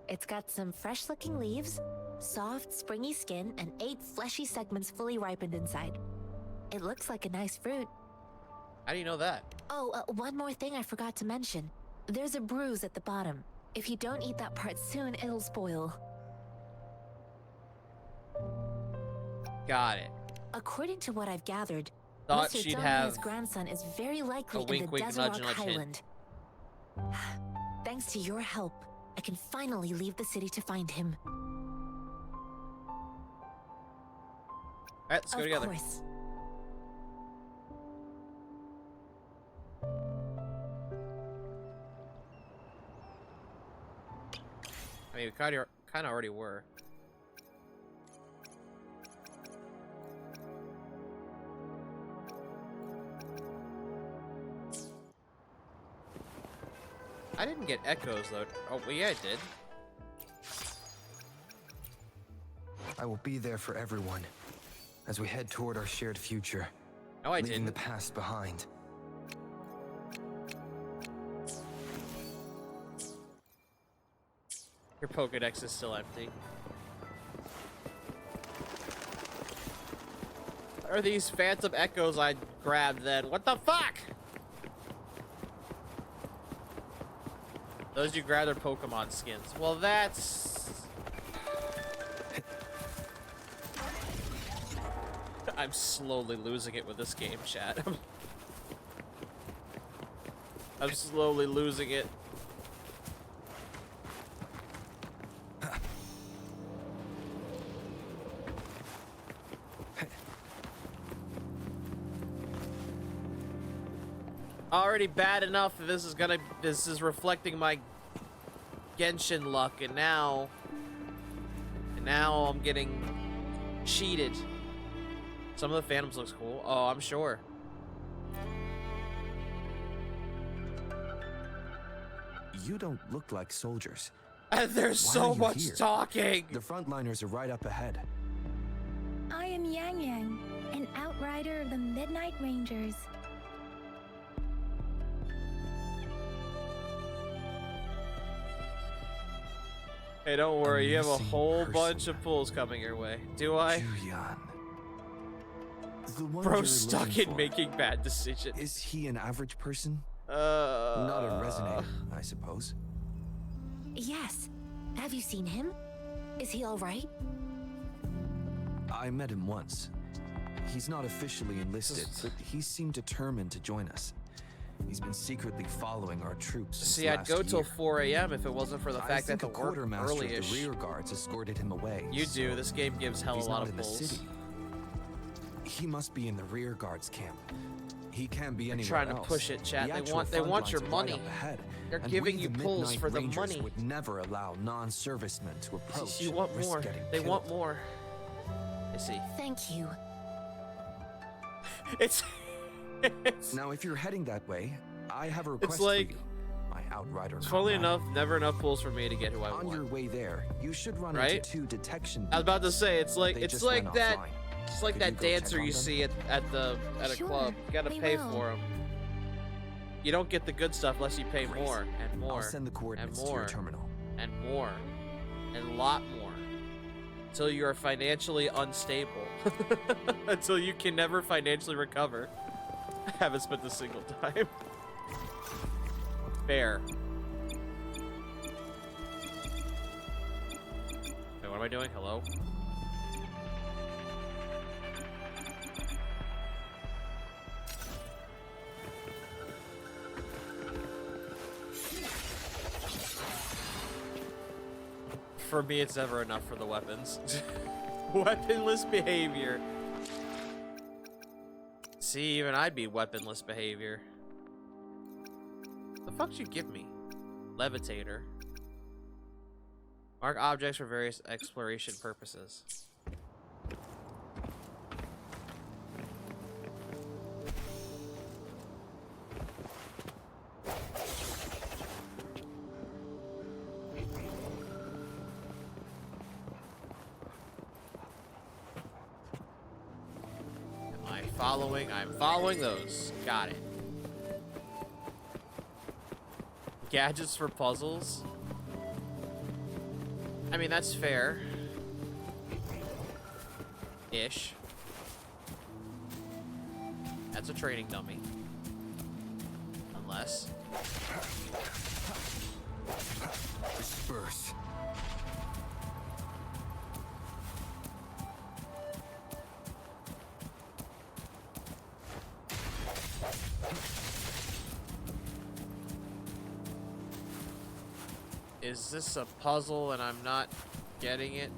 It's got some fresh-looking leaves, soft, springy skin, and 8 fleshy segments fully ripened inside. It looks like a nice fruit. How do you know that? Oh, one more thing I forgot to mention. There's a bruise at the bottom. If you don't eat that part soon, it'll spoil. Got it. According to what I've gathered, Thought Mr. she'd Zhang have and his grandson is very likely a wink, in the wink, Desert nudge, Rock nudge hint. Highland. Thanks to your help, I can finally leave the city to find him. Alright, let's go together. Of course. I mean, we kind of already were. I didn't get echoes though. Oh, well, yeah, I did. I will be there for everyone as we head toward our shared future. No, I leaving didn't. the past behind. Your Pokedex is still empty. What are these phantom echoes I grabbed then? What the fuck? Those you grabbed are Pokemon skins. Well, that's... I'm slowly losing it with this game, chat. I'm slowly losing it. Already bad enough that this is reflecting my Genshin luck, and now I'm getting cheated. Some of the Phantoms looks cool. Oh, I'm sure. You don't look like soldiers. There's Why so are you much here? talking. The frontliners are right up ahead. I am Yang Yang, an outrider of the Midnight Rangers. Hey, don't worry. You have a missing whole person. bunch of pulls coming your way. Do I? Julian. The one Bro, you're stuck looking in for. making bad decisions. Is he an average person? Not Not a resonator, I suppose. Yes. Have you seen him? Is he all right? I met him once. He's not officially enlisted, but he seemed determined to join us. He's been secretly following our troops since See, I'd last go till year. 4 a.m. if it wasn't for the I fact that think the a work quartermaster of early-ish. the rear guards escorted him away. You do. so This game gives hell a he's lot not of in the pulls. city. He must be in the rear guards camp. He can't be They're anywhere trying to else. push it, chat. The They actual want front your lines are money. right up ahead, They're and giving we, you the pulls Midnight for the Rangers, money. would never allow non-servicemen to approach. You want and risk more. getting They want killed. more. I see. Thank you. It's Now, if you're heading that way, I have a request like- for you. My outrider. funnily comrade. enough, never enough pulls for me to get who I On want. your way there, you should run Right? into 2 detection. I was about to beacons. say it's They just went that offline. it's like Could that you go check dancer on you them? see at a Sure, club. You gotta we pay will. for them. You don't get the good stuff unless you pay Great. more and more I'll send the coordinates to more. your terminal. and more and a lot more until you are financially unstable. Until you can never financially recover. I haven't spent a single time. Fair. Wait, what am I doing? Hello? For me, it's never enough for the weapons. Weaponless behavior. See, even I'd be weaponless behavior. The fuck you give me? Levitator. Mark objects for various exploration purposes. Am I following? I'm following those. Got it. Gadgets for puzzles? I mean, that's fair. Ish. That's a training dummy. Unless. Disperse. Is this a puzzle and I'm not getting it?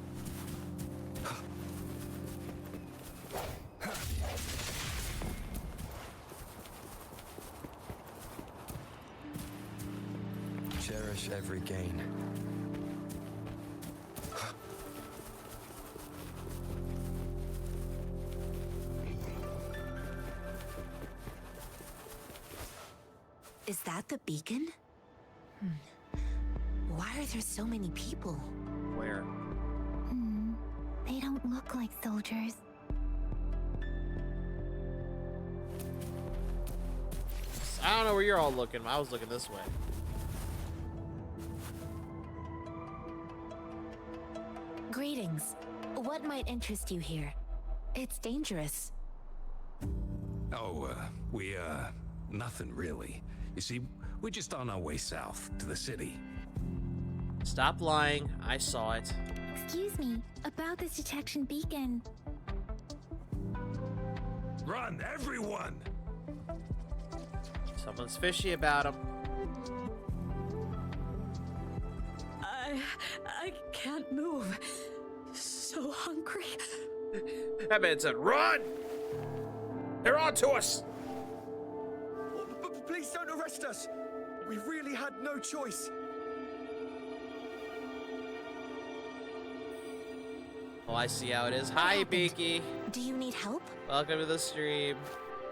cherish every gain. Is that the beacon? Why are there so many people? Where? They don't look like soldiers. I don't know where you're all looking. I was looking this way. Greetings. What might interest you here? It's dangerous. Oh, nothing really. You see, we're just on our way south to the city. Stop lying. I saw it. Excuse me, about this detection beacon. Run, everyone! Someone's fishy about him. I can't move. So hungry. That man said, run! They're on to us! Please don't arrest us! We really had no choice. Oh, I see how it is. Hi, Beaky. Do you need help? Welcome to the stream.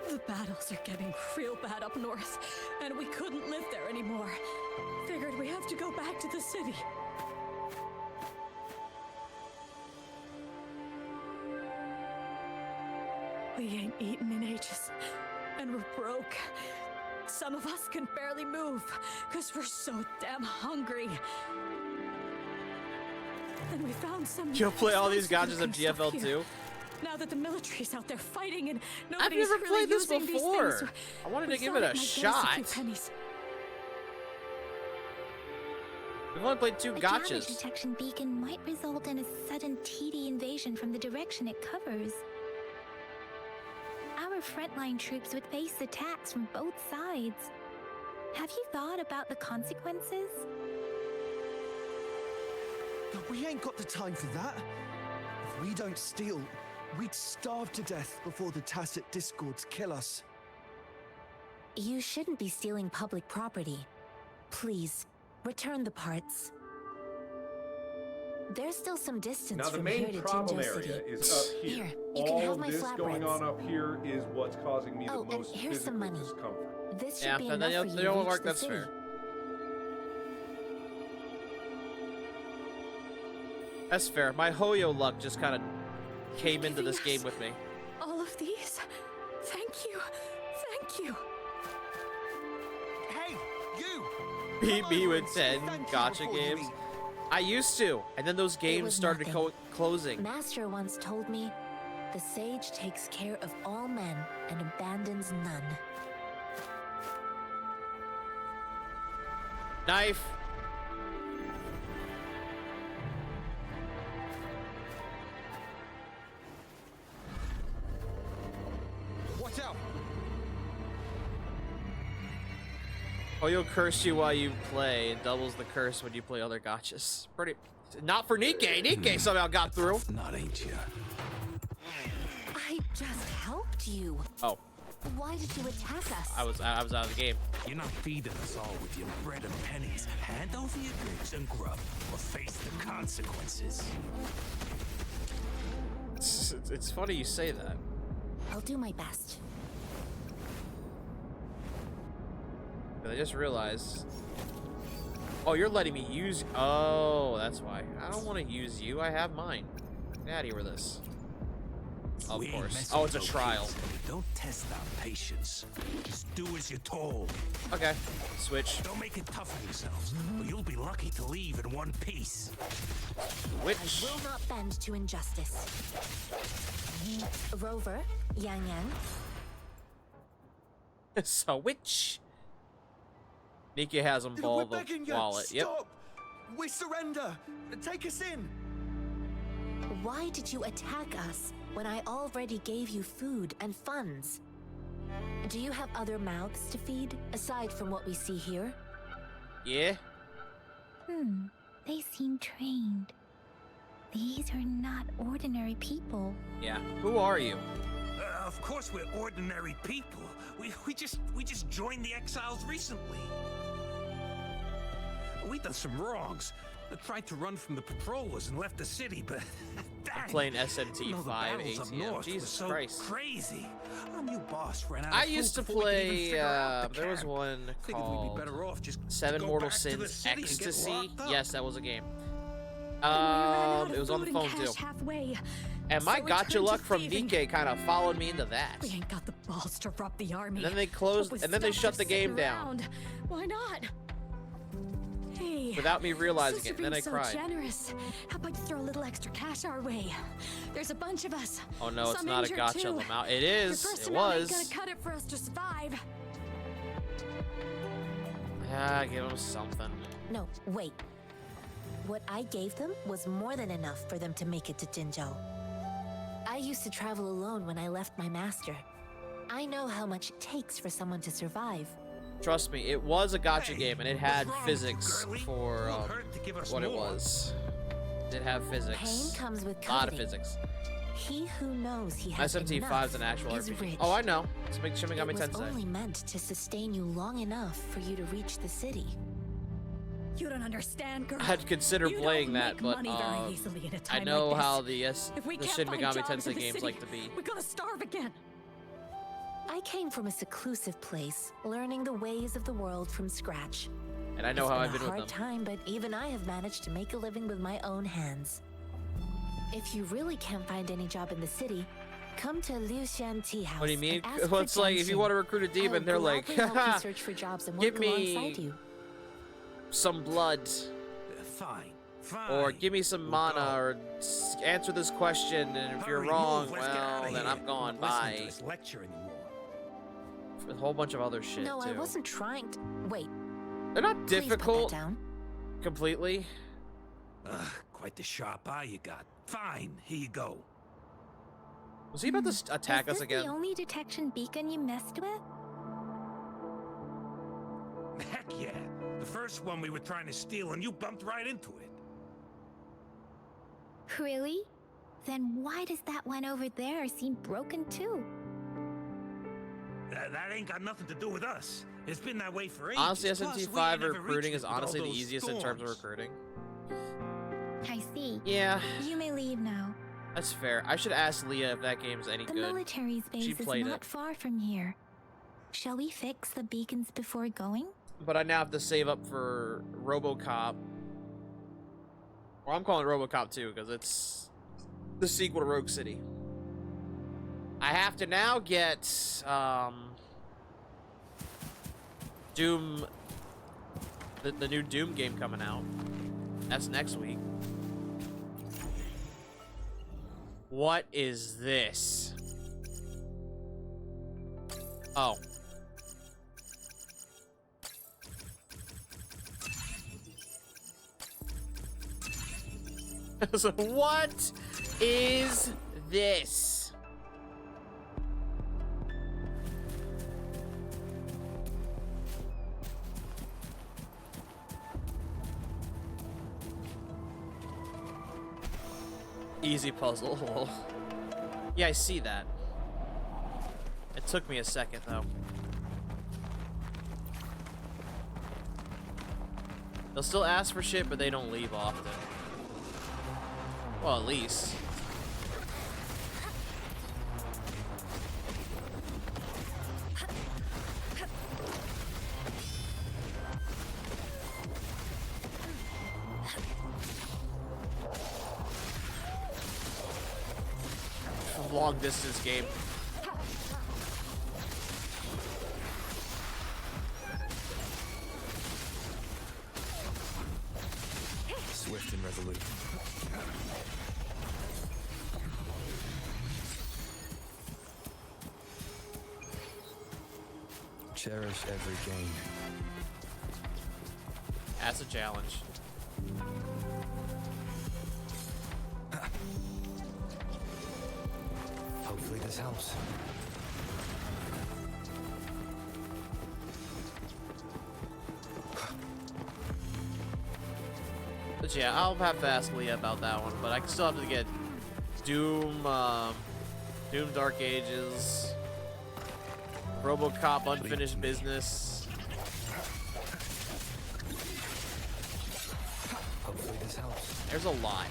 The battles are getting real bad up north, and we couldn't live there anymore. Figured we have to go back to the city. We ain't eaten in ages, and we're broke. Some of us can barely move, because we're so damn hungry. And we found some... You'll play all these gotchas of GFL too? Now that the military's out there fighting and I've nobody's never really played this using these before. things, I wanted we to give thought it a might get us a few shot. pennies. We've only played 2 A damage gotchas. detection beacon might result in a sudden TD invasion from the direction it covers. Our frontline troops would face attacks from both sides. Have you thought about the consequences? But we ain't got the time for that. If we don't steal, we'd starve to death before the tacit discords kill us. You shouldn't be stealing public property. Please, return the parts. There's still some distance Now the from main here to problem Jinjo area City. is up here. Here, you can All have of my this going flatbreads. on up here is what's causing me the Oh, and most here's some physical money. discomfort. This should Yeah, be and enough then for they you to don't reach work. the That's city. fair. That's fair. My Hoyo luck just kind of came into this game with me. All of these? Thank you. Thank you. Hey, you! Beat me with Say 10 thank you gotcha before you games. leave. I used to, and then those games was started nothing. closing. Master once told me, the sage takes care of all men and abandons none. Knife. Watch out! Hoyo curse you while you play and doubles the curse when you play other gotchas. Pretty. Not for Nikkei. Nikkei somehow got through. Not ain't ya? I just helped you. Oh, Why did you attack us? I was out of the game. You're not feeding us all with your bread and pennies. Hand over your goods and grub, or face the consequences. It's funny you say that. I'll do my best. But I just realized. Oh, you're letting me use. Oh, that's why. I don't want to use you. I have mine. Get out of here with this. Of We ain't course. messing Oh, it's a with no trial. kids. Don't test our patience. Just do as you're told. Okay. Switch. Don't make it tough on yourselves, or you'll be lucky to leave in one piece. Which? I will not bend to injustice. Rover, Yang Yang. So which? Nikkei has them ball We're the begging you! wallet. Yep. Stop! We surrender! Take us in! Why did you attack us when I already gave you food and funds? Do you have other mouths to feed, aside from what we see here? Yeah. They seem trained. These are not ordinary people. Yeah. Who are you? Of course we're ordinary people. We just joined the exiles recently. We done some wrongs. I tried to run from the patrollers and left the city, but I'm playing SMT you know, the 5 battles up ATM. north Jesus was so Christ. crazy. Our new boss ran out I of used to food before we could even play, figure out the there was camp. one Figured we'd called be better off just to Seven go Mortal back to the Sins city and get Ecstasy. locked up. Yes, that was a game. It It was on the phone too. Halfway. And my So we gotcha turned to luck from thieving. Nikkei kind of followed me into that. We ain't got the balls to rob the army. And then they closed, But we and then they stopped shut the just game sitting down around. Why not? Hey. without me realizing Since it. you're And then I being so cried. generous, how about you throw a little extra cash our way? There's a bunch of us. Oh no, it's Some not a injured, gotcha too. amount. It Your is. first It amount was. ain't gonna cut it for us to survive. Yeah, give them something. No, wait. What I gave them was more than enough for them to make it to Jinzhou. I used to travel alone when I left my master. I know how much it takes for someone to survive. Trust me, it was a gotcha Hey, game, and it had what's wrong, physics girlie? for Won't hurt to give us what it more. was. It did have physics. Pain comes with A lot of coveting. physics. He who knows he has SMT5 is an enough actual is RPG. rich. Oh, I know. It's Shin It Megami was only Tensei. meant to sustain you long enough for you to reach the city. You don't understand, girl. I'd consider You playing don't that, make but money very easily in a I time know like this. how If we the can't Shin find Megami jobs in Tensei the games city, like to be. we're gonna starve again. I came from a seclusive place, learning the ways of the world from scratch. And I know how I've been It's been a with them. hard time, but even I have managed to make a living with my own hands. If you really can't find any job in the city, come to Liu Xian Tea House. What do you mean? and ask Well, for it's like if you Genshin. want to recruit a I demon, will they're like, gladly help you haha, search for jobs and give work me alongside you. some blood. Fine, fine. Or give me some We'll mana, go. or answer this question, and if you're Hurry, wrong, move, let's get well, outta then here. I'm gone. Not listening Bye. to this lecture anymore. A whole bunch of other shit, No, too. I wasn't trying to. Wait. They're not Please put that difficult down. completely. Ugh, quite the sharp eye you got. Fine, here you go. Was he about to attack Is us this again? the only detection beacon you messed with? Heck yeah. The first one we were trying to steal and you bumped right into it. Really? Then why does that one over there seem broken too? That ain't got nothing to do with us. It's been that way for ages. Honestly, Plus, we SMT5 ain't never recruiting reached is it with all honestly the those easiest in terms of storms. recruiting. I see. Yeah, You may leave now. that's fair. I should ask Leah if that game's any The good. military's base is played not it. far from here. Shall we fix the beacons before going? But I now have to save up for RoboCop. Or I'm calling it RoboCop 2 because it's the sequel to Rogue City. I have to now get Doom, the new Doom game coming out. That's next week. What is this? Oh. So what is this? Easy puzzle. Lol. Yeah, I see that. It took me a second though. They'll still ask for shit, but they don't leave often. Well, at least. Long distance game. Swift and resolute. Cherish every gain. That's a challenge. Hopefully this helps. But yeah, I'll have to ask Leah about that one, but I still have to get Doom, Doom Dark Ages, RoboCop Unfinished Business. Hopefully this helps. There's a lot.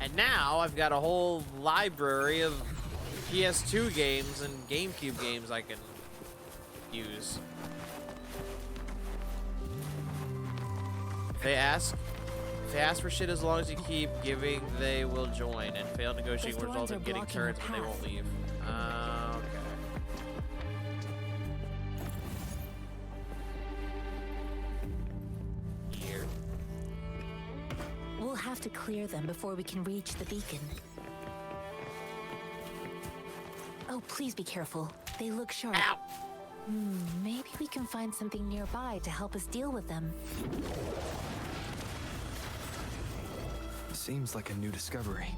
And now I've got a whole library of PS2 games and GameCube games I can use. If they ask for shit, as long as you keep giving, they will join. And fail negotiating will result in getting turns, but they won't leave. Okay. Here. We'll have to clear them before we can reach the beacon. Oh, please be careful. They look sharp. Ow! Maybe we can find something nearby to help us deal with them. Seems like a new discovery.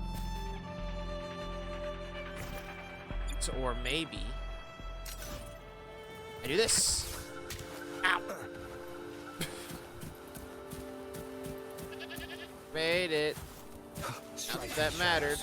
So, or maybe I do this. Ow! Made it. Not that that mattered.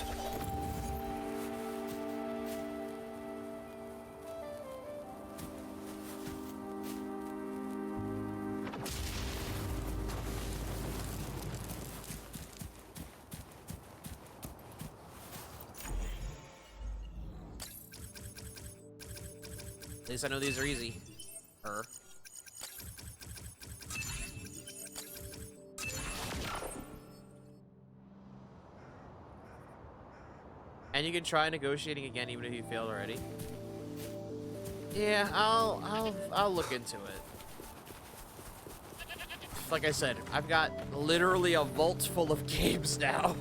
At least I know these are easy. And you can try negotiating again even if you failed already. Yeah, I'll look into it. Like I said, I've got literally a vault full of games now.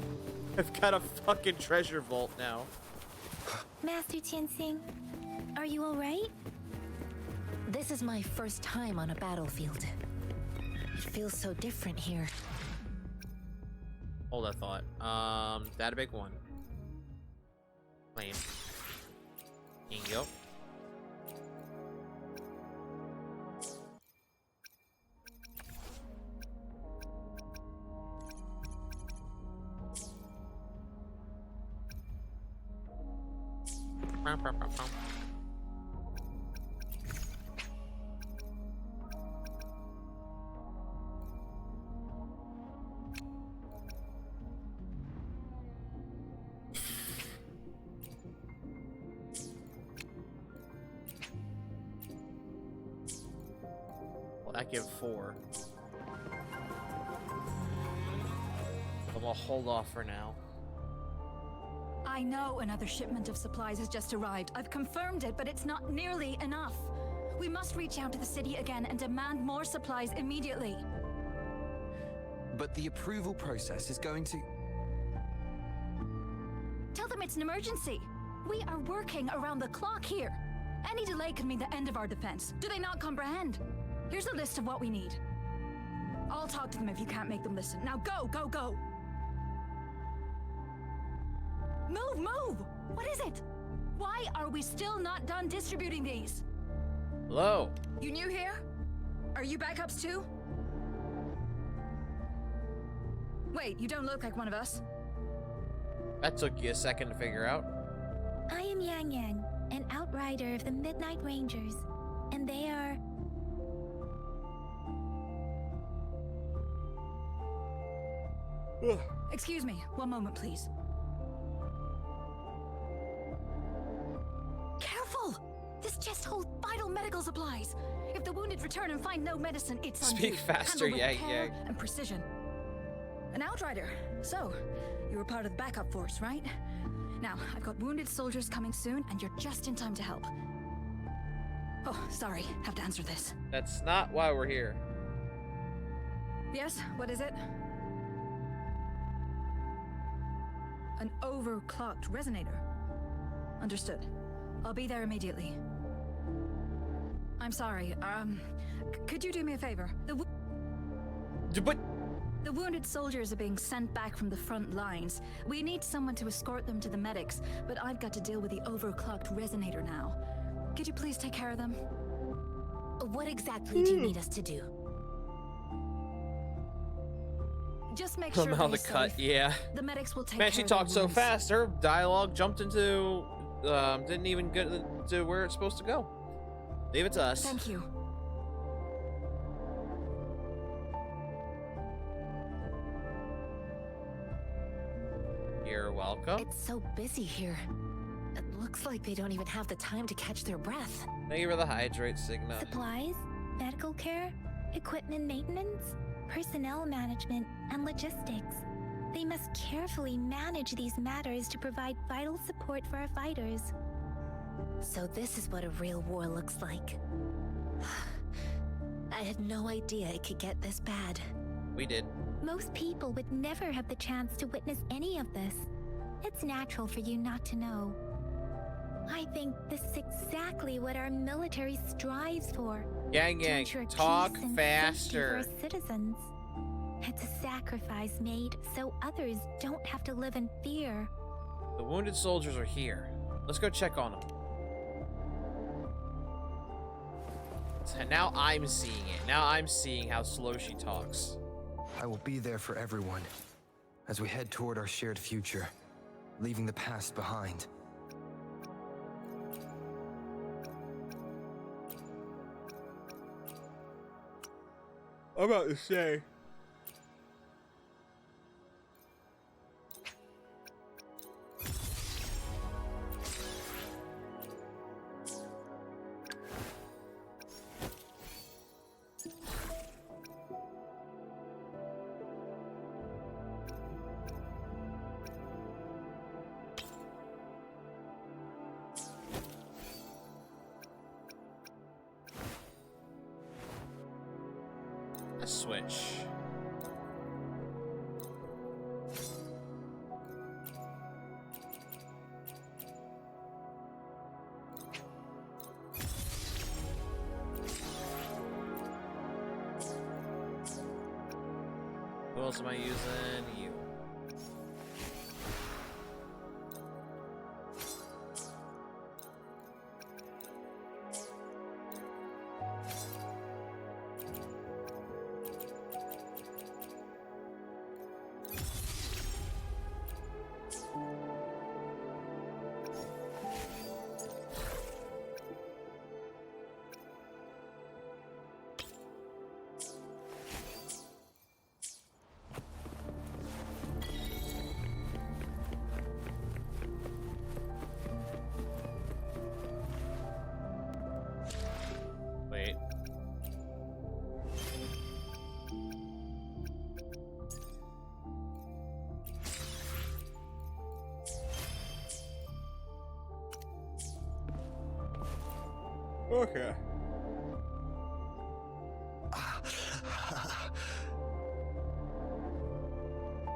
I've got a fucking treasure vault now. Master Tianxing, are you alright? This is my first time on a battlefield. It feels so different here. Hold that thought. Database 1. Claim. Ingo. I give 4. I'm gonna hold off for now. I know another shipment of supplies has just arrived. I've confirmed it, but it's not nearly enough. We must reach out to the city again and demand more supplies immediately. But the approval process is going to... Tell them it's an emergency. We are working around the clock here. Any delay could mean the end of our defense. Do they not comprehend? Here's a list of what we need. I'll talk to them if you can't make them listen. Now go, go, go! Move, move! What is it? Why are we still not done distributing these? Hello? You new here? Are you backups too? Wait, you don't look like one of us. That took you a second to figure out. I am Yang Yang, an outrider of the Midnight Rangers, and they are... Excuse me, one moment, please. Careful! This chest holds vital medical supplies. If the wounded return and find no medicine, it's on you. Speak faster, Handled with Yang care Yang. and precision. An outrider. So, you were part of the backup force, right? Now, I've got wounded soldiers coming soon, and you're just in time to help. Oh, sorry, have to answer this. That's not why we're here. Yes, what is it? An overclocked resonator. Understood. I'll be there immediately. I'm sorry, could you do me a favor? But the wounded soldiers are being sent back from the front lines. We need someone to escort them to the medics, but I've got to deal with the overclocked resonator now. Could you please take care of them? What exactly do you need us to do? Just make sure Somehow they're the cut, safe. yeah. The medics will take Man, care she of their talked so wounds. fast. Her dialogue jumped into didn't even get to where it's supposed to go. Leave it to us. Thank you. You're welcome. It's so busy here. It looks like they don't even have the time to catch their breath. Thank you for the hydrate, Signa. Supplies, medical care, equipment maintenance, personnel management, and logistics. They must carefully manage these matters to provide vital support for our fighters. So this is what a real war looks like. I had no idea it could get this bad. We did. Most people would never have the chance to witness any of this. It's natural for you not to know. I think this is exactly what our military strives for. Gang, to gang, ensure talk peace and faster. safety for our citizens. It's a sacrifice made so others don't have to live in fear. The wounded soldiers are here. Let's go check on them. So now I'm seeing it. Now I'm seeing how slow she talks. I will be there for everyone as we head toward our shared future, leaving the past behind. I'm about to say. A switch. Who else am I using? You. Wait. Okay.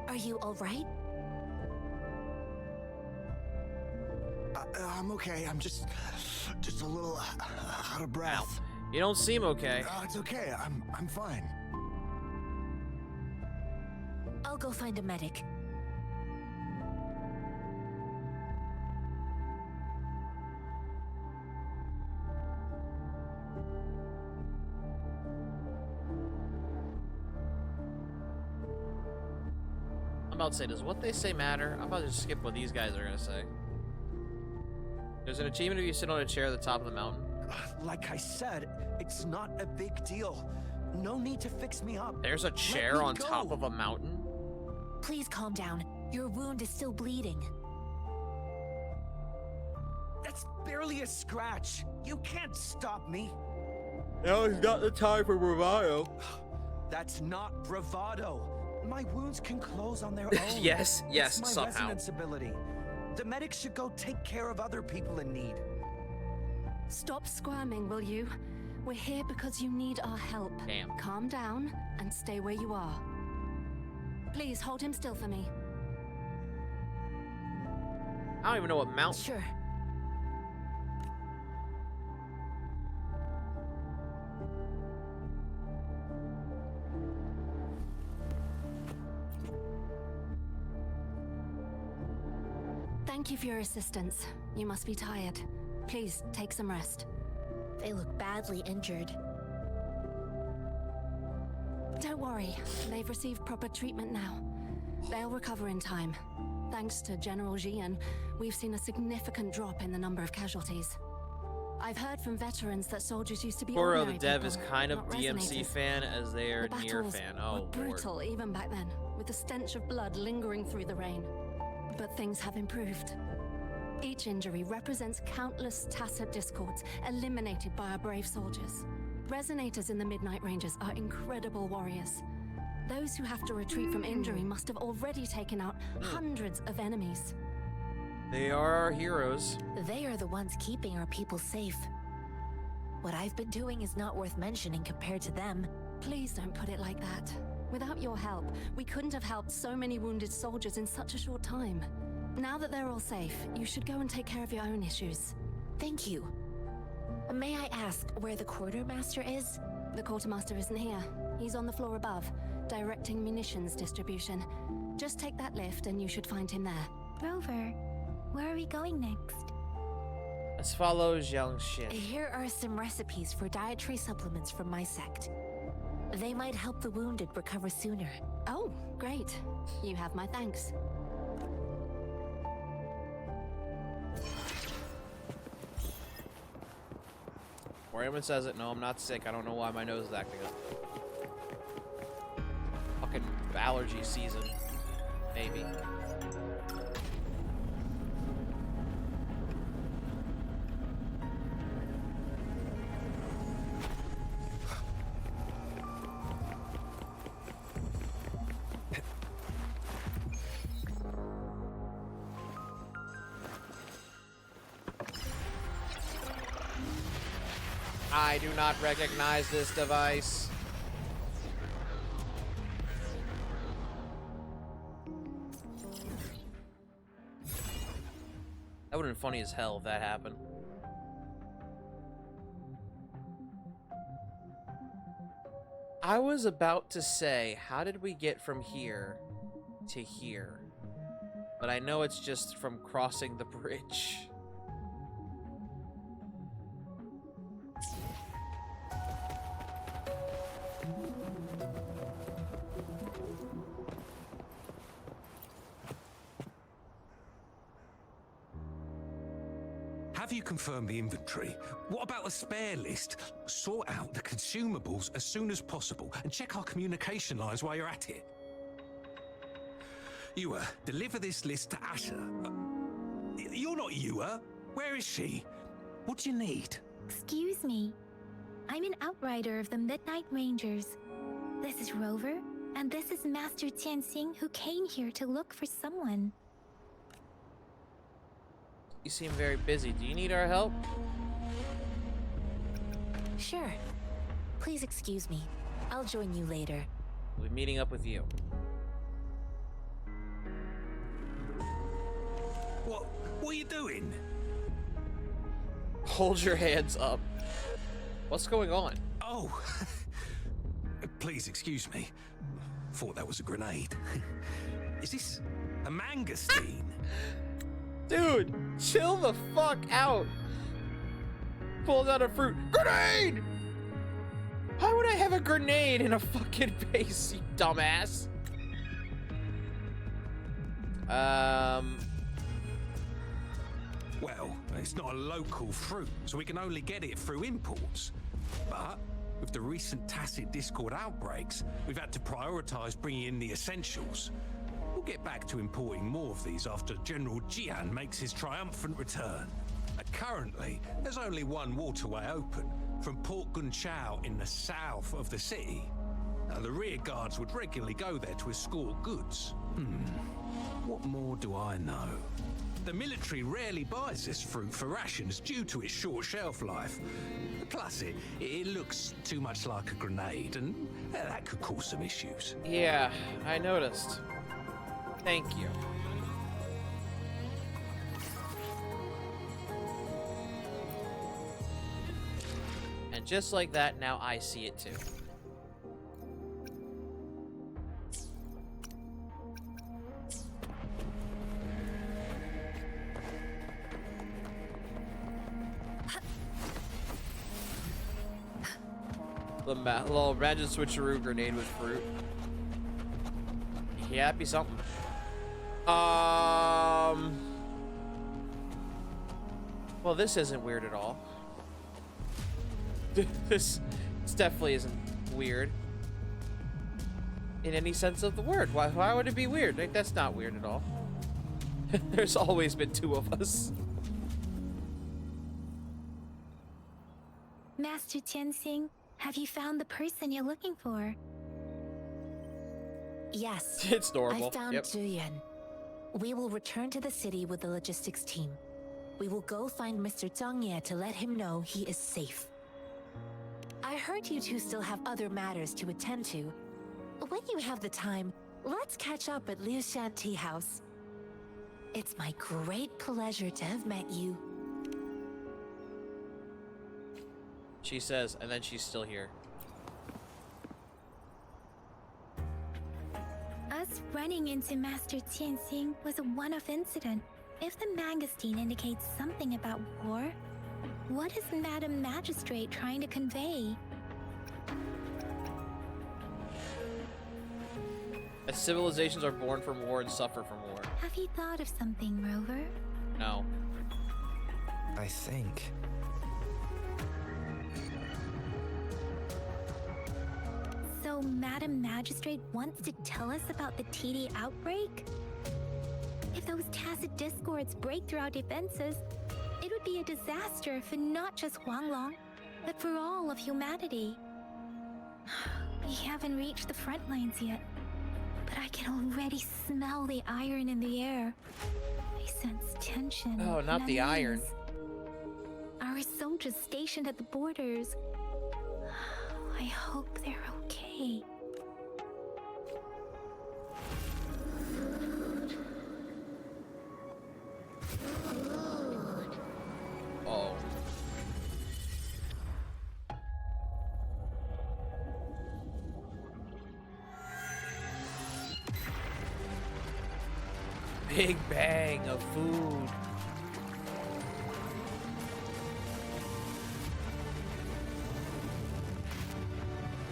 Are you all right? I'm okay. I'm just a little out of breath. You don't seem okay. It's okay. I'm fine. I'll go find a medic. I'm about to say, does what they say matter? I'm about to just skip what these guys are gonna say. There's an achievement if you sit on a chair at the top of the mountain. Like I said, it's not a big deal. No need to fix me up. There's a chair on top of a mountain? Please calm down. Your wound is still bleeding. That's barely a scratch. You can't stop me. Now is not the time for bravado. That's not bravado. My wounds can close on their own. Yes, It's my somehow. resonance ability. The medics should go take care of other people in need. Stop squirming, will you? We're here because you need our help. Damn. Calm down and stay where you are. Please hold him still for me. I don't even know what mountain. Sure. Thank you for your assistance. You must be tired. Please, take some rest. They look badly injured. Don't worry, they've received proper treatment now. They'll recover in time. Thanks to General Jian, we've seen a significant drop in the number of casualties. I've heard from veterans that soldiers used to be Koro ordinary the dev people, is kind of not DMC resonators. fan as they are The Nier battles fan. were Oh, Lord. brutal even back then, with the stench of blood lingering through the rain. But things have improved. Each injury represents countless tacit discords eliminated by our brave soldiers. Resonators in the Midnight Rangers are incredible warriors. Those who have to retreat from injury must have already taken out hundreds of enemies. They are our heroes. They are the ones keeping our people safe. What I've been doing is not worth mentioning compared to them. Please don't put it like that. Without your help, we couldn't have helped so many wounded soldiers in such a short time. Now that they're all safe, you should go and take care of your own issues. Thank you. May I ask where the quartermaster is? The quartermaster isn't here. He's on the floor above, directing munitions distribution. Just take that lift and you should find him there. Rover, where are we going next? Let's follow Genshin. Here are some recipes for dietary supplements from my sect. They might help the wounded recover sooner. Oh, great. You have my thanks. Raymond says it. No, I'm not sick. I don't know why my nose is acting up. Fucking allergy season. Maybe. I do not recognize this device. That would have been funny as hell if that happened. I was about to say, how did we get from here to here? But I know it's just from crossing the bridge. Have you confirmed the inventory? What about the spare list? Sort out the consumables as soon as possible and check our communication lines while you're at it. Yuwa, deliver this list to Asher. You're not Yuwa. Where is she? What do you need? Excuse me. I'm an outrider of the Midnight Rangers. This is Rover, and this is Master Tianxing, who came here to look for someone. You seem very busy. Do you need our help? Sure. Please excuse me. I'll join you later. We'll be meeting up with you. What are you doing? Hold your hands up. What's going on? Oh, please excuse me. Thought that was a grenade. Is this a mangosteen? Dude, chill the fuck out. Pulls out a fruit. Grenade! Why would I have a grenade in a fucking base, you dumbass? Well, it's not a local fruit, so we can only get it through imports. But with the recent tacit discord outbreaks, we've had to prioritize bringing in the essentials. We'll get back to importing more of these after General Jian makes his triumphant return. Currently, there's only one waterway open, from Port Gunchao in the south of the city. Now, the rear guards would regularly go there to escort goods. What more do I know? The military rarely buys this fruit for rations due to its short shelf life. Plus, it looks too much like a grenade, and that could cause some issues. Yeah, I noticed. Thank you. And just like that, now I see it too. The little magic switcheroo grenade with fruit. Yeah, be something. Well, this isn't weird at all. This definitely isn't weird in any sense of the word. Why would it be weird? Like, that's not weird at all. There's always been two of us. Master Tianxing, have you found the person you're looking for? Yes. It's adorable. I found Yep. Zhuyan. We will return to the city with the logistics team. We will go find Mr. Zhang Ye to let him know he is safe. I heard you two still have other matters to attend to. When you have the time, let's catch up at Liu Shan Tea House. It's my great pleasure to have met you. She says, and then she's still here. Us running into Master Tianxing was a one-off incident. If the magazine indicates something about war, what is Madam Magistrate trying to convey? As civilizations are born from war and suffer from war. Have you thought of something, Rover? No. I think. So Madam Magistrate wants to tell us about the TD outbreak? If those tacit discords break through our defenses, it would be a disaster for not just Huanglong, but for all of humanity. We haven't reached the front lines yet, but I can already smell the iron in the air. I sense tension. Oh, not and the iron. unease. Our soldiers stationed at the borders. I hope they're okay. Oh. Big bang of food.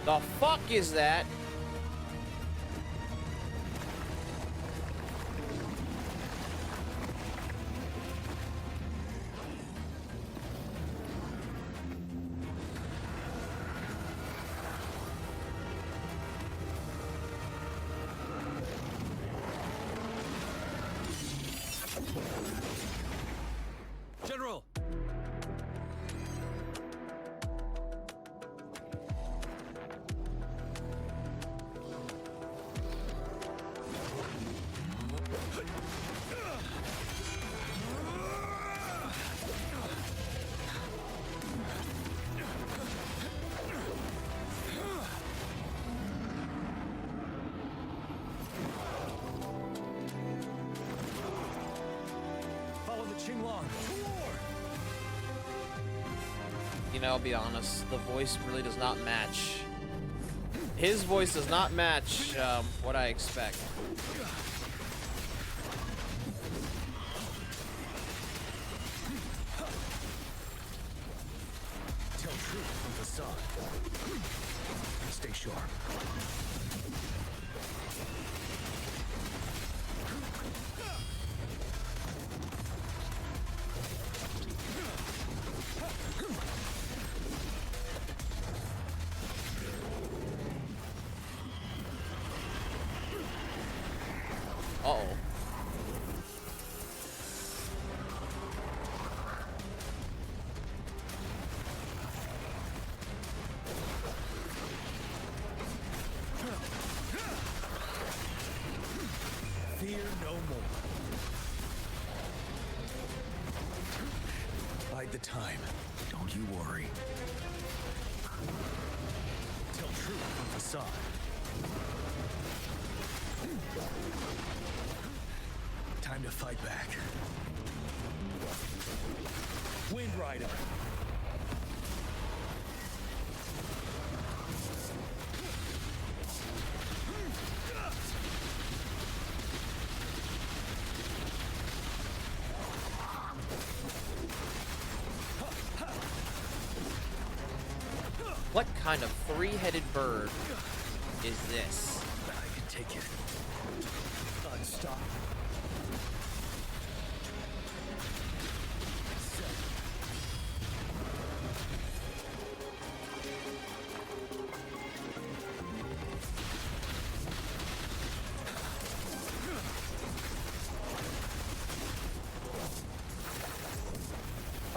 The fuck is that? General! Follow the Qinglong. You know, I'll be honest, the voice really does not match. His voice does not match what I expect. Tell truth from facade. Stay sharp. Uh-oh. Fear no more. Bide the time. Don't you worry. Tell truth from facade. Time to fight back. Wind Rider. What kind of three-headed bird is this? I can take it. Unstoppable.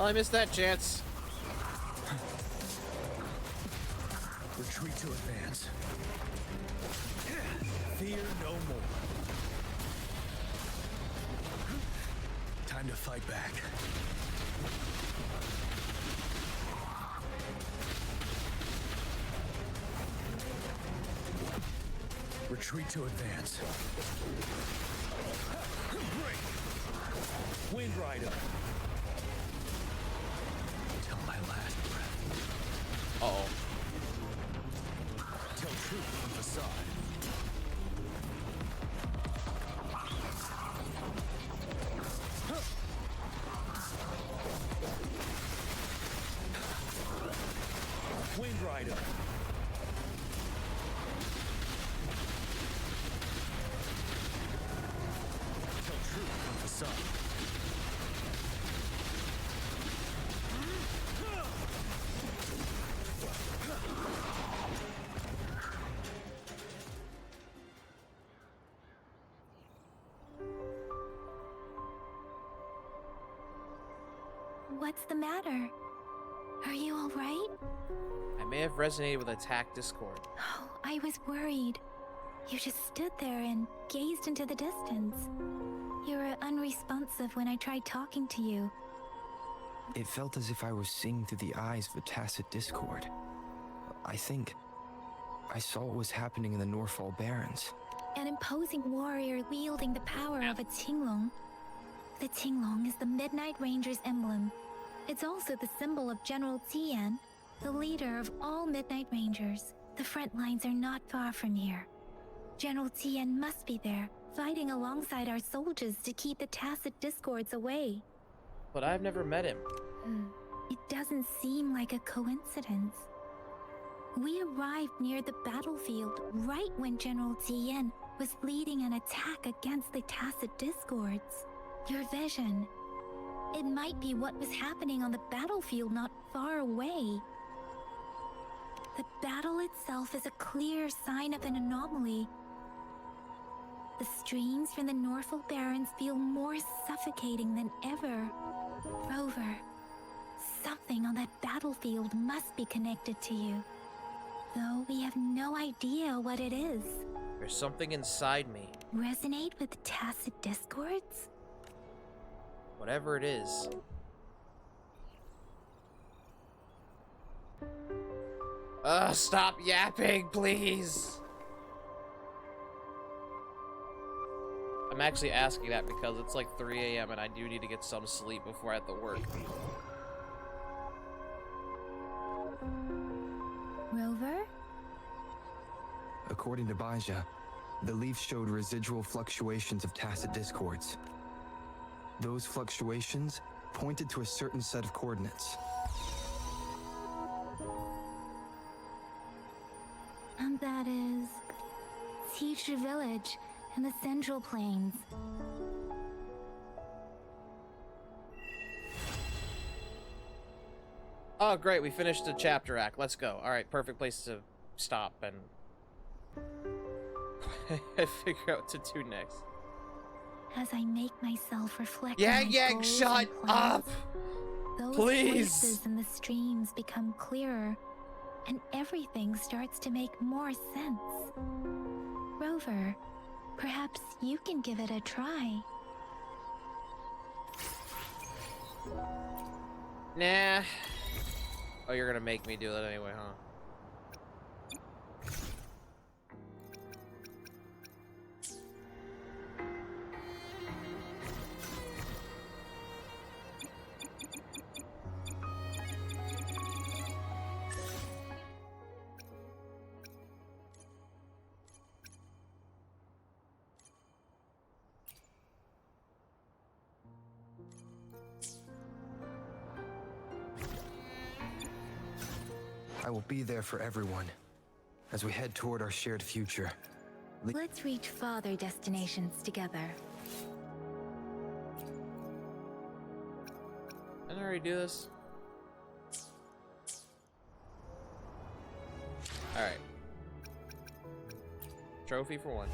Oh, I missed that chance. Retreat to advance. Fear no more. Time to fight back. Retreat to advance. Break. Wind Rider. Till my last breath. Uh-oh. Tell truth from facade. Wind Rider. Tell truth from facade. What's the matter? Are you all right? I may have resonated with Attack Discord. Oh, I was worried. You just stood there and gazed into the distance. You were unresponsive when I tried talking to you. It felt as if I was seeing through the eyes of a tacit discord. I think I saw what was happening in the Norfall Barrens. An imposing warrior wielding the power of a Tinglong. The Tinglong is the Midnight Ranger's emblem. It's also the symbol of General Tian, the leader of all Midnight Rangers. The front lines are not far from here. General Tian must be there, fighting alongside our soldiers to keep the tacit discords away. But I've never met him. It doesn't seem like a coincidence. We arrived near the battlefield right when General Tian was leading an attack against the tacit discords. Your vision. It might be what was happening on the battlefield not far away. The battle itself is a clear sign of an anomaly. The streams from the Norfall Barrens feel more suffocating than ever. Rover, something on that battlefield must be connected to you. Though we have no idea what it is. There's something inside me. Resonate with tacit discords? Whatever it is. Stop yapping, please! I'm actually asking that because it's like 3 a.m. and I do need to get some sleep before I have to work. Rover? According to Baja, the leaf showed residual fluctuations of tacit discords. Those fluctuations pointed to a certain set of coordinates. And that is Teacher Village in the Central Plains. Oh, great, we finished the chapter act. Let's go. Alright, perfect place to stop and figure out what to do next. As I make myself reflect Yeah, on my yeah, goals shut and plans, up! those Please! voices in the streams become clearer, and everything starts to make more sense. Rover, perhaps you can give it a try. Nah. Oh, you're gonna make me do that anyway, huh? I will be there for everyone as we head toward our shared future. Let's reach farther destinations together. Didn't I already do this? Alright. Trophy for one.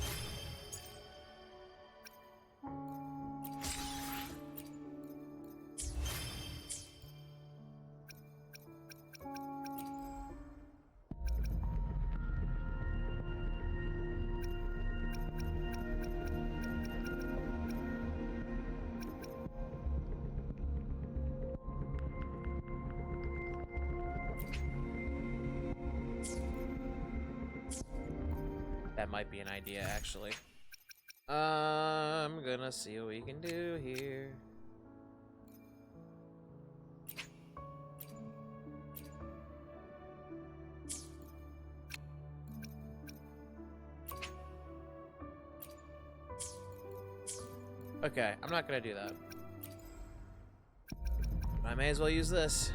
That might be an idea, actually. I'm gonna see what we can do here. Okay, I'm not gonna do that. I may as well use this.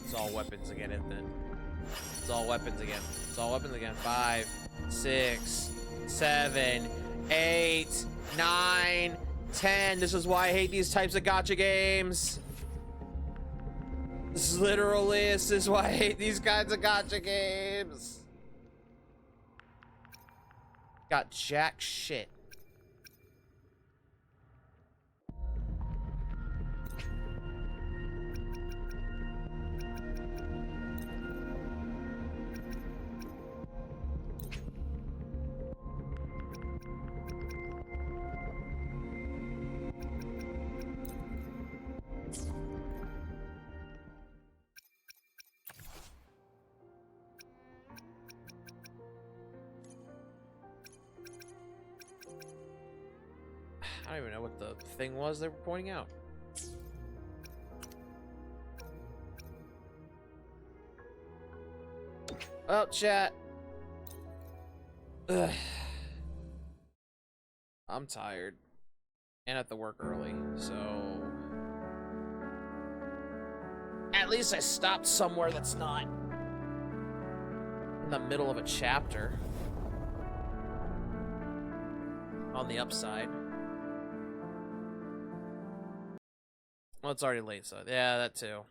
It's all weapons again, isn't it? It's all weapons again. It's all weapons again. 5, 6, 7, 8, 9, 10. This is why I hate these types of gacha games. This is why I hate these kinds of gacha games. Got jack shit. I don't even know what the thing was they were pointing out. Oh, chat. Ugh. I'm tired. And I have to work early, so... At least I stopped somewhere that's not in the middle of a chapter. On the upside. Well, it's already late, so yeah, that too.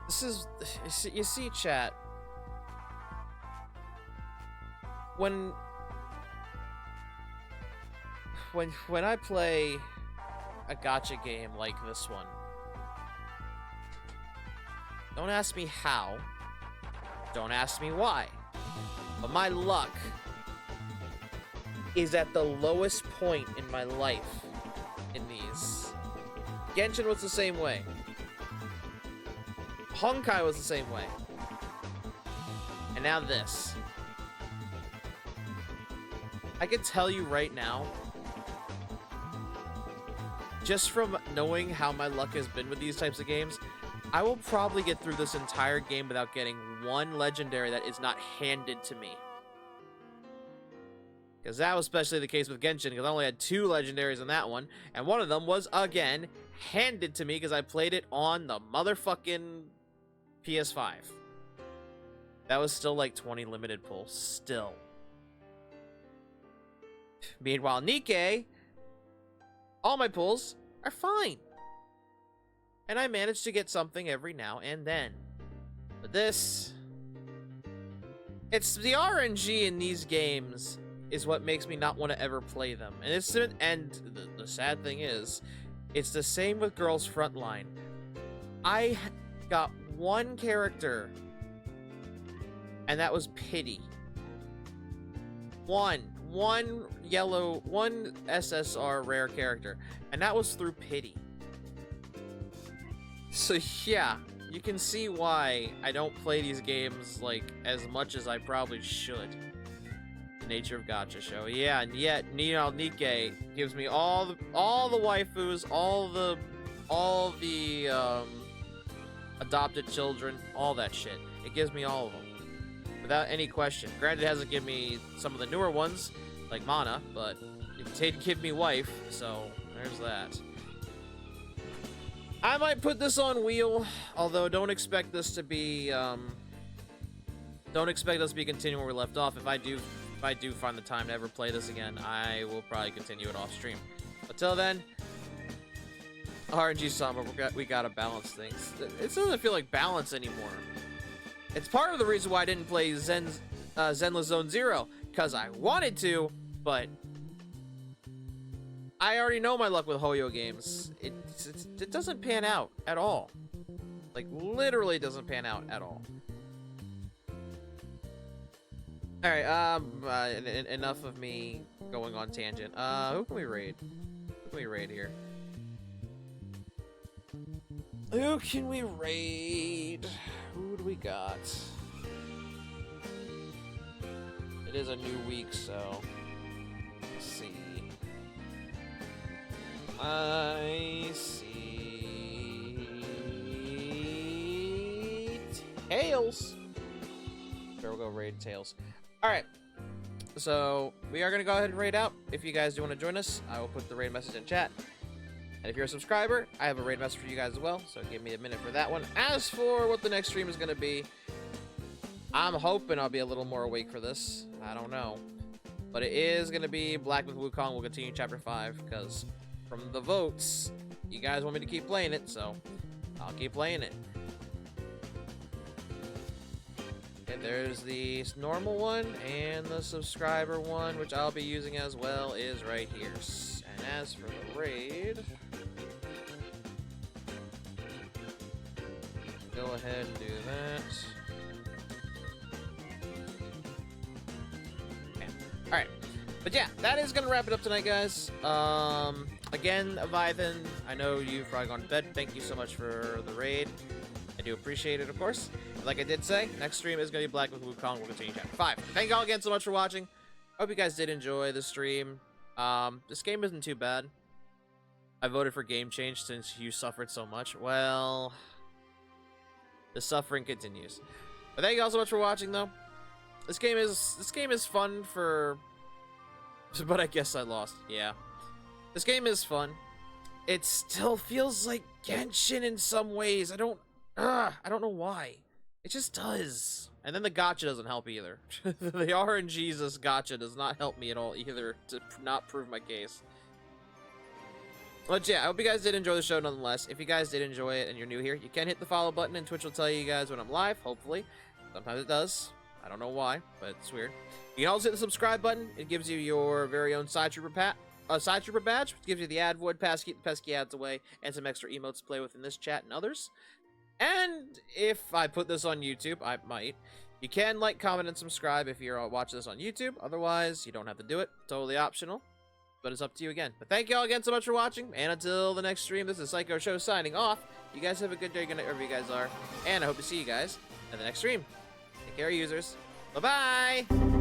This is, you see, chat. When I play a gacha game like this one, don't ask me how, don't ask me why, but my luck is at the lowest point in my life in these. Genshin was the same way. Honkai was the same way. And now this. I can tell you right now, just from knowing how my luck has been with these types of games, I will probably get through this entire game without getting one legendary that is not handed to me. Because that was especially the case with Genshin, because I only had 2 legendaries in that one, and one of them was, again, handed to me because I played it on the motherfucking PS5. That was still like 20 limited pulls, still. Meanwhile, Nikke, all my pulls are fine. And I managed to get something every now and then. But this... It's the RNG in these games is what makes me not want to ever play them. And the sad thing is, it's the same with Girls Frontline. I got one character, and that was Pity. One SSR rare character, and that was through Pity. So yeah, you can see why I don't play these games like as much as I probably should. The nature of gacha show, yeah, and yet Nikke gives me all the waifus, all the adopted children, all that shit. It gives me all of them without any question. Granted, it hasn't given me some of the newer ones like Mana, but it did give me wife, so there's that. I might put this on wheel, although don't expect this to be continuing where we left off. If I do find the time to ever play this again, I will probably continue it off stream. Until then, RNG Summer, we gotta balance things. It doesn't feel like balance anymore. It's part of the reason why I didn't play Zenless Zone Zero, because I wanted to, but I already know my luck with Hoyo games. It doesn't pan out at all. Like, literally doesn't pan out at all. All right. Enough of me going on tangent. Who can we raid? Who can we raid here? Who can we raid? Who do we got? It is a new week, so let's see. I see Tails. Sure, we'll go raid Tails. All right. So we are gonna go ahead and raid out. If you guys do want to join us, I will put the raid message in chat. And if you're a subscriber, I have a raid message for you guys as well, so give me a minute for that one. As for what the next stream is going to be, I'm hoping I'll be a little more awake for this. I don't know. But it is going to be Black Myth Wukong. We'll continue Chapter 5, because from the votes, you guys want me to keep playing it, so I'll keep playing it. Okay, there's the normal one, and the subscriber one, which I'll be using as well, is right here. And as for the raid, go ahead and do that. Okay. Alright. But yeah, that is going to wrap it up tonight, guys. Again, Leviathan, I know you've probably gone to bed. Thank you so much for the raid. I do appreciate it, of course. Like I did say, next stream is going to be Black Myth Wukong. We'll continue Chapter 5. Thank you all again so much for watching. Hope you guys did enjoy the stream. This game isn't too bad. I voted for game change since you suffered so much. Well, the suffering continues. But thank you all so much for watching, though. This game is fun for, but I guess I lost. Yeah, this game is fun. It still feels like Genshin in some ways. I don't know why. It just does. And then the gacha doesn't help either. The RNG's gacha does not help me at all either to not prove my case. But yeah, I hope you guys did enjoy the show nonetheless. If you guys did enjoy it and you're new here, you can hit the follow button and Twitch will tell you guys when I'm live, hopefully. Sometimes it does. I don't know why, but it's weird. You can also hit the subscribe button. It gives you your very own Side Trooper badge, which gives you the ad void pass, keep the pesky ads away, and some extra emotes to play with in this chat and others. And if I put this on YouTube, I might. You can like, comment, and subscribe if you're watching this on YouTube. Otherwise, you don't have to do it. Totally optional. But it's up to you again. But thank you all again so much for watching. And until the next stream, this is Psycho Show signing off. You guys have a good day, good night, wherever you guys are. And I hope to see you guys at the next stream. Take care, users. Bye-bye!